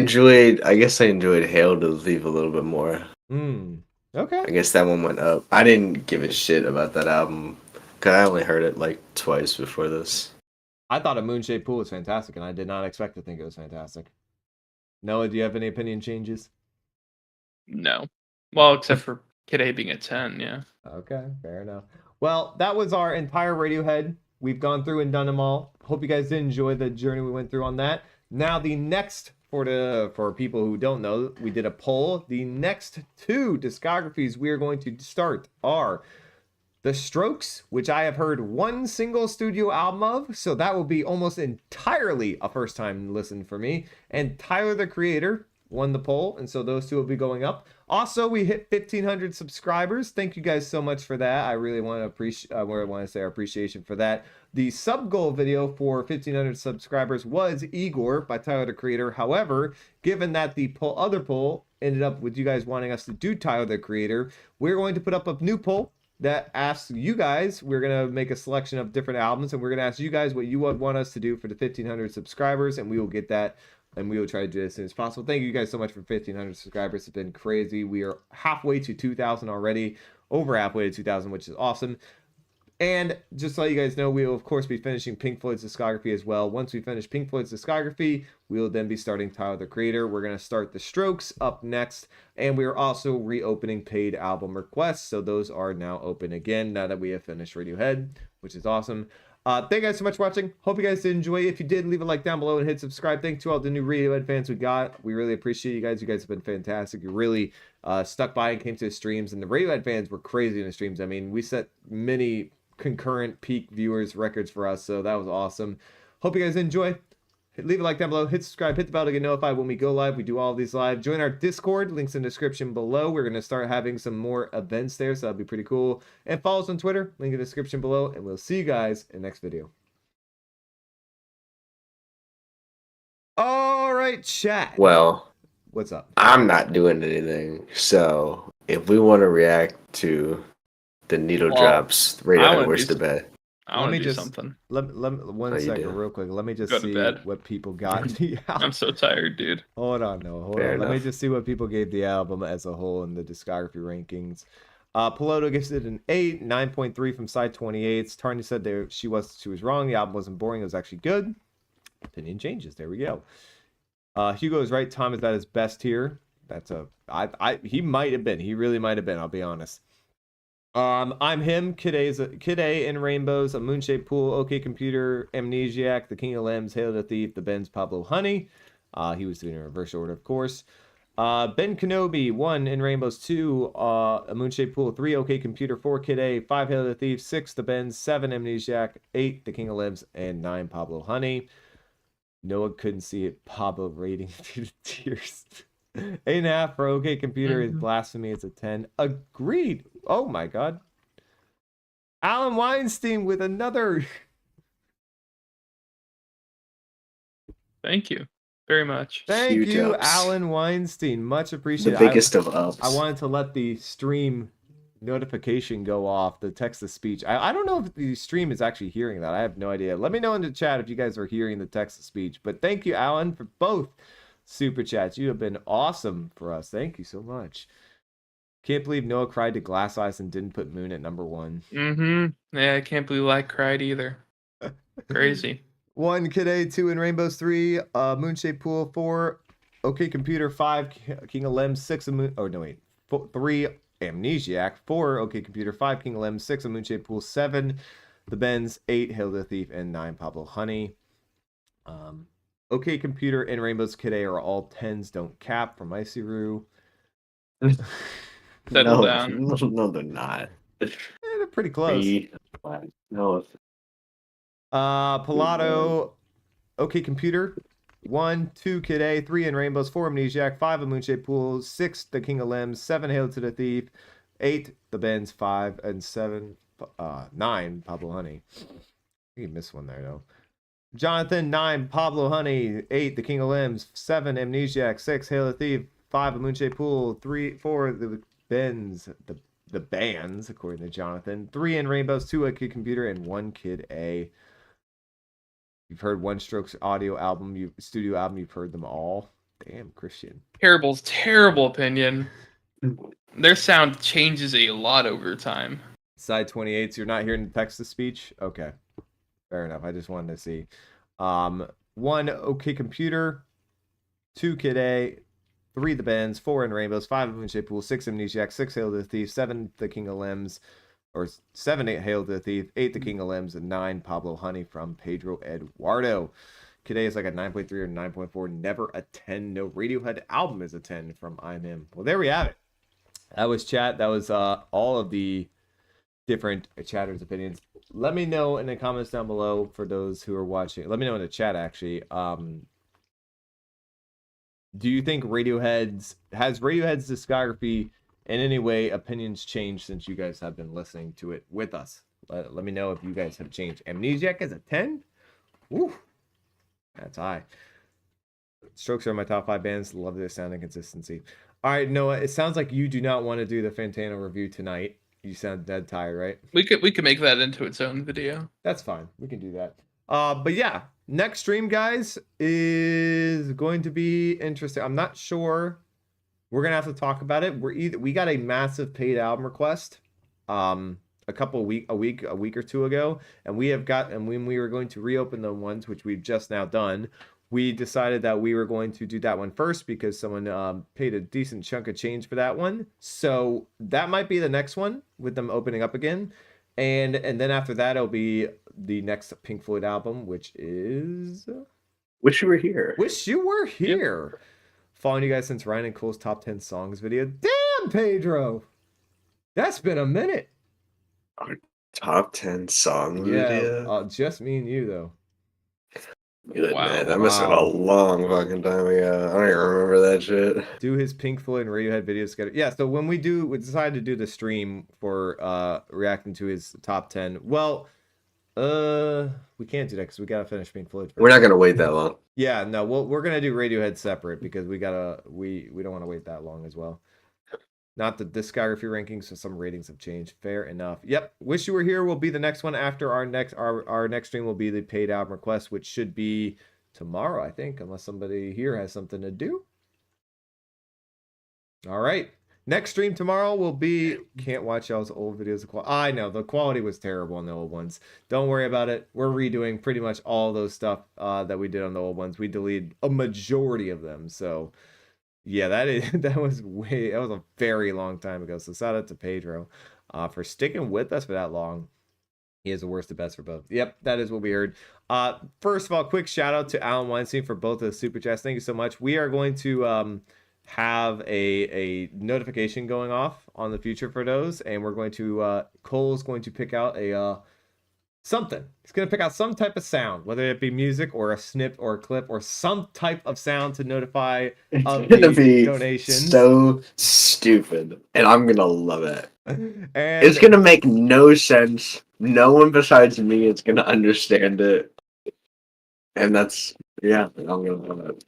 guess I enjoyed Hail to the Thief a little bit more. Okay. I guess that one went up. I didn't give a shit about that album because I only heard it like twice before this. I thought A Moonshaped Pool was fantastic, and I did not expect to think it was fantastic. Noah, do you have any opinion changes? No. Well, except for Kid A being a 10, yeah. Okay, fair enough. Well, that was our entire Radiohead. We've gone through and done them all. Hope you guys did enjoy the journey we went through on that. Now, the next, for people who don't know, we did a poll. The next two discographies we are going to start are The Strokes, which I have heard one single studio album of, so that will be almost entirely a first time listen for me. And Tyler, the Creator, won the poll, and so those two will be going up. Also, we hit 1,500 subscribers. Thank you guys so much for that. I really want to appreciate. I want to say our appreciation for that. The sub goal video for 1,500 subscribers was Igor by Tyler the Creator. However, given that the other poll ended up with you guys wanting us to do Tyler the Creator, we're going to put up a new poll that asks you guys. We're going to make a selection of different albums, and we're going to ask you guys what you would want us to do for the 1,500 subscribers, and we will get that. And we will try to do it as soon as possible. Thank you guys so much for 1,500 subscribers. It's been crazy. We are halfway to 2,000 already. Over halfway to 2,000, which is awesome. And just to let you guys know, we will, of course, be finishing Pink Floyd's discography as well. Once we finish Pink Floyd's discography, we will then be starting Tyler, the Creator. We're going to start The Strokes up next. And we are also reopening paid album requests. So those are now open again now that we have finished Radiohead, which is awesome. Thank you guys so much for watching. Hope you guys did enjoy. If you did, leave a like down below and hit subscribe. Thanks to all the new Radiohead fans we got. We really appreciate you guys. You guys have been fantastic. You really stuck by and came to the streams. And the Radiohead fans were crazy in the streams. I mean, we set many concurrent peak viewers records for us. So that was awesome. Hope you guys enjoy. Leave a like down below, hit subscribe, hit the bell to get notified when we go live. We do all of these live. Join our Discord, links in the description below. We're going to start having some more events there, so that'll be pretty cool. And follow us on Twitter, link in the description below, and we'll see you guys in the next video. All right, chat. Well, what's up? I'm not doing anything, so if we want to react to the needle drops, Radiohead Worst to Bed. I want to do something. Let one second, real quick. Let me just see what people got. I'm so tired, dude. Hold on, no, hold on. Let me just see what people gave the album as a whole in the discography rankings. Piloto gives it an 8, 9.3 from side 28. Tarny said she was wrong. The album wasn't boring. It was actually good. Opinion changes. There we go. Hugo is right. Tom is at his best here. That's he might have been. He really might have been. I'll be honest. I'm him. Kid A in Rainbows, A Moonshaped Pool, OK Computer, Amnesiac, The King of Limbs, Hail the Thief, The Benz, Pablo Honey. He was doing in reverse order, of course. Ben Kenobi, 1 in Rainbows, 2 A Moonshaped Pool, 3 OK Computer, 4 Kid A, 5 Hail the Thief, 6 The Benz, 7 Amnesiac, 8 The King of Limbs, and 9 Pablo Honey. Noah couldn't see it. Pablo rating due to tears. 8.5 for OK Computer is blasphemy. It's a 10. Agreed. Oh my god. Alan Weinstein with another. Thank you very much. Thank Huge you, ups. Alan Weinstein. Much appreciated. The biggest of ups. I wanted to let the stream notification go off, the text to speech. I don't know if the stream is actually hearing that. I have no idea. Let me know in the chat if you guys are hearing the text to speech. But thank you, Alan, for both super chats. You have been awesome for us. Thank you so much. Can't believe Noah cried to Glass Eyes and didn't put Moon at number 1. Yeah, I can't believe I cried either. Crazy. 1 Kid A, 2 in Rainbows, 3 Moonshaped Pool, 4 OK Computer, 5 King of Limbs, 6 3 Amnesiac, 4 OK Computer, 5 King of Limbs, 6 a Moonshaped Pool, 7 The Benz, 8 Hail the Thief, and 9 Pablo Honey. OK Computer and Rainbows Kid A are all 10s, don't cap from Icy Roo. Settle down. No, they're not. They're pretty close. No. Pilato, OK Computer, 1, 2 Kid A, 3 in Rainbows, 4 Amnesiac, 5 a Moonshaped Pool, 6 The King of Limbs, 7 Hail to the Thief, 8 The Benz, 5 and 7 9 Pablo Honey. I think you missed one there though. Jonathan, 9 Pablo Honey, 8 The King of Limbs, 7 Amnesiac, 6 Hail the Thief, 5 a Moonshaped Pool, 4 The Benz, the bands according to Jonathan, 3 in Rainbows, 2 a Kid Computer, and 1 Kid A. You've heard One Stroke's studio album. You've heard them all. Damn, Christian. Terrible opinion. Their sound changes a lot over time. Side 28, so you're not hearing the text-to-speech? Okay. Fair enough. I just wanted to see. 1, OK Computer. 2, Kid A. 3, The Bends. 4, In Rainbows. 5, Moonshaped Pool. 6, Amnesiac. 6, Hail to the Thief. 7, The King of Limbs. Or 7, 8, Hail to the Thief. 8, The King of Limbs. And 9, Pablo Honey from Pedro Eduardo. Kid A is like a 9.3 or 9.4. Never a 10. No Radiohead album is a 10 from I'm Him. Well, there we have it. That was chat. That was all of the different chatters' opinions. Let me know in the comments down below for those who are watching. Let me know in the chat, actually. Do you think has Radiohead's discography in any way opinions changed since you guys have been listening to it with us? Let me know if you guys have changed. Amnesiac is a 10? Woo! That's high. Strokes are my top 5 bands. Love their sound and consistency. All right, Noah, it sounds like you do not want to do the Fantano review tonight. You sound dead tired, right? We could make that into its own video. That's fine. We can do that. But yeah, next stream, guys, is going to be interesting. I'm not sure. We're gonna have to talk about it. We got a massive paid album request, a week or two ago, and when we were going to reopen the ones which we've just now done, we decided that we were going to do that one first because someone paid a decent chunk of change for that one. So that might be the next one with them opening up again. And then after that, it'll be the next Pink Floyd album, which is... Wish You Were Here. Wish You Were Here. Yep. Following you guys since Ryan and Cole's top 10 songs video. Damn, Pedro! That's been a minute. Our top 10 song video? Just me and you, though. Good, wow. Man. That must have been a long fucking time ago. I don't even remember that shit. Do his Pink Floyd and Radiohead videos together. Yeah, so when we decided to do the stream for reacting to his top 10. Well, we can't do that because we gotta finish Pink Floyd first. We're not gonna wait that long. Yeah, no, we're gonna do Radiohead separate because we don't want to wait that long as well. Not the discography rankings, so some ratings have changed. Fair enough. Yep. Wish You Were Here will be the next one after our next stream will be the paid album request, which should be tomorrow, I think, unless somebody here has something to do. All right. Next stream tomorrow will be... Can't watch y'all's old videos. I know. The quality was terrible on the old ones. Don't worry about it. We're redoing pretty much all those stuff that we did on the old ones. We deleted a majority of them, so... Yeah, that was a very long time ago. So shout out to Pedro for sticking with us for that long. He is the worst, the best for both. Yep, that is what we heard. First of all, quick shout out to Alan Weinstein for both of the super chats. Thank you so much. We are going to have a notification going off on the future for those, and we're going to Cole's going to pick out a something. He's going to pick out some type of sound, whether it be music or a snip or a clip or some type of sound to notify of the donations. So stupid. And I'm going to love it. And it's going to make no sense. No one besides me is going to understand it. And that's, yeah, I'm going to love it.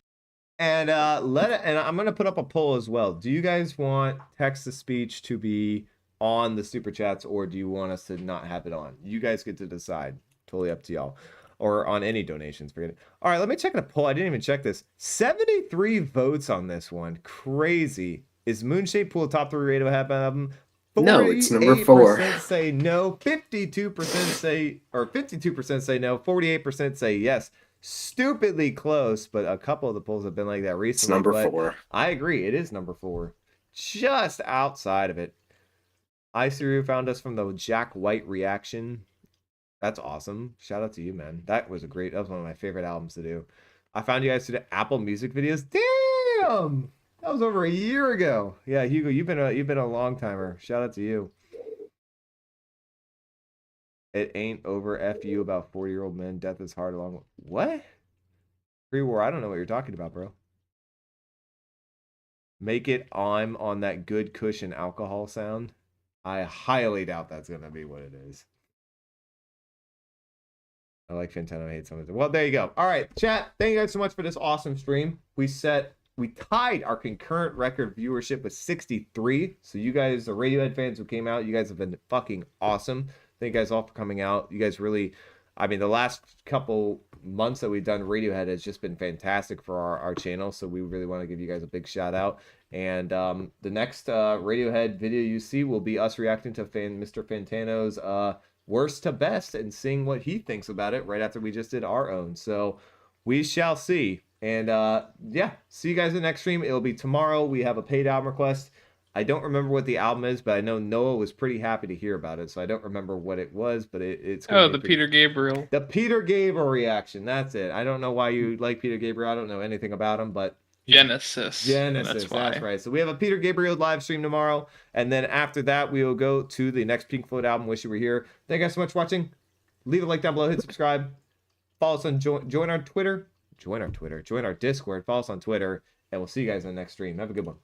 And I'm going to put up a poll as well. Do you guys want text-to-speech to be on the super chats, or do you want us to not have it on? You guys get to decide. Totally up to y'all. Or on any donations. Forget it. All right, let me check the poll. I didn't even check this. 73 votes on this one. Crazy. Is Moonshaped Pool top 3 Radiohead album? No, it's number 4. Say no. 52% say, or 52% say no. 48% say yes. Stupidly close, but a couple of the polls have been like that recently. It's number 4. I agree. It is number 4. Just outside of it. Iceru found us from the Jack White reaction. That's awesome. Shout out to you, man. That was one of my favorite albums to do. I found you guys to do Apple Music videos. Damn! That was over a year ago. Yeah, Hugo, you've been a long timer. Shout out to you. It ain't over F you about 40-year-old men. Death is hard along. What? Pre-war, I don't know what you're talking about, bro. Make it I'm on that good cushion alcohol sound. I highly doubt that's going to be what it is. I like Fantano. I hate some of it. Well, there you go. All right, chat. Thank you guys so much for this awesome stream. We tied our concurrent record viewership with 63. So you guys, the Radiohead fans who came out, you guys have been fucking awesome. Thank you guys all for coming out. You guys really, I mean, the last couple months that we've done Radiohead has just been fantastic for our channel. So we really want to give you guys a big shout out. And the next Radiohead video you see will be us reacting to Mr. Fantano's worst to best and seeing what he thinks about it right after we just did our own. So we shall see. And yeah, see you guys in the next stream. It'll be tomorrow. We have a paid album request. I don't remember what the album is, but I know Noah was pretty happy to hear about it. So I don't remember what it was, but it's Oh, the Peter Gabriel. The Peter Gabriel reaction. That's it. I don't know why you like Peter Gabriel. I don't know anything about him, but Genesis. That's right. So we have a Peter Gabriel live stream tomorrow, and then after that we will go to the next Pink Floyd album. Wish You Were Here. Thank you guys so much for watching. Leave a like down below. Hit subscribe. Follow us on join our Twitter. Join our Discord. Follow us on Twitter, and we'll see you guys in the next stream. Have a good one.